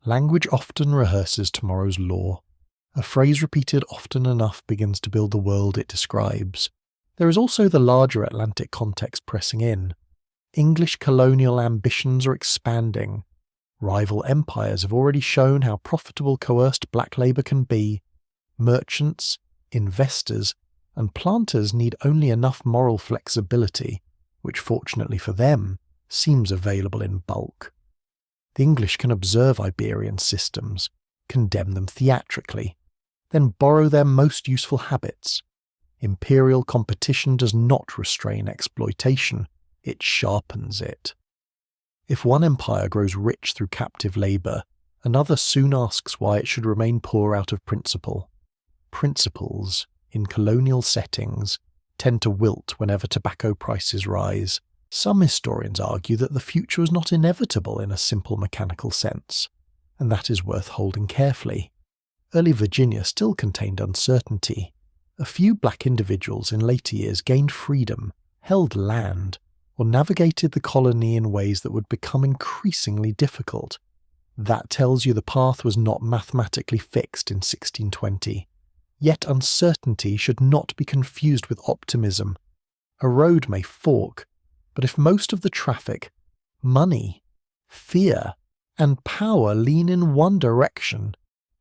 Language often rehearses tomorrow's law. A phrase repeated often enough begins to build the world it describes. There is also the larger Atlantic context pressing in. English colonial ambitions are expanding. Rival empires have already shown how profitable coerced black labour can be. Merchants, investors, and planters need only enough moral flexibility, which fortunately for them, seems available in bulk. The English can observe Iberian systems, condemn them theatrically, then borrow their most useful habits. Imperial competition does not restrain exploitation, it sharpens it. If one empire grows rich through captive labour, another soon asks why it should remain poor out of principle. Principles, in colonial settings, tend to wilt whenever tobacco prices rise. Some historians argue that the future was not inevitable in a simple mechanical sense, and that is worth holding carefully. Early Virginia still contained uncertainty. A few black individuals in later years gained freedom, held land, or navigated the colony in ways that would become increasingly difficult. That tells you the path was not mathematically fixed in 1620. Yet uncertainty should not be confused with optimism. A road may fork, but if most of the traffic, money, fear, and power lean in one direction,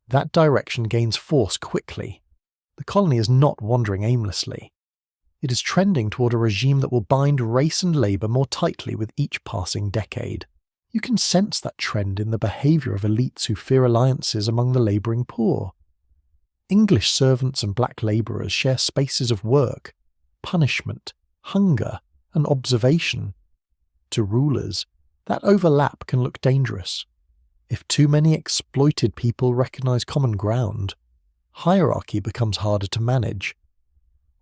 that direction gains force quickly. The colony is not wandering aimlessly. It is trending toward a regime that will bind race and labour more tightly with each passing decade. You can sense that trend in the behaviour of elites who fear alliances among the labouring poor. English servants and black labourers share spaces of work, punishment, hunger, and observation. To rulers, that overlap can look dangerous. If too many exploited people recognise common ground, hierarchy becomes harder to manage.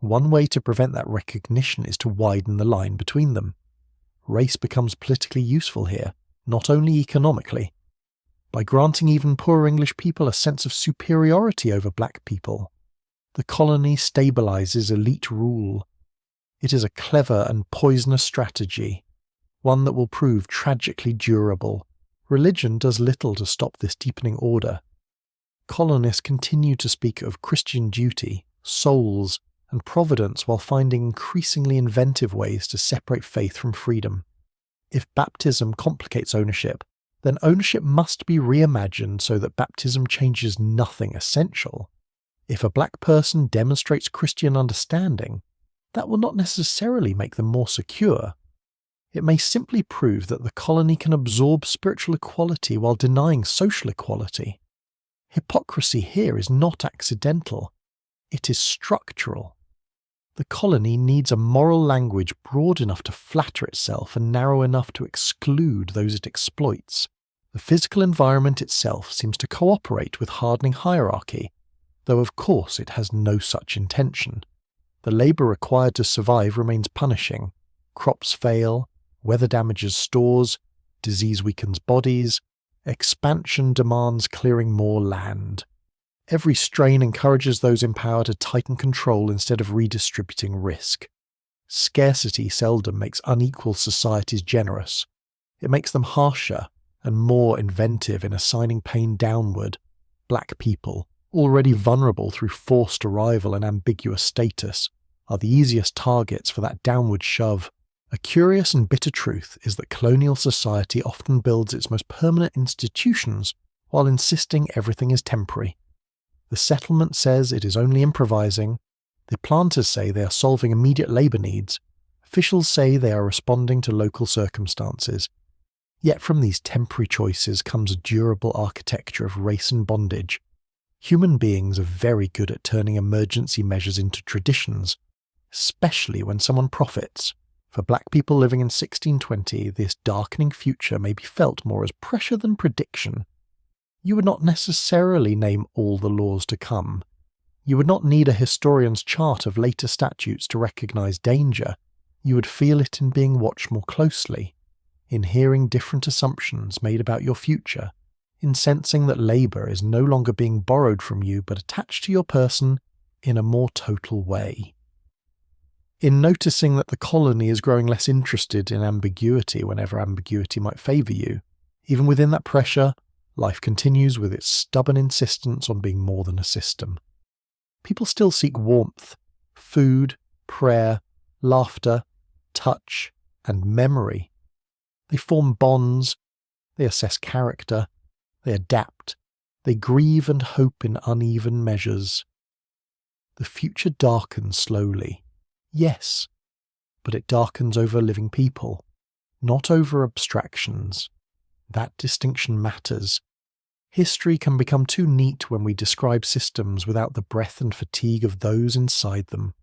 One way to prevent that recognition is to widen the line between them. Race becomes politically useful here, not only economically. by granting even poor English people a sense of superiority over black people. The colony stabilizes elite rule. It is a clever and poisonous strategy, one that will prove tragically durable. Religion does little to stop this deepening order. Colonists continue to speak of Christian duty, souls, and providence while finding increasingly inventive ways to separate faith from freedom. If baptism complicates ownership, then ownership must be reimagined so that baptism changes nothing essential. If a black person demonstrates Christian understanding, that will not necessarily make them more secure. It may simply prove that the colony can absorb spiritual equality while denying social equality. Hypocrisy here is not accidental. It is structural. The colony needs a moral language broad enough to flatter itself and narrow enough to exclude those it exploits. The physical environment itself seems to cooperate with hardening hierarchy, though of course it has no such intention. The labour required to survive remains punishing. Crops fail, weather damages stores, disease weakens bodies, expansion demands clearing more land. Every strain encourages those in power to tighten control instead of redistributing risk. Scarcity seldom makes unequal societies generous. It makes them harsher and more inventive in assigning pain downward. Black people, already vulnerable through forced arrival and ambiguous status, are the easiest targets for that downward shove. A curious and bitter truth is that colonial society often builds its most permanent institutions while insisting everything is temporary. The settlement says it is only improvising. The planters say they are solving immediate labour needs. Officials say they are responding to local circumstances. Yet from these temporary choices comes a durable architecture of race and bondage. Human beings are very good at turning emergency measures into traditions, especially when someone profits. For black people living in 1620, this darkening future may be felt more as pressure than prediction. You would not necessarily name all the laws to come. You would not need a historian's chart of later statutes to recognise danger. You would feel it in being watched more closely, in hearing different assumptions made about your future, in sensing that labour is no longer being borrowed from you but attached to your person in a more total way. In noticing that the colony is growing less interested in ambiguity whenever ambiguity might favour you. Even within that pressure, life continues with its stubborn insistence on being more than a system. People still seek warmth, food, prayer, laughter, touch, and memory. They form bonds, they assess character, they adapt, they grieve and hope in uneven measures. The future darkens slowly. Yes, but it darkens over living people, not over abstractions. That distinction matters. History can become too neat when we describe systems without the breath and fatigue of those inside them.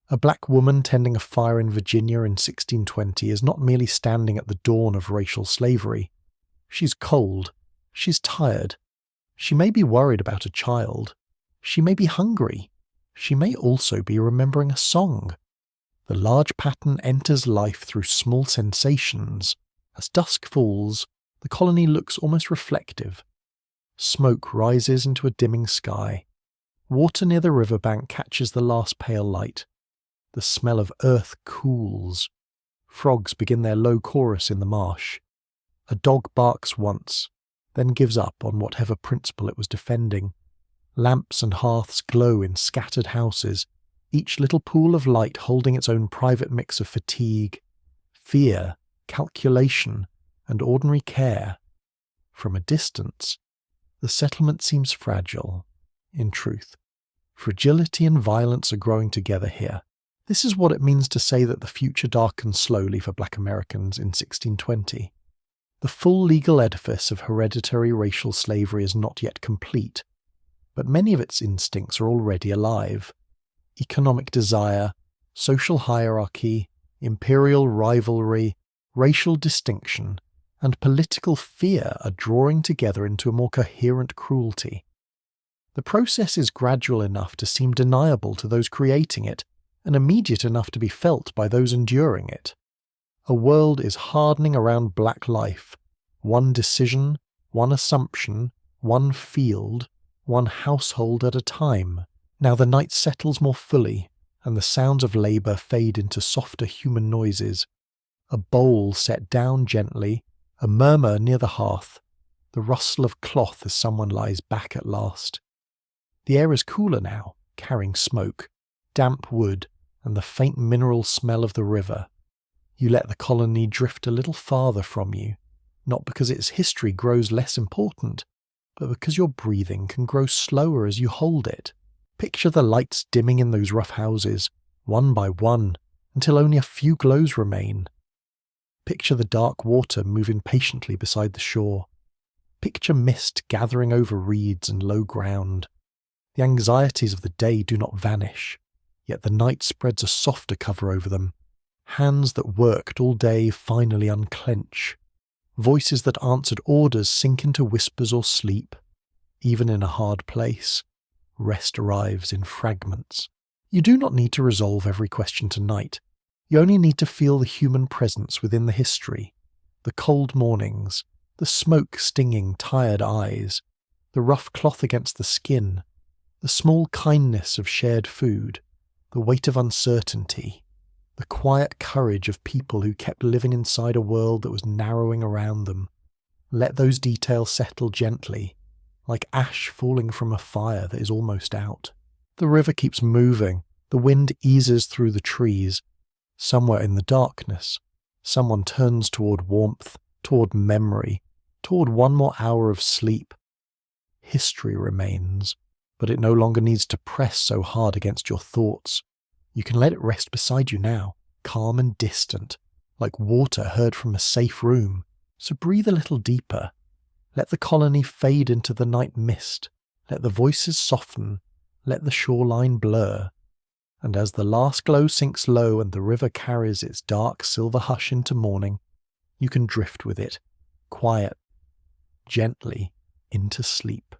A black woman tending a fire in Virginia in 1620 is not merely standing at the dawn of racial slavery. She's cold. She's tired. She may be worried about a child. She may be hungry. She may also be remembering a song. The large pattern enters life through small sensations. As dusk falls, the colony looks almost reflective. Smoke rises into a dimming sky. Water near the riverbank catches the last pale light. The smell of earth cools. Frogs begin their low chorus in the marsh. A dog barks once, then gives up on whatever principle it was defending. Lamps and hearths glow in scattered houses, each little pool of light holding its own private mix of fatigue, fear, calculation, and ordinary care. From a distance, the settlement seems fragile. In truth, fragility and violence are growing together here. This is what it means to say that the future darkens slowly for black Americans in 1620. The full legal edifice of hereditary racial slavery is not yet complete, but many of its instincts are already alive. Economic desire, social hierarchy, imperial rivalry, racial distinction, and political fear are drawing together into a more coherent cruelty. The process is gradual enough to seem deniable to those creating it, and immediate enough to be felt by those enduring it. A world is hardening around black life, one decision, one assumption, one field, one household at a time. Now the night settles more fully, and the sounds of labour fade into softer human noises. A bowl set down gently, a murmur near the hearth, the rustle of cloth as someone lies back at last. The air is cooler now, carrying smoke, damp wood, and the faint mineral smell of the river. You let the colony drift a little farther from you, not because its history grows less important, but because your breathing can grow slower as you hold it. Picture the lights dimming in those rough houses, one by one, until only a few glows remain. Picture the dark water moving patiently beside the shore. Picture mist gathering over reeds and low ground. The anxieties of the day do not vanish, yet the night spreads a softer cover over them. Hands that worked all day finally unclench. Voices that answered orders sink into whispers or sleep. Even in a hard place, rest arrives in fragments. You do not need to resolve every question tonight. You only need to feel the human presence within the history, the cold mornings, the smoke stinging tired eyes, the rough cloth against the skin, the small kindness of shared food, the weight of uncertainty, the quiet courage of people who kept living inside a world that was narrowing around them. Let those details settle gently, like ash falling from a fire that is almost out. The river keeps moving, the wind eases through the trees. Somewhere in the darkness, someone turns toward warmth, toward memory, toward one more hour of sleep. History remains, but it no longer needs to press so hard against your thoughts. You can let it rest beside you now, calm and distant, like water heard from a safe room. So breathe a little deeper. Let the colony fade into the night mist. Let the voices soften. Let the shoreline blur. And as the last glow sinks low and the river carries its dark silver hush into morning, you can drift with it, quiet, gently, into sleep.